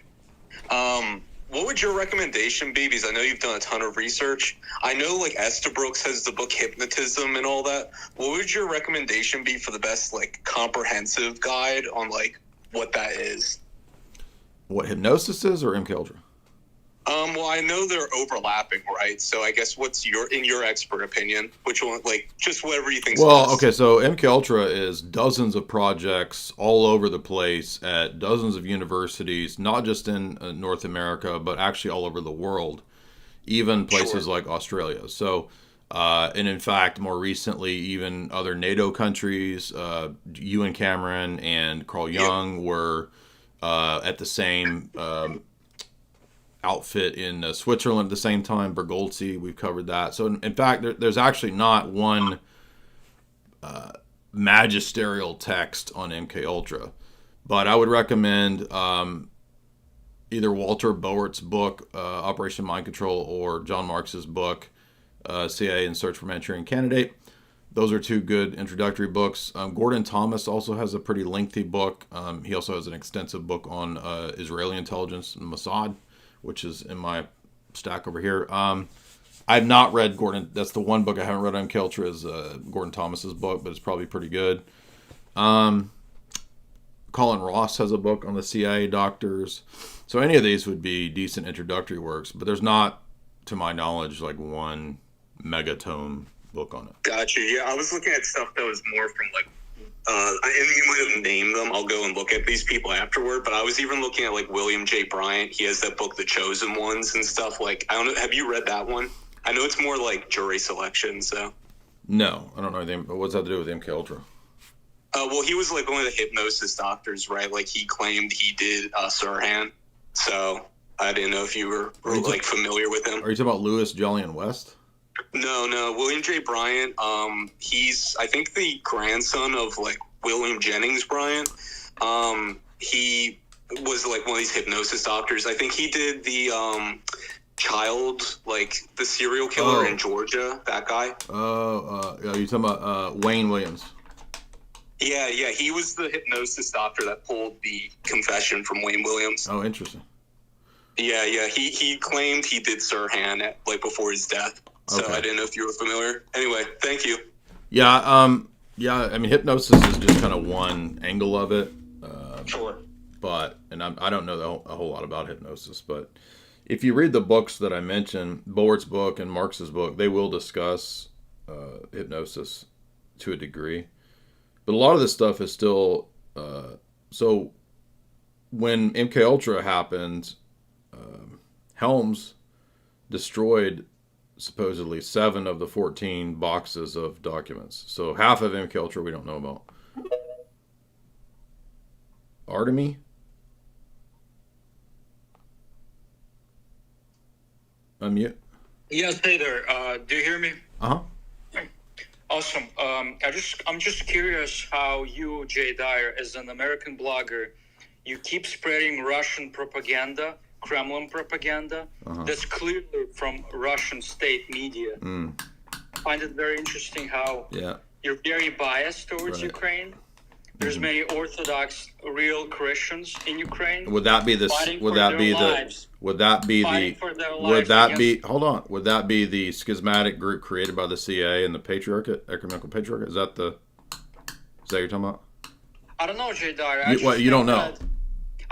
Right. What would your recommendation be? Because I know you've done a ton of research. I know like Estabrooks has the book Hypnotism and all that. What would your recommendation be for the best like comprehensive guide on like what that is? What, hypnosis is or MK Ultra? Well, I know they're overlapping, right? So I guess what's in your expert opinion, which one, like, just whatever you think's Well, best. okay, so MK Ultra is dozens of projects all over the place at dozens of universities, not just in North America, but actually all over the world, even places like Australia. So, and in fact, more recently, even other NATO countries, Ewan Cameron and Carl Jung were at the same outfit in Switzerland at the same time. Bergolzi, we've covered that. So in fact, there's actually not one magisterial text on MK Ultra, but I would recommend either Walter Bowert's book, Operation Mind Control, or John Marks's book, CIA in Search for Manchurian Candidate. Those are two good introductory books. Gordon Thomas also has a pretty lengthy book. He also has an extensive book on Israeli intelligence and Mossad, which is in my stack over here. I've not read Gordon. That's the one book I haven't read on MK Ultra is Gordon Thomas's book, but it's probably pretty good. Colin Ross has a book on the CIA doctors. So any of these would be decent introductory works, but there's not, to my knowledge, like one megatome book on it. Gotcha. Yeah, I was looking at stuff that was more from like, and you might have named them. I'll go and look at these people afterward. But I was even looking at like William J. Bryant. He has that book, The Chosen Ones, and stuff. Like, I don't know. Have you read that one? I know it's more like jury selection. So. No, I don't know anything. But what's that to do with MK Ultra? Well, he was like one of the hypnosis doctors, right? Like he claimed he did Sirhan. So I didn't know if you were like familiar with him. Are you talking about Louis Jolyon West? No. William J. Bryant. He's I think the grandson of like William Jennings Bryant. He was like one of these hypnosis doctors. I think he did the child, like the serial killer in Georgia. That guy. Yeah, you're talking about Wayne Williams. Yeah. He was the hypnosis doctor that pulled the confession from Wayne Williams. Oh, interesting. Yeah. He claimed he did Sirhan like before his death. So I didn't know if you were familiar. Anyway, thank you. Yeah. I mean, hypnosis is just kind of one angle of it. Sure. But I don't know a whole lot about hypnosis. But if you read the books that I mentioned, Bowert's book and Marx's book, they will discuss hypnosis to a degree. But a lot of this stuff is still so. When MK Ultra happened, Helms destroyed supposedly 7 of the 14 boxes of documents. So half of MK Ultra we don't know about. Artemy? Unmute. Yes, hey there. Do you hear me? Uh-huh. Awesome. I'm just curious how you, Jay Dyer, as an American blogger, you keep spreading Russian propaganda, Kremlin propaganda, that's clearly from Russian state media. I find it very interesting how you're very biased towards Ukraine. There's many Orthodox, real Christians in Ukraine. Would that be the schismatic group created by the CIA and the Patriarchate, Ecumenical Patriarchate? Is that what you're talking about? I don't know, Jay Dyer. You don't know?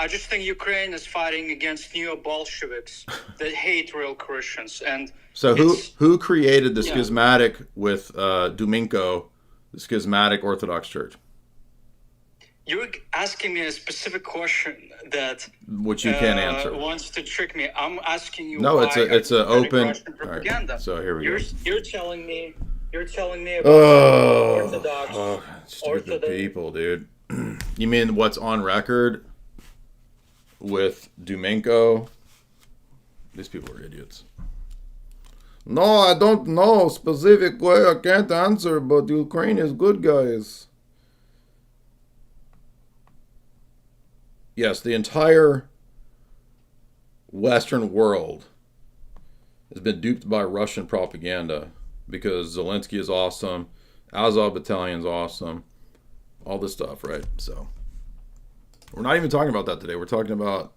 I just think Ukraine is fighting against neo-Bolsheviks that hate real Christians. And so who created the schismatic with Dumenko, the schismatic Orthodox Church? You're asking me a specific question that which you can't answer. Wants to trick me. I'm asking you. No, it's an open Russian propaganda. Right, so here we go. You're telling me about Orthodox. Stupid people, dude. You mean what's on record with Dumenko? These people are idiots. No, I don't know specific way. I can't answer, but Ukraine is good, guys. Yes, the entire Western world has been duped by Russian propaganda because Zelensky is awesome, Azov Battalion's awesome, all this stuff, right? So We're not even talking about that today. We're talking about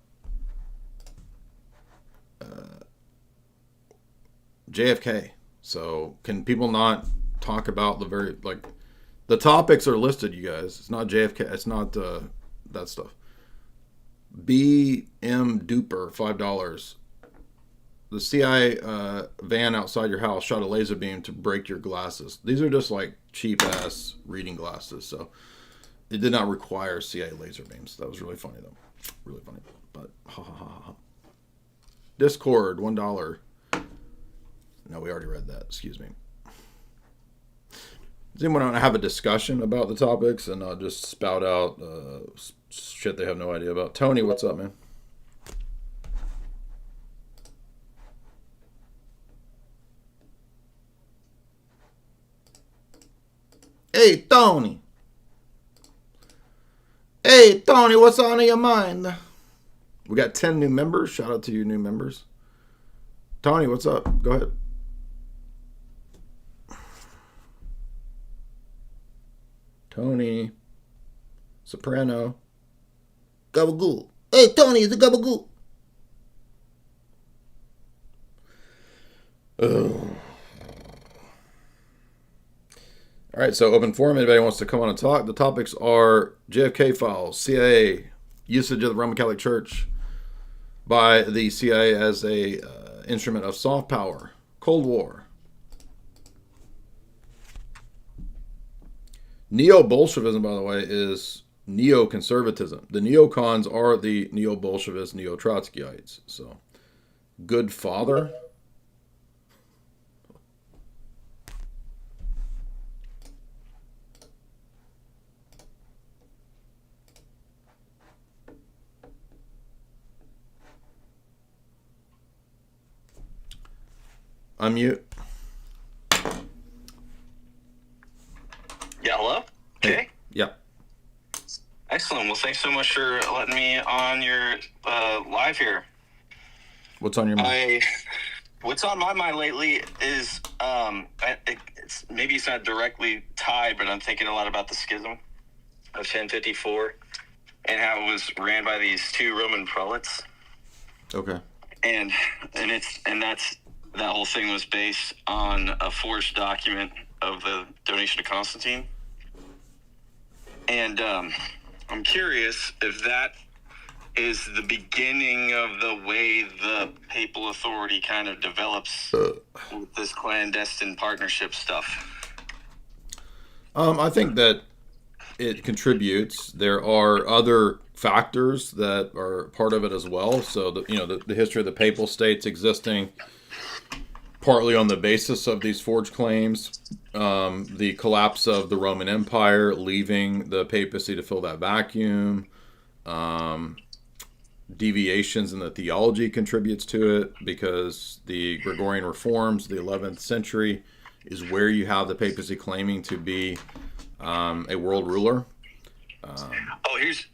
JFK. So can people not talk about the topics are listed, you guys. It's not JFK. It's not that stuff. BM Duper, $5. The CIA van outside your house shot a laser beam to break your glasses. These are just like cheap ass reading glasses. So it did not require CIA laser beams. That was really funny though. Really funny. But ha ha ha ha. Discord, $1. No, we already read that. Excuse me. Does anyone want to have a discussion about the topics and not just spout out shit they have no idea about? Tony, what's up, man? Hey, Tony. Hey, Tony, what's on your mind? We got 10 new members. Shout out to you new members. Tony, what's up? Go ahead. Tony. Soprano. Gabagoo. Hey, Tony, it's a gabagoo. Oh. All right, so open forum. Anybody wants to come on and talk? The topics are JFK files, CIA, usage of the Roman Catholic Church by the CIA as a instrument of soft power, Cold War, neo-Bolshevism, by the way, is neoconservatism. The neocons are the neo-Bolshevists, neo-Trotskyites. So, good father. Unmute. Yeah, hello? Jay? Yeah. Excellent. Well, thanks so much for letting me on your live here. What's on your mind? What's on my mind lately is, maybe it's not directly tied, but I'm thinking a lot about the schism of 1054 and how it was ran by these two Roman prelates. Okay. And that whole thing was based on a forged document of the donation to Constantine. And I'm curious if that is the beginning of the way the papal authority kind of develops with this clandestine partnership stuff. I think that it contributes. There are other factors that are part of it as well. So, the history of the papal states existing partly on the basis of these forged claims, the collapse of the Roman Empire, leaving the papacy to fill that vacuum, deviations in the theology contributes to it, because the Gregorian reforms, the 11th century, is where you have the papacy claiming to be a world ruler.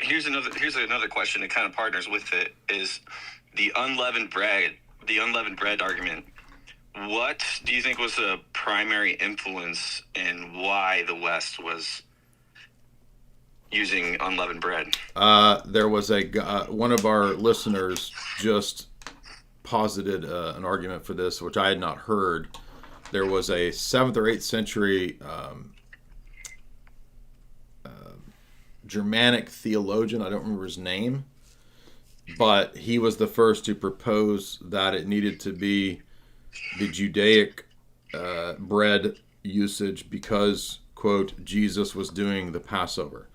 Here's another question that kind of partners with it, is the unleavened bread argument. What do you think was the primary influence in why the West was using unleavened bread? There was one of our listeners just posited an argument for this, which I had not heard. There was a 7th or 8th century Germanic theologian, I don't remember his name, but he was the first to propose that it needed to be the Judaic bread usage because, quote, Jesus was doing the Passover.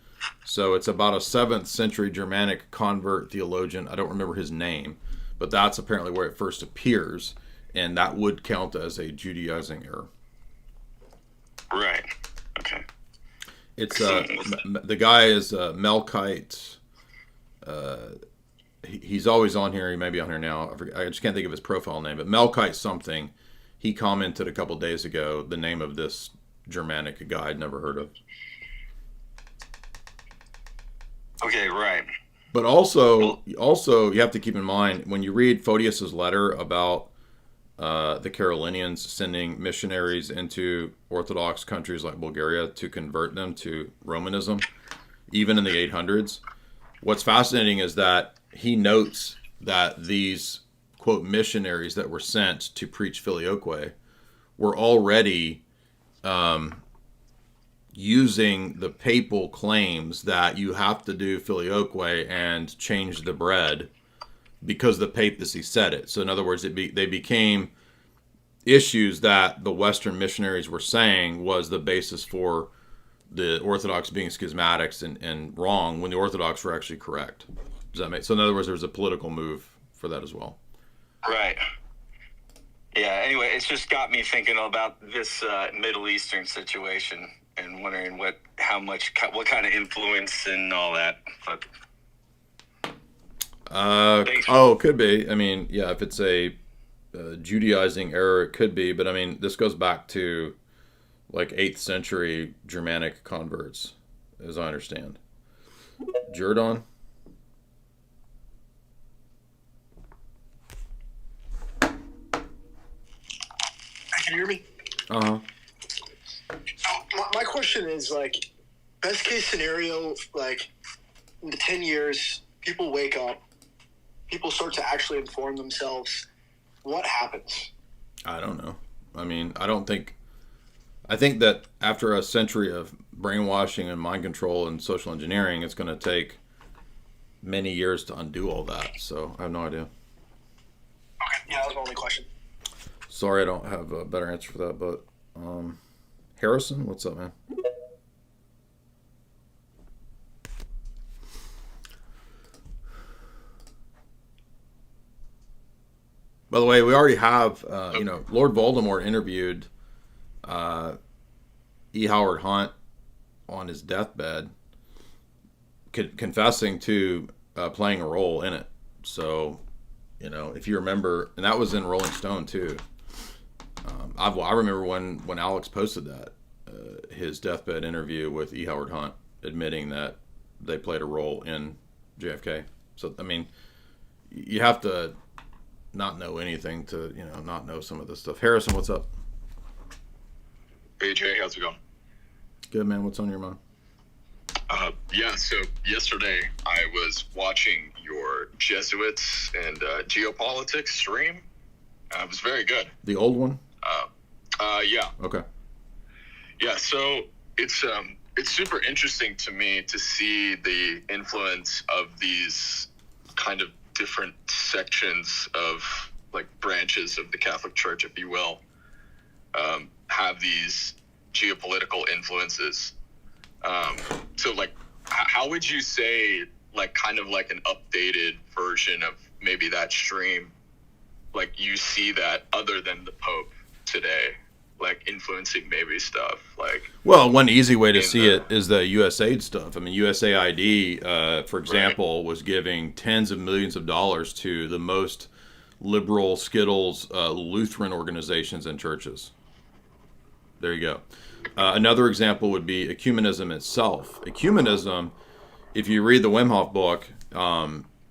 So it's about a 7th century Germanic convert theologian. I don't remember his name, but that's apparently where it first appears, and that would count as a Judaizing error. Right. Okay. It's the guy is Melkite. He's always on here. He may be on here now. I just can't think of his profile name, but Melkite something. He commented a couple days ago the name of this Germanic guy I'd never heard of. Okay, right. But also you have to keep in mind when you read Photius's letter about the Carolinians sending missionaries into Orthodox countries like Bulgaria to convert them to Romanism, even in the 800s. what's fascinating is that he notes that these, quote, missionaries that were sent to preach filioque were already using the papal claims that you have to do filioque and change the bread because the papacy said it. So in other words, they became issues that the Western missionaries were saying was the basis for the Orthodox being schismatics and wrong when the Orthodox were actually correct. Does that make so? In other words, there's a political move for that as well. Right. Yeah. Anyway, it's just got me thinking about this Middle Eastern situation and wondering what kind of influence and all that. But it could be. I mean, yeah, if it's a Judaizing error, it could be. But I mean, this goes back to like 8th century Germanic converts, as I understand. Jordan? Can you hear me? Uh-huh. My question is, like, best case scenario, like, in the 10 years, people wake up, people start to actually inform themselves. What happens? I don't know. I mean, I think that after a century of brainwashing and mind control and social engineering, it's going to take many years to undo all that. So I have no idea. Okay, yeah, that was my only question. Sorry, I don't have a better answer for that, but Harrison, what's up, man? By the way, we already have, Lord Voldemort interviewed E. Howard Hunt on his deathbed, confessing to playing a role in it. So, if you remember, and that was in Rolling Stone too. I remember when Alex posted that, his deathbed interview with E. Howard Hunt, admitting that they played a role in JFK. So, I mean, you have to not know anything to, not know some of this stuff. Harrison, what's up? Hey, Jay, how's it going? Good, man. What's on your mind? So yesterday I was watching your Jesuits and Geopolitics stream. It was very good. The old one? Yeah. Okay. Yeah, so it's super interesting to me to see the influence of these kind of different sections of, like, branches of the Catholic Church, if you will, have these geopolitical influences. So, like, how would you say, like, kind of like an updated version of maybe that stream, like, you see that other than the Pope today, like, influencing maybe stuff like? Well, one easy way to see it is the USAID stuff. I mean, USAID, for example, was giving tens of millions of dollars to the most liberal Skittles Lutheran organizations and churches. There you go. Another example would be ecumenism itself. Ecumenism, if you read the Wim Hof book,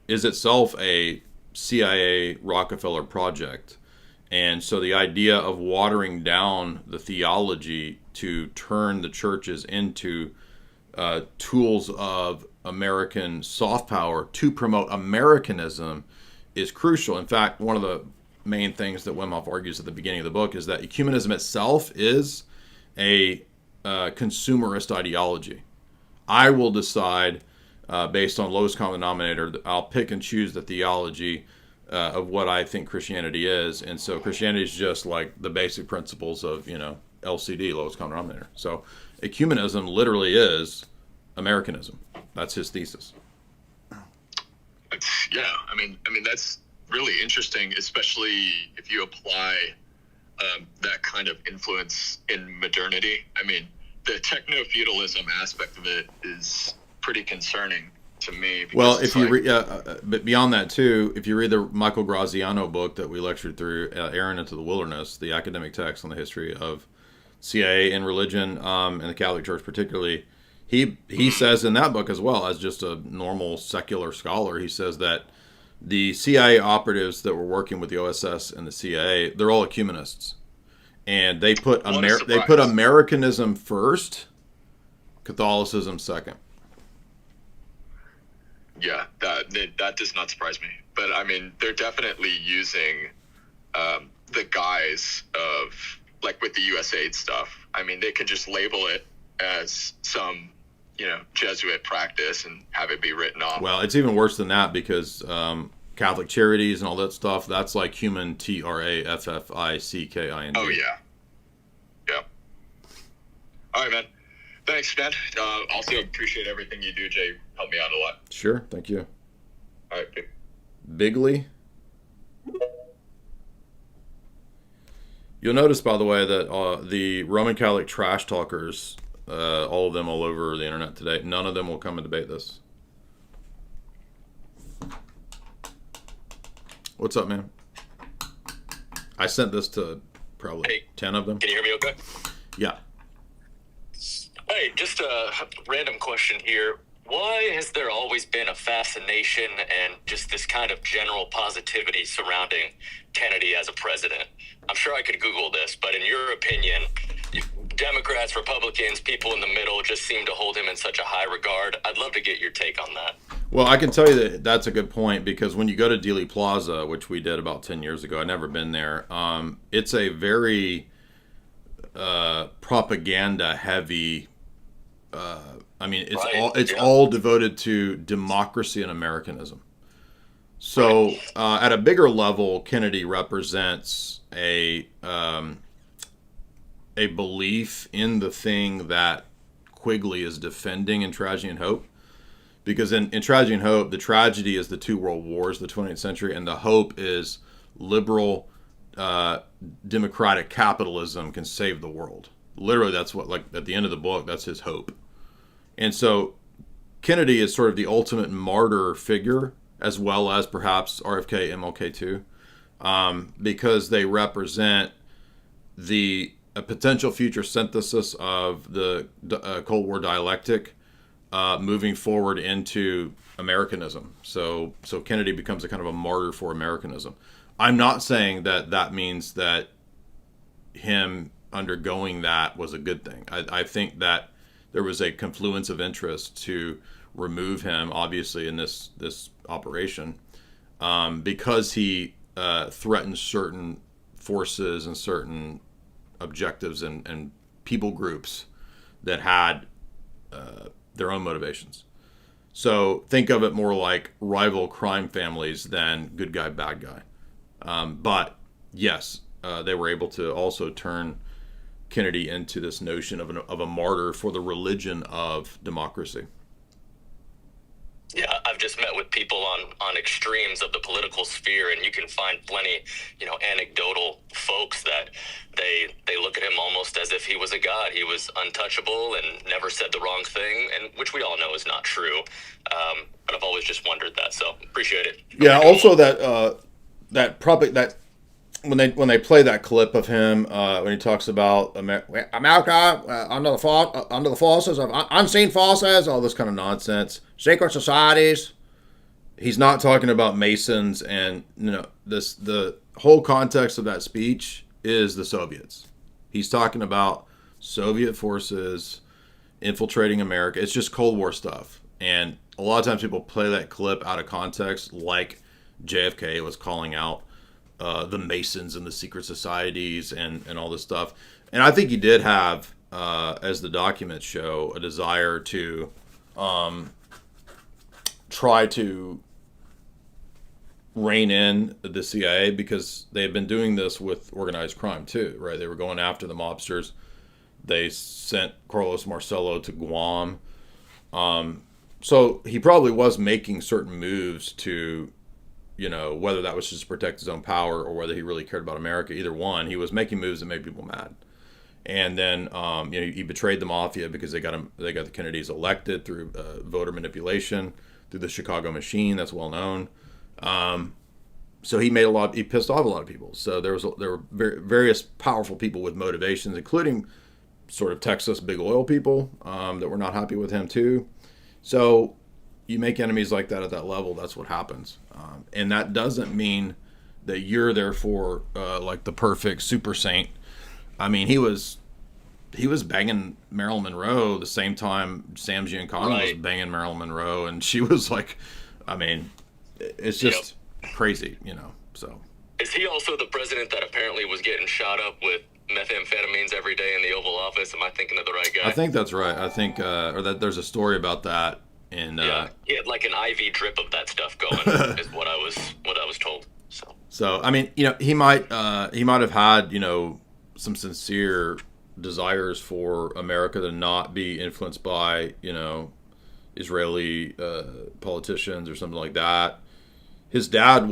is itself a CIA Rockefeller project. And so the idea of watering down the theology to turn the churches into tools of American soft power to promote Americanism is crucial. In fact, one of the main things that Wim Hof argues at the beginning of the book is that ecumenism itself is a consumerist ideology. I will decide based on lowest common denominator. I'll pick and choose the theology of what I think Christianity is, and so Christianity is just like the basic principles of LCD, lowest common denominator. So ecumenism literally is Americanism. That's his thesis. Yeah, I mean that's really interesting, especially if you apply that kind of influence in modernity. I mean, the techno-feudalism aspect of it is pretty concerning to me. Well, if you but beyond that too, if you read the Michael Graziano book that we lectured through, Aaron into the Wilderness, the academic text on the history of CIA and religion, and the Catholic Church particularly, he says in that book as well, as just a normal secular scholar, he says that the CIA operatives that were working with the OSS and the CIA, they're all ecumenists, and they put Americanism first, Catholicism second. that does not surprise me. But I mean, they're definitely using the guise of, like with the USAID stuff. I mean, they could just label it as some, Jesuit practice and have it be written off. Well, it's even worse than that because Catholic Charities and all that stuff, that's like human TRAFFICKING. Oh, yeah. Yeah. All right, man. Thanks, man. Also appreciate everything you do, Jay. Helped me out a lot. Sure. Thank you. All right, dude. Bigley. You'll notice, by the way, that the Roman Catholic trash talkers, all of them all over the internet today, none of them will come and debate this. What's up, man? I sent this to probably 10 of them. Can you hear me okay? Yeah. Hey, just a random question here. Why has there always been a fascination and just this kind of general positivity surrounding Kennedy as a president? I'm sure I could Google this, but in your opinion, Democrats, Republicans, people in the middle just seem to hold him in such a high regard. I'd love to get your take on that. Well, I can tell you that that's a good point because when you go to Dealey Plaza, which we did about 10 years ago, I've never been there. It's a very propaganda heavy. It's all devoted to democracy and Americanism. So at a bigger level, Kennedy represents a belief in the thing that Quigley is defending in Tragedy and Hope. Because in Tragedy and Hope, the tragedy is the two world wars, the 20th century, and the hope is liberal, democratic capitalism can save the world. Literally, that's what, like, at the end of the book, that's his hope. And so Kennedy is sort of the ultimate martyr figure, as well as perhaps RFK, MLK too, because they represent a potential future synthesis of the Cold War dialectic moving forward into Americanism. So Kennedy becomes a kind of a martyr for Americanism. I'm not saying that means that him undergoing that was a good thing. I think that there was a confluence of interest to remove him, obviously, in this operation, because he threatened certain forces and certain objectives and people groups that had their own motivations. So think of it more like rival crime families than good guy, bad guy. But yes, they were able to also turn Kennedy into this notion of a martyr for the religion of democracy. Yeah, I've just met with people on extremes of the political sphere, and you can find plenty, anecdotal folks that they look at him almost as if he was a god. He was untouchable and never said the wrong thing, and which we all know is not true. But I've always just wondered that, so appreciate it. Yeah. Also, that when they play that clip of him when he talks about America under the forces of unseen forces, all this kind of nonsense, secret societies. He's not talking about Masons, and the whole context of that speech is the Soviets. He's talking about Soviet forces infiltrating America. It's just Cold War stuff, and a lot of times people play that clip out of context, like JFK was calling out the Masons and the secret societies and all this stuff. And I think he did have, as the documents show, a desire to try to rein in the CIA, because they had been doing this with organized crime too, right? They were going after the mobsters. They sent Carlos Marcello to Guam. So he probably was making certain moves to, whether that was just to protect his own power or whether he really cared about America. Either one, he was making moves that made people mad. And then, he betrayed the mafia because they got the Kennedys elected through voter manipulation, through the Chicago machine. That's well known. So he pissed off a lot of people. So there were various powerful people with motivations, including sort of Texas big oil people that were not happy with him too. So you make enemies like that at that level, that's what happens. And that doesn't mean that you're therefore like the perfect super saint. I mean, he was banging Marilyn Monroe the same time Sam Giancana was banging Marilyn Monroe, and she was like I mean, it's just crazy, you know. So is he also the president that apparently was getting shot up with methamphetamines every day in the Oval Office? Am I thinking of the right guy? I think that's right. I think, or that there's a story about that. And he had like an IV drip of that stuff going, is what I was told. So I mean, you know, he might have had, you know, some sincere desires for America to not be influenced by, you know, Israeli politicians or something like that. His dad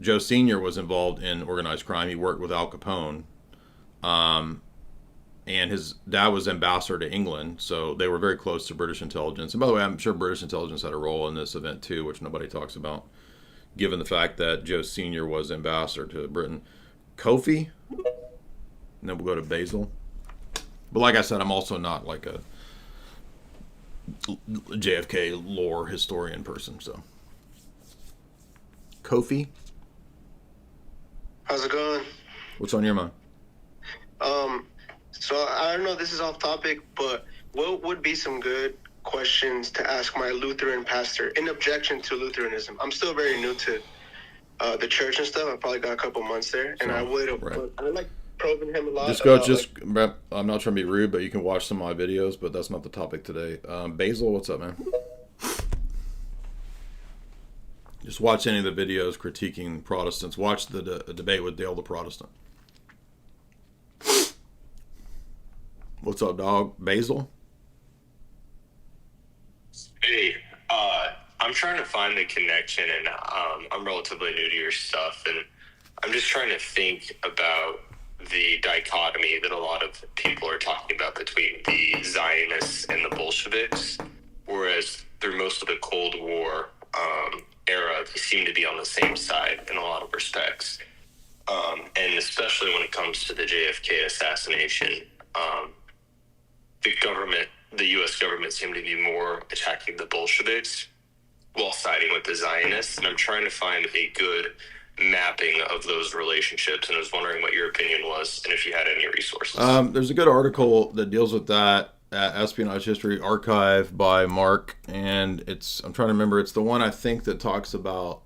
Joe Sr. was involved in organized crime. He worked with Al Capone. And his dad was ambassador to England, so they were very close to British intelligence. And by the way, I'm sure British intelligence had a role in this event too, which nobody talks about, given the fact that Joe Sr. was ambassador to Britain. Kofi, and then we'll go to Basil. But like I said, I'm also not like a JFK lore historian person, so. Kofi? How's it going? What's on your mind? So I don't know, this is off topic, but what would be some good questions to ask my Lutheran pastor in objection to Lutheranism? I'm still very new to the church and stuff. I've probably got a couple months there, and I like probing him a lot. I'm not trying to be rude, but you can watch some of my videos, but that's not the topic today. Basil, what's up, man? Just watch any of the videos critiquing Protestants. Watch the debate with Dale the Protestant. What's up, dog? Basil? Hey, I'm trying to find the connection, and I'm relatively new to your stuff, and I'm just trying to think about the dichotomy that a lot of people are talking about between the Zionists and the Bolsheviks, whereas through most of the Cold War era, they seem to be on the same side in a lot of respects, and especially when it comes to the JFK assassination. The U.S. government seemed to be more attacking the Bolsheviks while siding with the Zionists. And I'm trying to find a good mapping of those relationships. And I was wondering what your opinion was and if you had any resources. There's a good article that deals with that at Espionage History Archive by Mark. And I'm trying to remember, it's the one I think that talks about.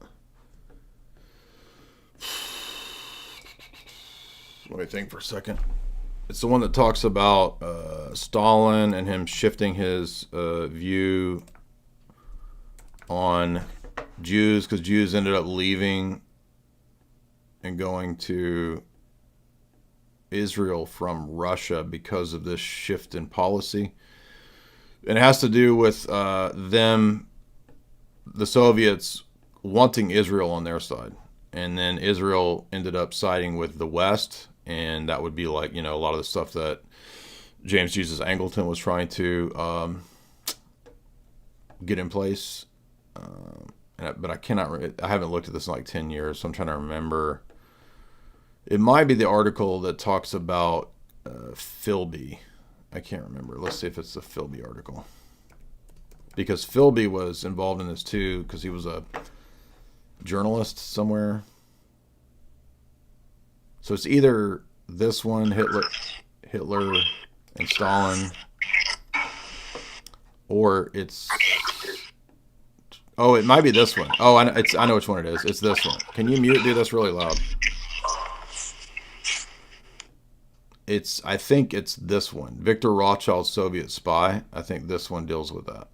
Let me think for a second. It's the one that talks about Stalin and him shifting his view on Jews, because Jews ended up leaving and going to Israel from Russia because of this shift in policy. And it has to do with the Soviets, wanting Israel on their side. And then Israel ended up siding with the West. And that would be like, you know, a lot of the stuff that James Jesus Angleton was trying to get in place. But I haven't looked at this in like 10 years, so I'm trying to remember. It might be the article that talks about Philby. I can't remember. Let's see if it's the Philby article. Because Philby was involved in this too, because he was a journalist somewhere. So it's either this one, Hitler and Stalin, or it's... Oh, it might be this one. Oh, I know which one it is. It's this one. Can you do this really loud? I think it's this one. Victor Rothschild's Soviet Spy. I think this one deals with that.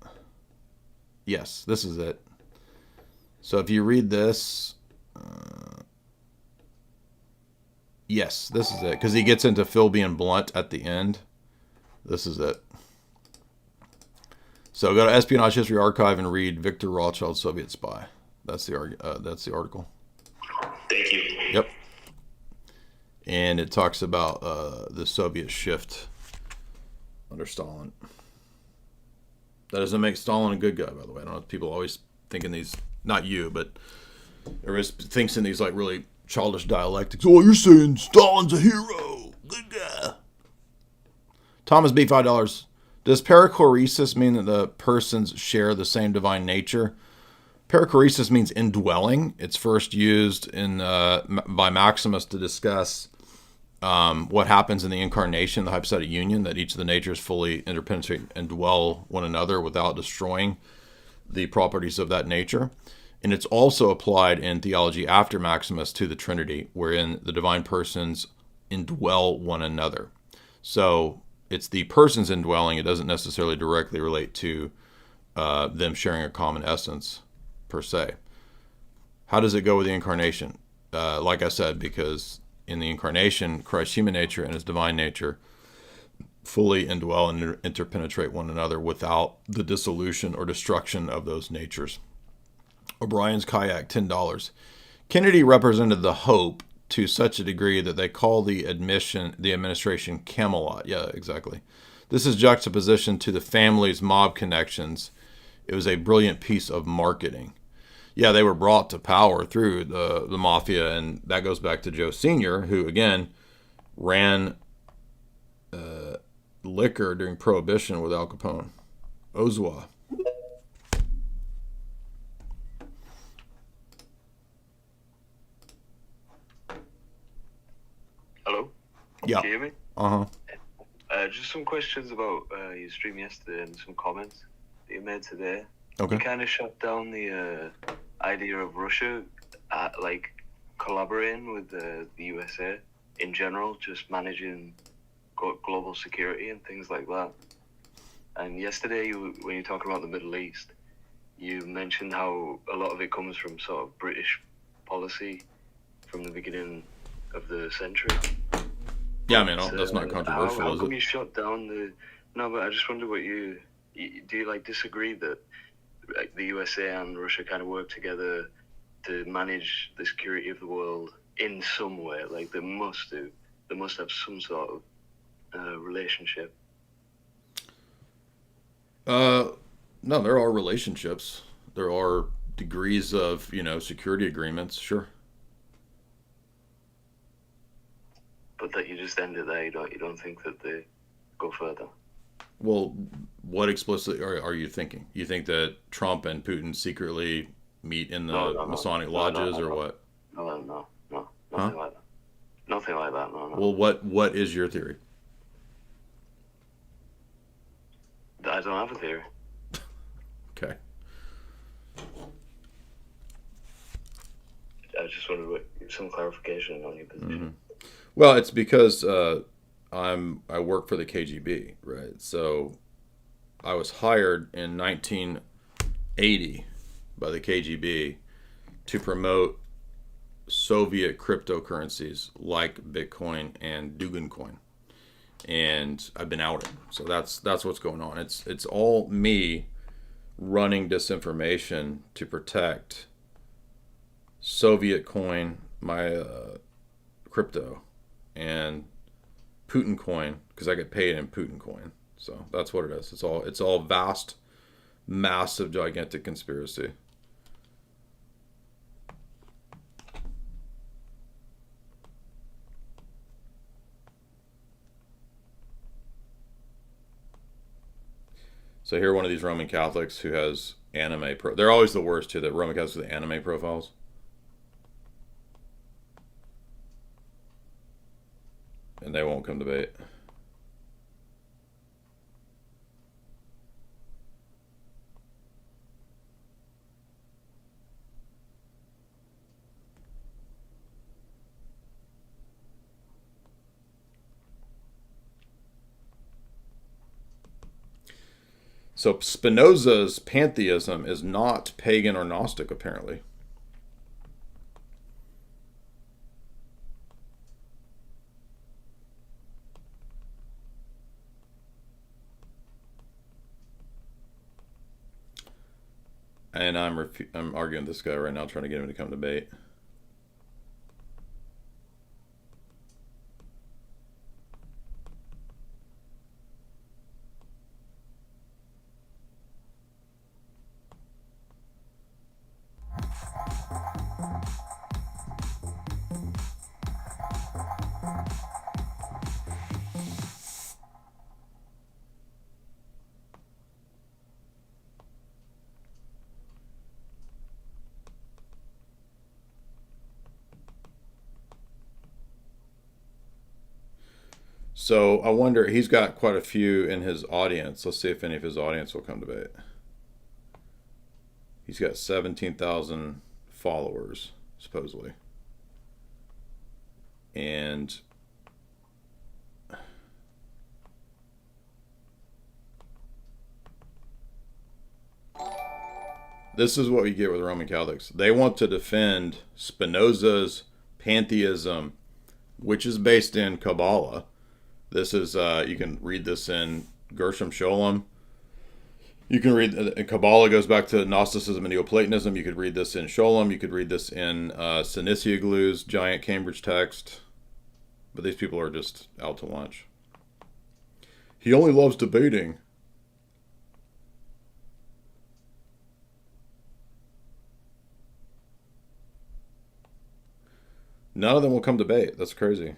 Yes, this is it. So if you read this... yes, this is it. Because he gets into Philby and Blunt at the end. This is it. So go to Espionage History Archive and read Victor Rothschild's Soviet Spy. That's the article. Thank you. Yep. And it talks about the Soviet shift under Stalin. That doesn't make Stalin a good guy, by the way. I don't know if people always think in these, not you, but everybody thinks in these like really childish dialectics. Oh, you're saying Stalin's a hero. Good guy. Thomas B, $5. Does perichoresis mean that the persons share the same divine nature? Perichoresis means indwelling. It's first used by Maximus to discuss what happens in the incarnation, the hypostatic union, that each of the natures fully interpenetrate and dwell one another without destroying the properties of that nature. And it's also applied in theology after Maximus to the Trinity, wherein the divine persons indwell one another. So it's the persons indwelling. It doesn't necessarily directly relate to them sharing a common essence per se. How does it go with the incarnation? Like I said, because in the incarnation, Christ's human nature and his divine nature fully indwell and interpenetrate one another without the dissolution or destruction of those natures. O'Brien's Kayak, $10. Kennedy represented the hope to such a degree that they call the administration Camelot. Yeah, exactly. This is juxtaposition to the family's mob connections. It was a brilliant piece of marketing. Yeah, they were brought to power through the mafia, and that goes back to Joe Sr., who, again, ran liquor during Prohibition with Al Capone. Oswald. Hello? Yeah. Can you hear me? Uh-huh. Just some questions about your stream yesterday and some comments that you made today. Okay. You kind of shut down the idea of Russia, like, collaborating with the USA in general, just managing global security and things like that. And yesterday, when you were talking about the Middle East, you mentioned how a lot of it comes from sort of British policy from the beginning of the century. Yeah, I mean, that's not controversial, how is come it? you shut down the... No, but I just wonder what do you, like, disagree that like, the USA and Russia kind of work together to manage the security of the world in some way? Like, they must do. They must have some sort of relationship. No, there are relationships. There are degrees of, security agreements, sure. But that you just end it there. You don't think that they go further? Well, what explicitly are you thinking? You think that Trump and Putin secretly meet in the Masonic lodges or what? No, nothing Huh? like that. Nothing like that. No. Well, what is your theory? I don't have a theory. Okay. I just wanted some clarification on your position. Mm-hmm. Well, it's because I work for the KGB, right? So I was hired in 1980 by the KGB to promote Soviet cryptocurrencies like Bitcoin and Dogecoin, and I've been outed. So that's what's going on. It's all me running disinformation to protect Soviet coin, my crypto, and Putin coin, because I get paid in Putin coin. So that's what it is. It's all vast, massive, gigantic conspiracy. So here, one of these Roman Catholics who has anime they're always the worst too. The Roman Catholics with the anime profiles. And they won't come debate. So Spinoza's pantheism is not pagan or Gnostic, apparently. And I'm arguing with this guy right now, trying to get him to come debate. So I wonder, he's got quite a few in his audience. Let's see if any of his audience will come debate. He's got 17,000 followers, supposedly. And this is what we get with Roman Catholics. They want to defend Spinoza's pantheism, which is based in Kabbalah. This is, you can read this in Gershom Scholem. You can read, Kabbalah goes back to Gnosticism and Neoplatonism. You could read this in Scholem. You could read this in Sinisioglu's giant Cambridge text. But these people are just out to lunch. He only loves debating. None of them will come debate. That's crazy.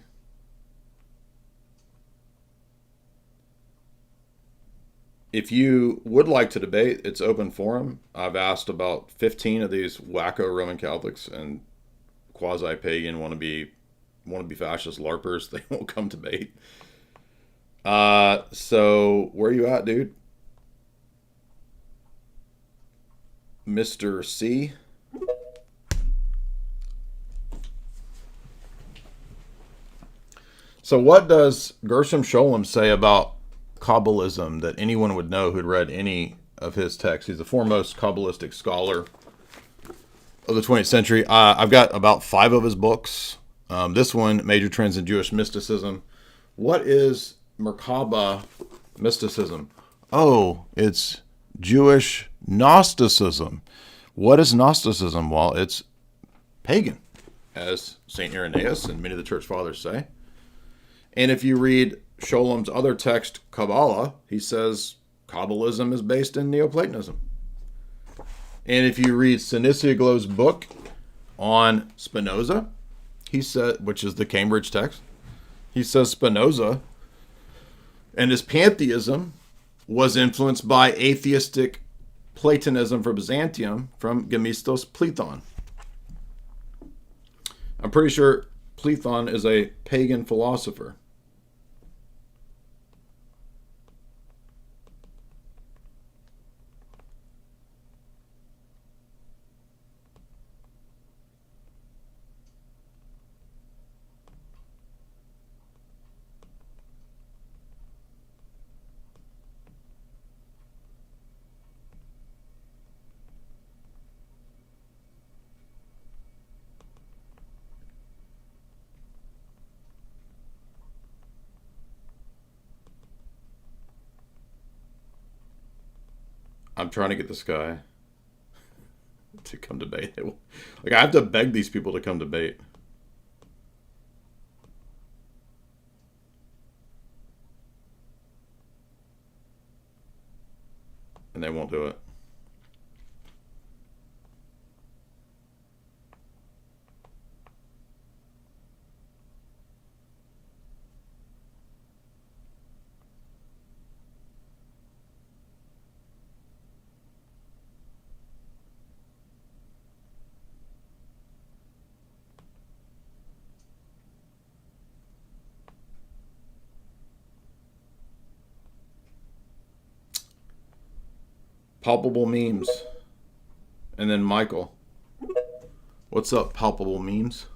If you would like to debate, it's open forum. I've asked about 15 of these wacko Roman Catholics and quasi-pagan wannabe fascist LARPers. They won't come debate. So where are you at, dude? Mr. C? So what does Gershom Scholem say about Kabbalism that anyone would know who'd read any of his texts? He's the foremost Kabbalistic scholar of the 20th century. I've got about 5 of his books. This one, Major Trends in Jewish Mysticism. What is Merkaba mysticism? Oh, it's Jewish Gnosticism. What is Gnosticism? Well, it's pagan, as St. Irenaeus and many of the church fathers say. And if you read Scholem's other text, Kabbalah, he says Kabbalism is based in Neoplatonism. And if you read Sinisioglu's book on Spinoza, he said, which is the Cambridge text, he says Spinoza and his pantheism was influenced by atheistic Platonism from Byzantium from Gemistos Plethon. I'm pretty sure Plethon is a pagan philosopher. I'm trying to get this guy to come debate. Like, I have to beg these people to come debate. And they won't do it. Palpable memes. And then Michael. What's up, palpable memes?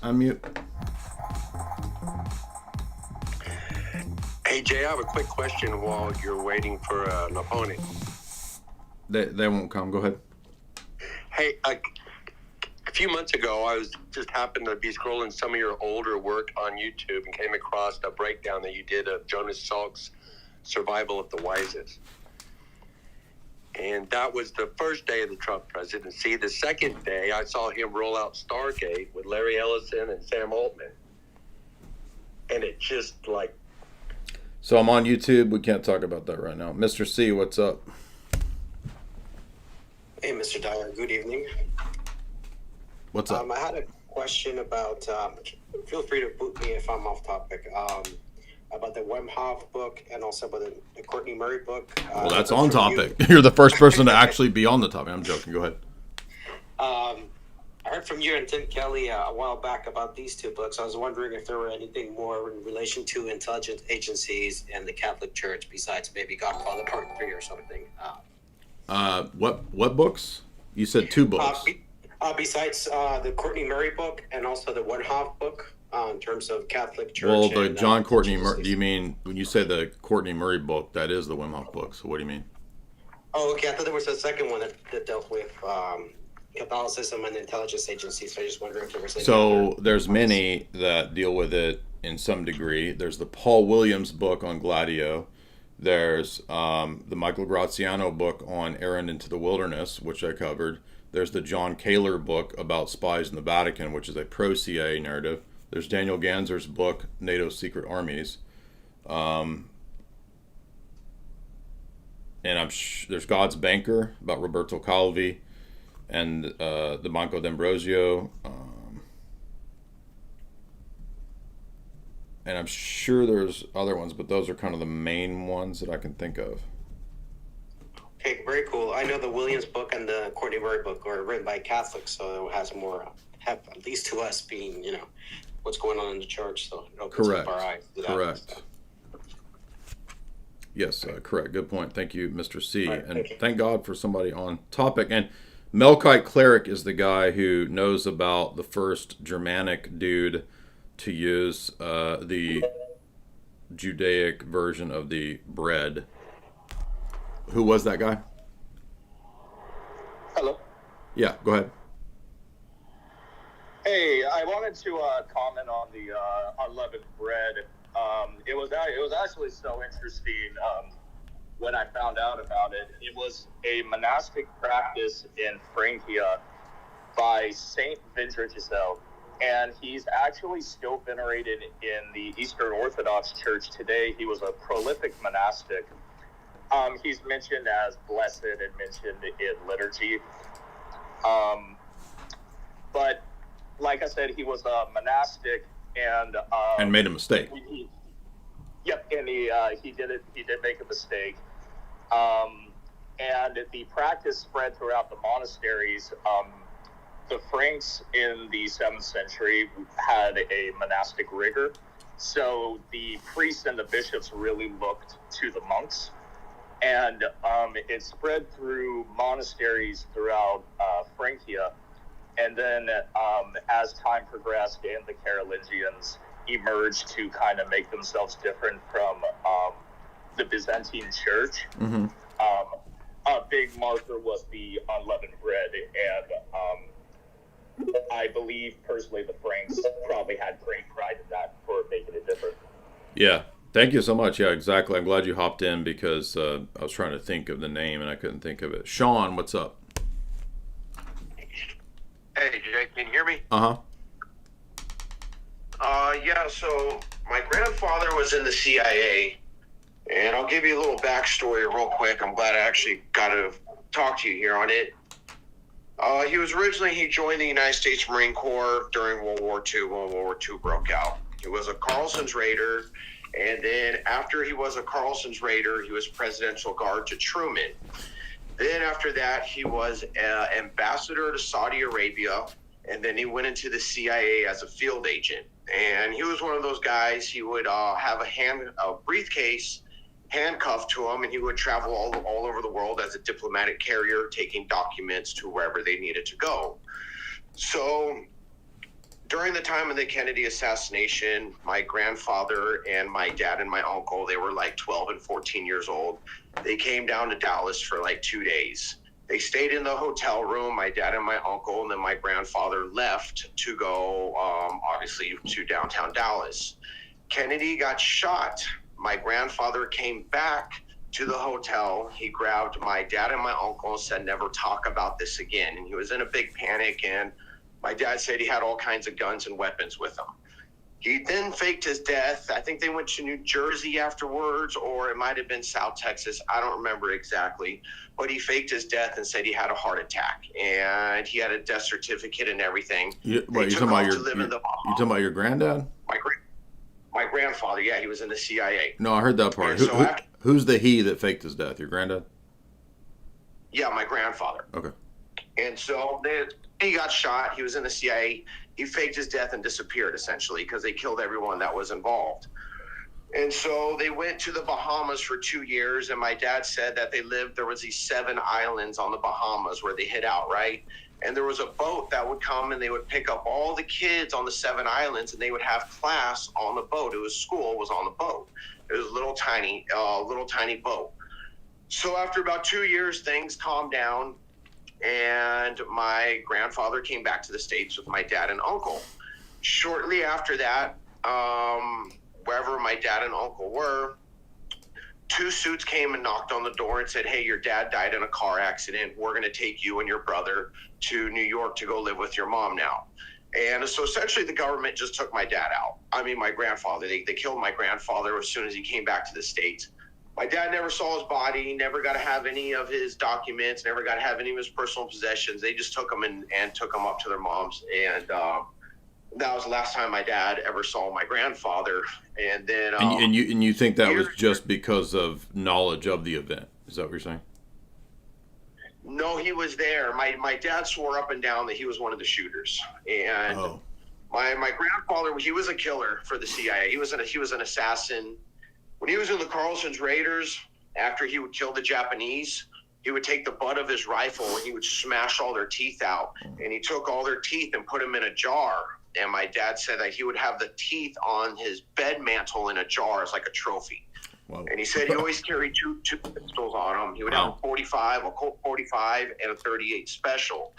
Unmute. Hey Jay, I have a quick question while you're waiting for an opponent. They won't come. Go ahead. Hey, a few months ago, I was just happened to be scrolling some of your older work on YouTube and came across a breakdown that you did of Jonas Salk's Survival of the Wisest. And that was the first day of the Trump presidency. The second day, I saw him roll out Stargate with Larry Ellison and Sam Altman. And it just like... So I'm on YouTube. We can't talk about that right now. Mr. C, what's up? Hey, Mr. Dyer. Good evening. What's up? I had a question about, feel free to boot me if I'm off topic, about the Wim Hof book and also about the Courtney Murray book. Well, that's on topic. You're the first person to actually be on the topic. I'm joking. Go ahead. I heard heard from you and Tim Kelly a while back about these two books. I was wondering if there were anything more in relation to intelligence agencies and the Catholic Church besides maybe Godfather Part 3 or something. What books? You said 2 books. Besides the Courtney Murray book and also the Wenhoff book in terms of Catholic Church. Well, the and, John Courtney Murray, do you mean, when you say the Courtney Murray book, that is the Wim Hof book, so what do you mean? Oh, okay. I thought there was a second one that dealt with Catholicism and intelligence agencies. So I just wondering if there was any other. There's many that deal with it in some degree. There's the Paul Williams book on Gladio. There's the Michael Graziano book on Errand into the Wilderness, which I covered. There's the John Kaler book about spies in the Vatican, which is a pro-CIA narrative. There's Daniel Ganser's book, NATO's Secret Armies. And there's God's Banker about Roberto Calvi and the Banco d'Ambrosio. And I'm sure there's other ones, but those are kind of the main ones that I can think of. Okay, very cool. I know the Williams book and the Courtney Murray book are written by Catholics, so it has more, at least to us, being, what's going on in the church. So it opens up our eyes to that. Correct. Yes, correct. Good point. Thank you, Mr. C. Right, and thank God for somebody on topic. And Melkite Cleric is the guy who knows about the first Germanic dude to use the Judaic version of the bread. Who was that guy? Hello. Yeah, go ahead. Hey, I wanted to comment on the unleavened bread. It was actually so interesting when I found out about it. It was a monastic practice in Francia by Saint Vincenzo, and he's actually still venerated in the Eastern Orthodox Church today. He was a prolific monastic. He's mentioned as blessed and mentioned in liturgy. But like I said, he was a monastic and made a mistake. Yep, and he did it. He did make a mistake, and the practice spread throughout the monasteries. The Franks in the 7th century had a monastic rigor, so the priests and the bishops really looked to the monks, and it spread through monasteries throughout Francia, and then as time progressed, and the Carolingians emerged to kind of make themselves different from the Byzantine Church. Mm-hmm. A big marker was the unleavened bread, and I believe personally the Franks probably had great pride in that for making it different. Yeah, thank you so much. Yeah, exactly. I'm glad you hopped in because I was trying to think of the name and I couldn't think of it. Sean, what's up? Hey, Jay, can you hear me? Uh-huh. Yeah, so my grandfather was in the CIA, and I'll give you a little backstory real quick. I'm glad I actually got to talk to you here on it. He joined the United States Marine Corps during World War II when World War II broke out. He was a Carlson's Raider, and then after he was a Carlson's Raider, he was Presidential Guard to Truman. Then after that, he was ambassador to Saudi Arabia, and then he went into the CIA as a field agent. And he was one of those guys, he would have a briefcase handcuffed to him, and he would travel all over the world as a diplomatic carrier, taking documents to wherever they needed to go. So during the time of the Kennedy assassination, my grandfather and my dad and my uncle, they were like 12 and 14 years old. They came down to Dallas for like 2 days. They stayed in the hotel room, my dad and my uncle, and then my grandfather left to go, obviously, to downtown Dallas. Kennedy got shot. My grandfather came back to the hotel. He grabbed my dad and my uncle and said, never talk about this again. And he was in a big panic, and my dad said he had all kinds of guns and weapons with him. He then faked his death. I think they went to New Jersey afterwards, or it might have been South Texas. I don't remember exactly. But he faked his death and said he had a heart attack. And he had a death certificate and everything. You talking about your granddad? My grandfather, yeah, he was in the CIA. No, I heard that part. Who's the he that faked his death? Your granddad? Yeah, my grandfather. Okay. And so he got shot. He was in the CIA. He faked his death and disappeared, essentially, because they killed everyone that was involved. And so they went to the Bahamas for 2 years, and my dad said that there was these 7 islands on the Bahamas where they hid out, right? And there was a boat that would come, and they would pick up all the kids on the 7 islands, and they would have class on the boat. It was school was on the boat. It was a little tiny boat. So after about 2 years, things calmed down, and my grandfather came back to the States with my dad and uncle. Shortly after that, wherever my dad and uncle were, 2 suits came and knocked on the door and said, hey, your dad died in a car accident. We're going to take you and your brother to New York to go live with your mom now. And so essentially the government just took my dad out. I mean, my grandfather. They killed my grandfather as soon as he came back to the States. My dad never saw his body, never got to have any of his documents, never got to have any of his personal possessions. They just took him and took him up to their moms. And that was the last time my dad ever saw my grandfather. And then and you think that was just because of knowledge of the event? Is that what you're saying? No, he was there. My dad swore up and down that he was one of the shooters. And my grandfather, he was a killer for the CIA. He was an assassin. When he was in the Carlson's Raiders, after he would kill the Japanese, he would take the butt of his rifle and he would smash all their teeth out. And he took all their teeth and put them in a jar. And my dad said that he would have the teeth on his bed mantle in a jar as like a trophy. Wow. And he said he always carried two pistols on him. He would have a 45, a Colt 45, and a 38 special.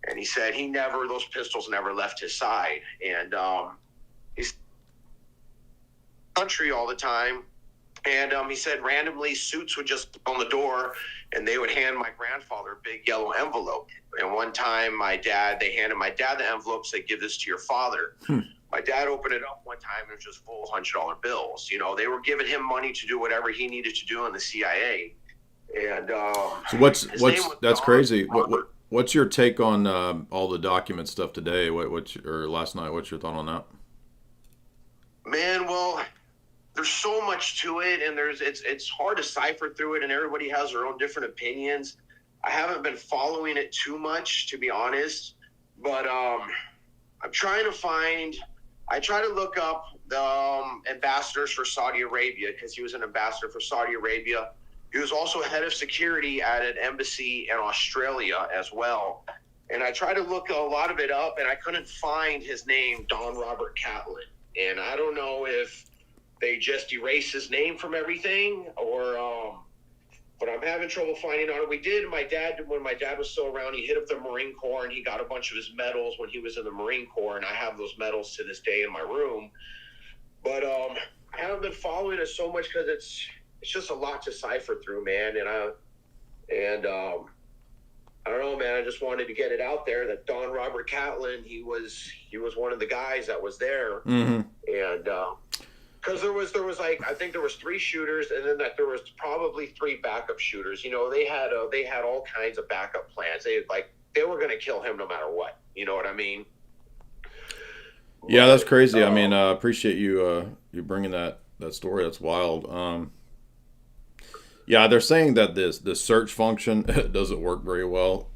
And he said those pistols never left his side. And he's country all the time. And he said randomly suits would just on the door and they would hand my grandfather a big yellow envelope. And one time they handed my dad the envelope, said, give this to your father. My dad opened it up one time and it was just full of $100 bills. You know, they were giving him money to do whatever he needed to do in the CIA. And so that's crazy. What's your take on all the document stuff today? Or last night? What's your thought on that? Man, well, there's so much to it, and it's hard to cipher through it, and everybody has their own different opinions. I haven't been following it too much, to be honest, but I'm trying to I try to look up the ambassadors for Saudi Arabia, because he was an ambassador for Saudi Arabia. He was also head of security at an embassy in Australia as well. And I tried to look a lot of it up, and I couldn't find his name, Don Robert Catlin. And I don't know if they just erase his name from everything, or but I'm having trouble finding out. When my dad was still around, he hit up the Marine Corps and he got a bunch of his medals when he was in the Marine Corps, and I have those medals to this day in my room. But I haven't been following it so much because it's just a lot to cipher through, man. And I don't know, man. I just wanted to get it out there that Don Robert Catlin, he was one of the guys that was there, and because there was like, I think there was 3 shooters, and then that there was probably 3 backup shooters. You know, they had all kinds of backup plans. They were going to kill him no matter what. You know what I mean? Yeah, that's crazy. I mean, I appreciate you bringing that story. That's wild. Yeah, they're saying that the search function doesn't work very well,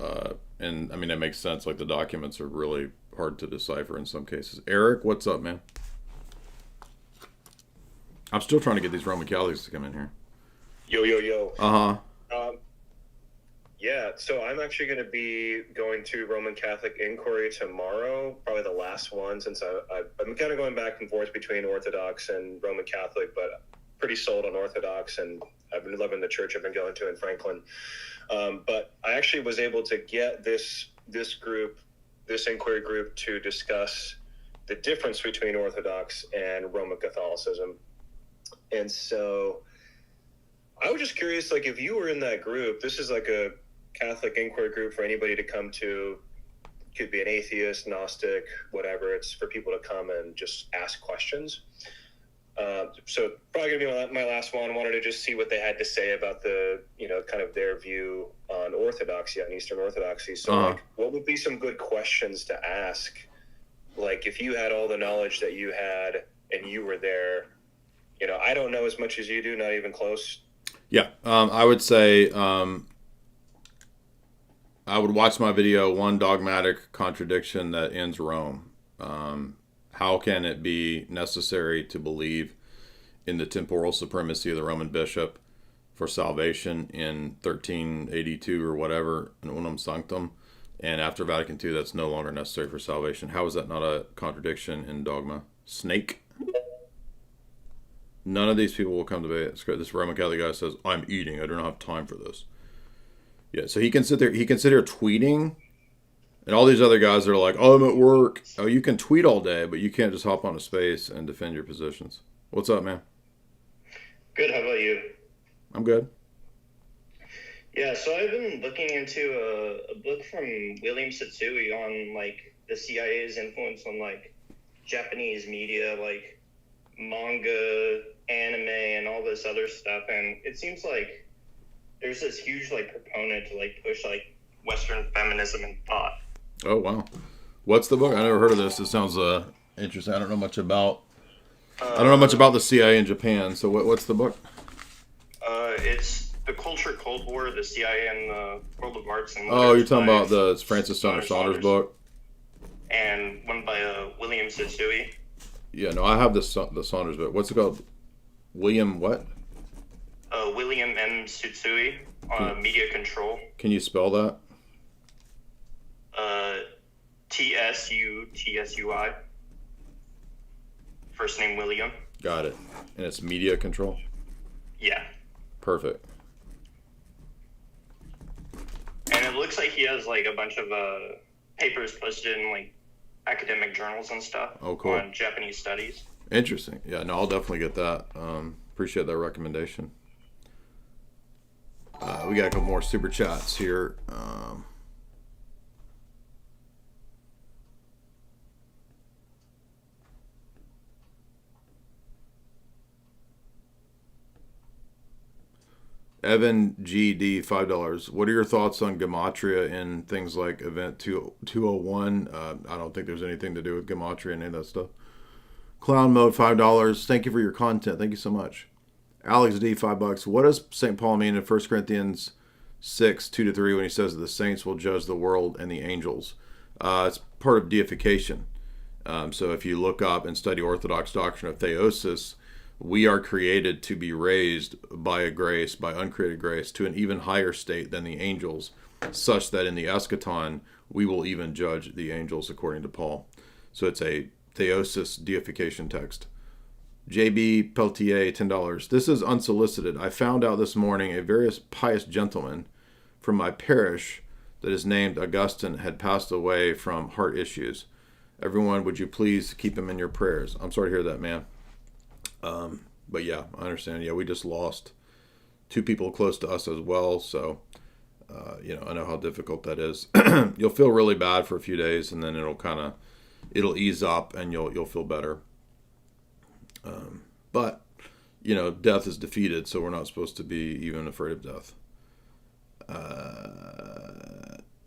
and I mean that makes sense. Like the documents are really hard to decipher in some cases. Eric, what's up, man? I'm still trying to get these Roman Catholics to come in here. Yo. Yeah, so I'm actually going to be going to Roman Catholic Inquiry tomorrow, probably the last one, since I'm kind of going back and forth between Orthodox and Roman Catholic, but pretty sold on Orthodox, and I've been loving the church I've been going to in Franklin. But I actually was able to get this inquiry group to discuss the difference between Orthodox and Roman Catholicism. And so I was just curious, like, if you were in that group, this is like a Catholic inquiry group for anybody to come to. Could be an atheist, Gnostic, whatever. It's for people to come and just ask questions. So probably gonna be my last one. Wanted to just see what they had to say about the, kind of their view on Orthodoxy, on Eastern Orthodoxy. So like, what would be some good questions to ask? Like, if you had all the knowledge that you had and you were there, I don't know as much as you do, not even close. Yeah, I would say I would watch my video, One Dogmatic Contradiction That Ends Rome. How can it be necessary to believe in the temporal supremacy of the Roman bishop for salvation in 1382 or whatever, in Unum Sanctum, and after Vatican II, that's no longer necessary for salvation? How is that not a contradiction in dogma? Snake? None of these people will come to me. This Roman Catholic guy says, I'm eating. I do not have time for this. Yeah, so he can sit there tweeting, and all these other guys are like, oh, I'm at work. Oh, you can tweet all day, but you can't just hop on a space and defend your positions. What's up, man? Good, how about you? I'm good. Yeah, so I've been looking into a book from William Satsui on, like, the CIA's influence on, like, Japanese media, like, manga, anime, and all this other stuff, and it seems like there's this huge, like, proponent to, like, push, like, Western feminism and thought. Oh, wow. What's the book? I never heard of this. It sounds interesting. I don't know much about the CIA in Japan. So what's the book? It's The Culture Cold War, the CIA and the World of Arts and Oh, you're talking about the Francis Saunders book? And one by William Satsui. Yeah, no, I have the Saunders book. What's it called? William what? William M. Satsui on media control. Can you spell that? Tsui. First name William. Got it. And it's media control? Yeah. Perfect. And it looks like he has like a bunch of papers posted in like academic journals and stuff. Oh, cool. On Japanese studies. Interesting. Yeah, no, I'll definitely get that. Appreciate that recommendation. We got a couple more super chats here. Evan GD, $5. What are your thoughts on gematria in things like Event 201? I don't think there's anything to do with gematria and any of that stuff. Clown Mode, $5. Thank you for your content. Thank you so much. Alex D, $5. What does St. Paul mean in 1 Corinthians 6, 2-3 when he says that the saints will judge the world and the angels? It's part of deification. So if you look up and study Orthodox doctrine of theosis, we are created to be raised by a grace, by uncreated grace, to an even higher state than the angels, such that in the eschaton, we will even judge the angels, according to Paul. So it's a theosis deification text. JB Peltier, $10. This is unsolicited. I found out this morning a very pious gentleman from my parish that is named Augustine had passed away from heart issues. Everyone, would you please keep him in your prayers? I'm sorry to hear that, man. But yeah, I understand. Yeah, we just lost two people close to us as well. So, I know how difficult that is. You'll feel really bad for a few days, and then it'll ease up, and you'll feel better. But death is defeated, so we're not supposed to be even afraid of death.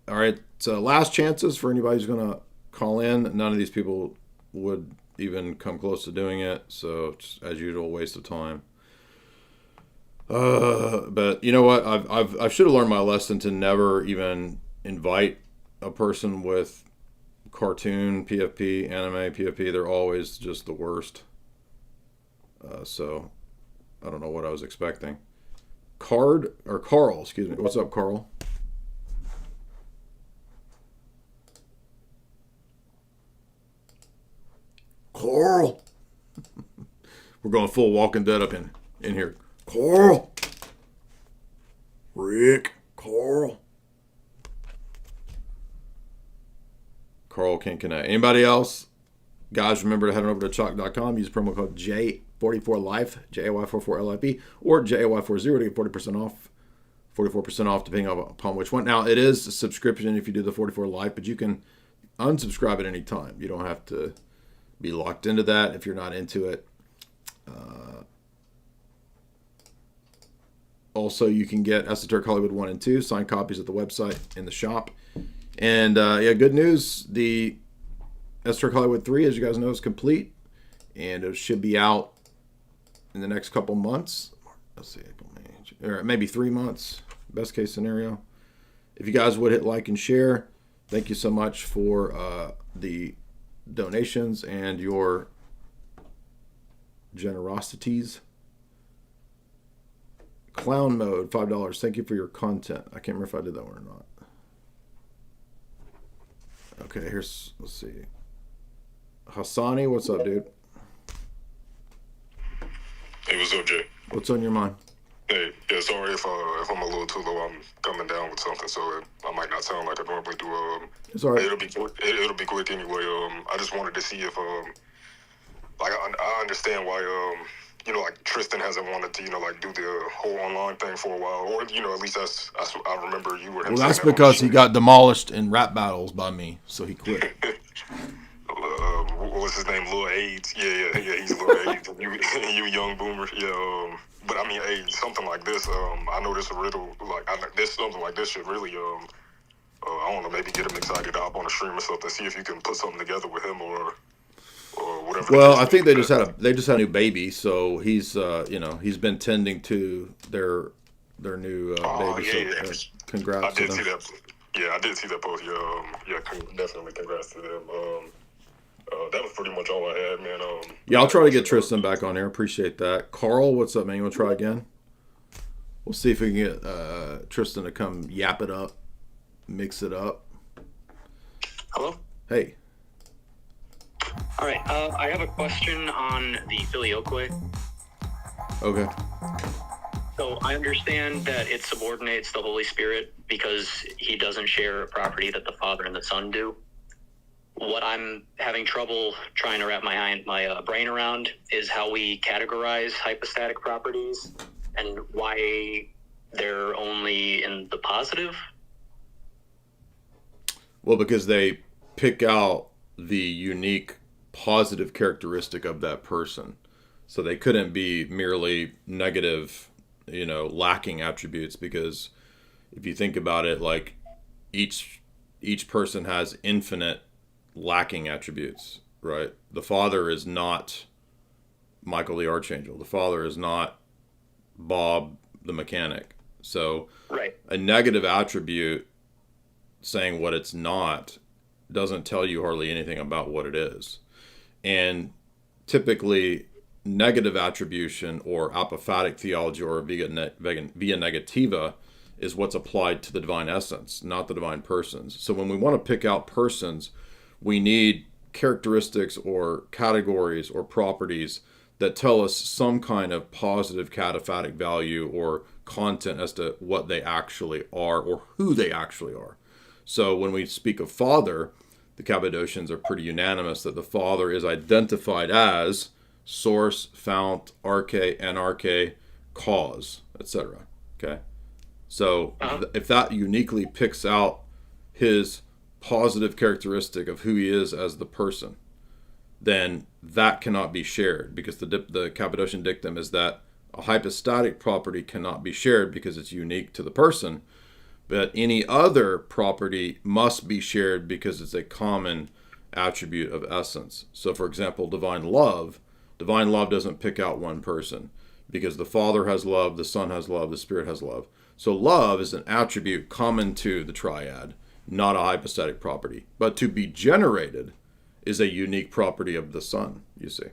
All right, so last chances for anybody who's going to call in. None of these people would even come close to doing it, so just, as usual, waste of time. But you know what? I should have learned my lesson to never even invite a person with cartoon PFP, anime PFP. They're always just the worst. So I don't know what I was expecting. Carl, excuse me. What's up, Carl? Carl. We're going full Walking Dead up in here. Carl. Rick. Carl. Carl can't connect. Anybody else? Guys, remember to head on over to chalk.com. Use promo code J44LIFE, JAY44LIP, or JAY40 to get 40% off. 44% off depending upon which one. Now, it is a subscription if you do the 44 Life, but you can unsubscribe at any time. You don't have to be locked into that if you're not into it. Also, you can get Esoteric Hollywood 1 and 2 signed copies at the website in the shop. And good news. The Esoteric Hollywood 3, as you guys know, is complete. And it should be out in the next couple months. Let's see, or maybe 3 months, best case scenario. If you guys would hit like and share, thank you so much for the donations and your generosities. Clown Mode, $5. Thank you for your content. I can't remember if I did that one or not. Okay, let's see. Hassani, what's up, dude? Hey, what's up, Jay? What's on your mind? Hey, yeah, sorry if I'm a little too low. I'm coming down with something, so I might not sound like I normally do. It's all right. It'll be quick anyway. I just wanted to see if like I understand why like Tristan hasn't wanted to like do the whole online thing for a while, or at least that's I remember you were. Well, that's because he got demolished in rap battles by me, so he quit. What's his name? Lil AIDS. Yeah, he's Lil AIDS. You young boomer. Yeah. But I mean, hey, something like this. I know this a riddle. Something like this should really. I don't know. Maybe get him excited to hop on a stream or something. See if you can put something together with him or whatever. Well, I think they just had a new baby, so he's he's been tending to their new baby. Yeah. So, congrats to them. See that. Yeah, I did see that post. Definitely congrats to them. That was pretty much all I had, man. Yeah, I'll try to get Tristan back on here. Appreciate that. Carl, what's up, man? You want to try again? We'll see if we can get Tristan to come yap it up, mix it up. Hello? Hey. All right. I have a question on the filioque. Okay. So I understand that it subordinates the Holy Spirit because he doesn't share a property that the Father and the Son do. What I'm having trouble trying to wrap my brain around is how we categorize hypostatic properties and why they're only in the positive. Well, because they pick out the unique positive characteristic of that person. So they couldn't be merely negative, lacking attributes, because if you think about it, like each person has infinite lacking attributes, right? The Father is not Michael the Archangel. The Father is not Bob the mechanic. So right. A negative attribute saying what it's not doesn't tell you hardly anything about what it is. And typically negative attribution or apophatic theology or via negativa is what's applied to the divine essence, not the divine persons. So when we want to pick out persons, we need characteristics or categories or properties that tell us some kind of positive cataphatic value or content as to what they actually are or who they actually are. So when we speak of Father, the Cappadocians are pretty unanimous that the Father is identified as source, fount, arche, anarche, cause, etc. Okay? So if that uniquely picks out his positive characteristic of who he is as the person, then that cannot be shared, because the Cappadocian dictum is that a hypostatic property cannot be shared because it's unique to the person, but any other property must be shared because it's a common attribute of essence. So for example, divine love doesn't pick out one person, because the Father has love, the Son has love, the Spirit has love. So love is an attribute common to the triad, not a hypostatic property. But to be generated is a unique property of the Son, you see.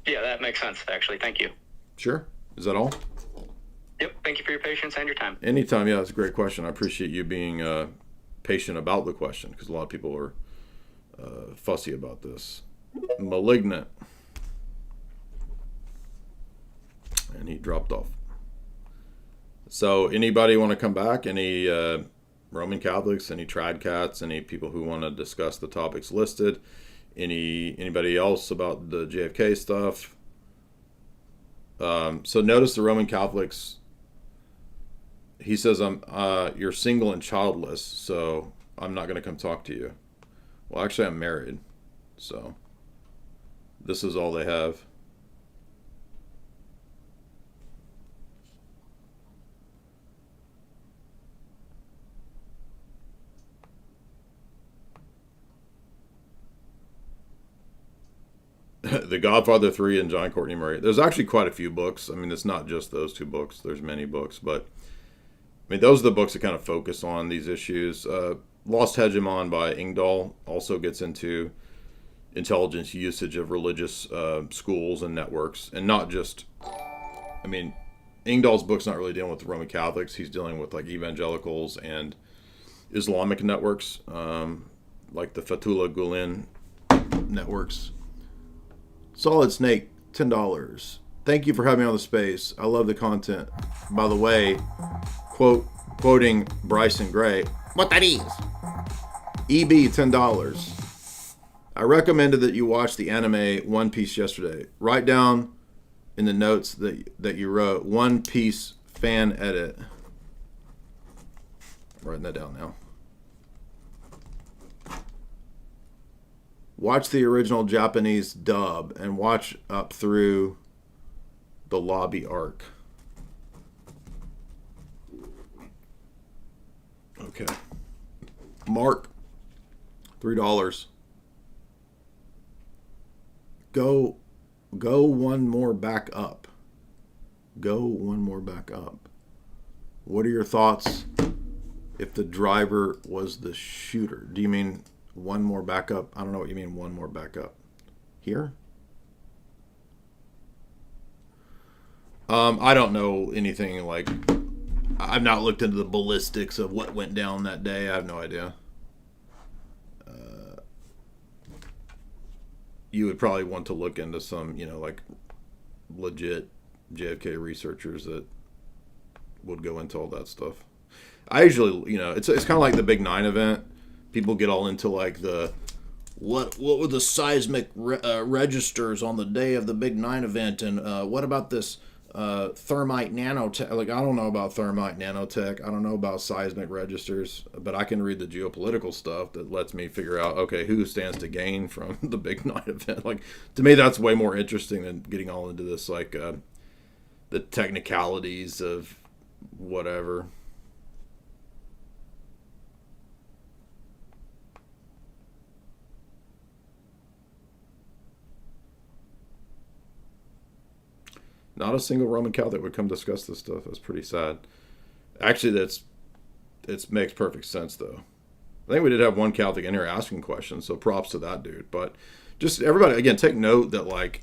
Yeah, that makes sense, actually. Thank you. Sure. Is that all? Yep. Thank you for your patience and your time. Anytime. Yeah, that's a great question. I appreciate you being patient about the question, because a lot of people are fussy about this. Malignant. And he dropped off. So anybody want to come back? Any Roman Catholics, any trad cats, any people who want to discuss the topics listed? Anybody else about the JFK stuff? So notice the Roman Catholics, he says, you're single and childless, so I'm not going to come talk to you. Well, actually, I'm married, so this is all they have. The Godfather 3 and John Courtney Murray. There's actually quite a few books. I mean, it's not just those two books. There's many books, but mean, those are the books that kind of focus on these issues. Lost Hegemon by Engdahl also gets into intelligence usage of religious schools and networks, and not just, I mean, Engdahl's book's not really dealing with the Roman Catholics. He's dealing with like evangelicals and Islamic networks, like the Fethullah Gulen networks. Solid Snake, $10. Thank you for having me on the space. I love the content. By the way, quoting Bryson Gray, what that is? EB, $10. I recommended that you watch the anime One Piece yesterday. Write down in the notes that you wrote, One Piece fan edit. I'm writing that down now. Watch the original Japanese dub and watch up through the lobby arc. Okay. Mark, $3. Go one more back up. Go one more back up. What are your thoughts if the driver was the shooter? Do you mean one more back up? I don't know what you mean one more back up. Here? I don't know anything like... I've not looked into the ballistics of what went down that day. I have no idea. You would probably want to look into some, like legit JFK researchers that would go into all that stuff. I usually, it's kind of like the Big 9 event. People get all into like the what were the seismic registers on the day of the Big 9 event, and what about this thermite nanotech? Like, I don't know about thermite nanotech. I don't know about seismic registers, but I can read the geopolitical stuff that lets me figure out, okay, who stands to gain from the Big 9 event. Like, to me, that's way more interesting than getting all into this, like, the technicalities of whatever. Not a single Roman Catholic would come discuss this stuff. That's pretty sad. Actually, it makes perfect sense, though. I think we did have one Catholic in here asking questions, so props to that dude. But just everybody, again, take note that, like,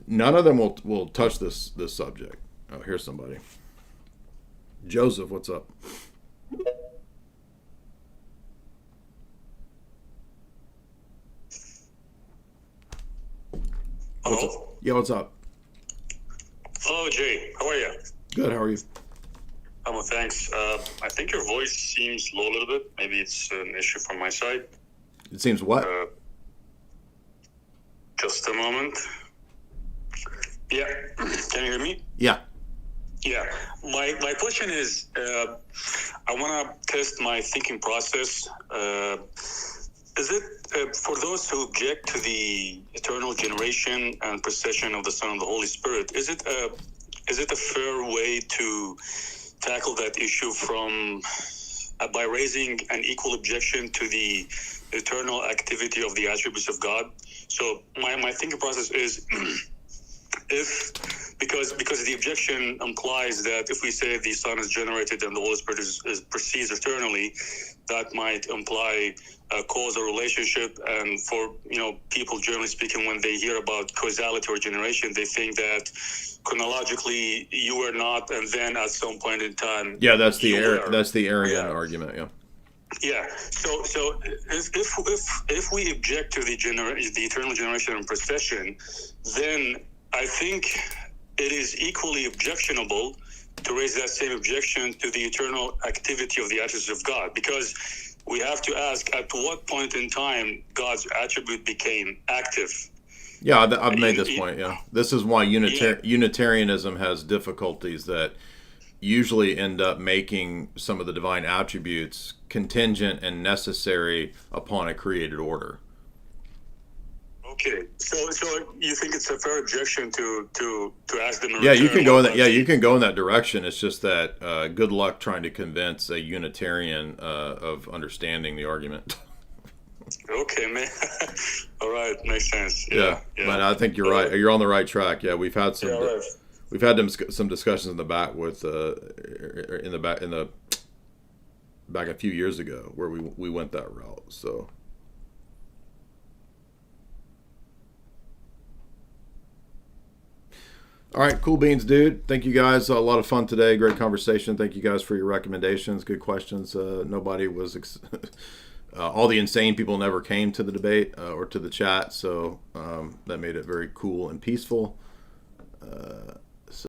none of them will touch this subject. Oh, here's somebody. Joseph, what's up? Hello? What's up? Yeah, what's up? Hello, Jay. How are you? Good. How are you? I'm well, thanks. I think your voice seems low a little bit. Maybe it's an issue from my side. It seems what? Just a moment. Yeah. Can you hear me? Yeah. Yeah. My question is, I want to test my thinking process. Is it, for those who object to the eternal generation and procession of the Son and the Holy Spirit, is it a fair way to tackle that issue from by raising an equal objection to the eternal activity of the attributes of God? So my thinking process is because the objection implies that if we say the Son is generated and the Holy Spirit proceeds eternally, that might imply a causal relationship. And for people generally speaking, when they hear about causality or generation, they think that chronologically you were not, and then at some point in time, yeah, that's the Arian argument. Yeah. Yeah. So if we object to the eternal generation and procession, then I think it is equally objectionable to raise that same objection to the eternal activity of the attributes of God, because we have to ask at what point in time God's attribute became active. Yeah, I've made this point, yeah. This is why Unitarianism has difficulties that usually end up making some of the divine attributes contingent and necessary upon a created order. Okay, so you think it's a fair objection to ask them? Yeah, you can go in that. Yeah, you can go in that direction. It's just that good luck trying to convince a Unitarian of understanding the argument. Okay, man. All right, makes sense. Yeah, but I think you're right. You're on the right track. Yeah, we've had some. Yeah, right. we've had some discussions in the back with back a few years ago where we went that route. So. All right, cool beans, dude. Thank you guys. A lot of fun today. Great conversation. Thank you guys for your recommendations. Good questions. Nobody was, all the insane people never came to the debate or to the chat. So that made it very cool and peaceful.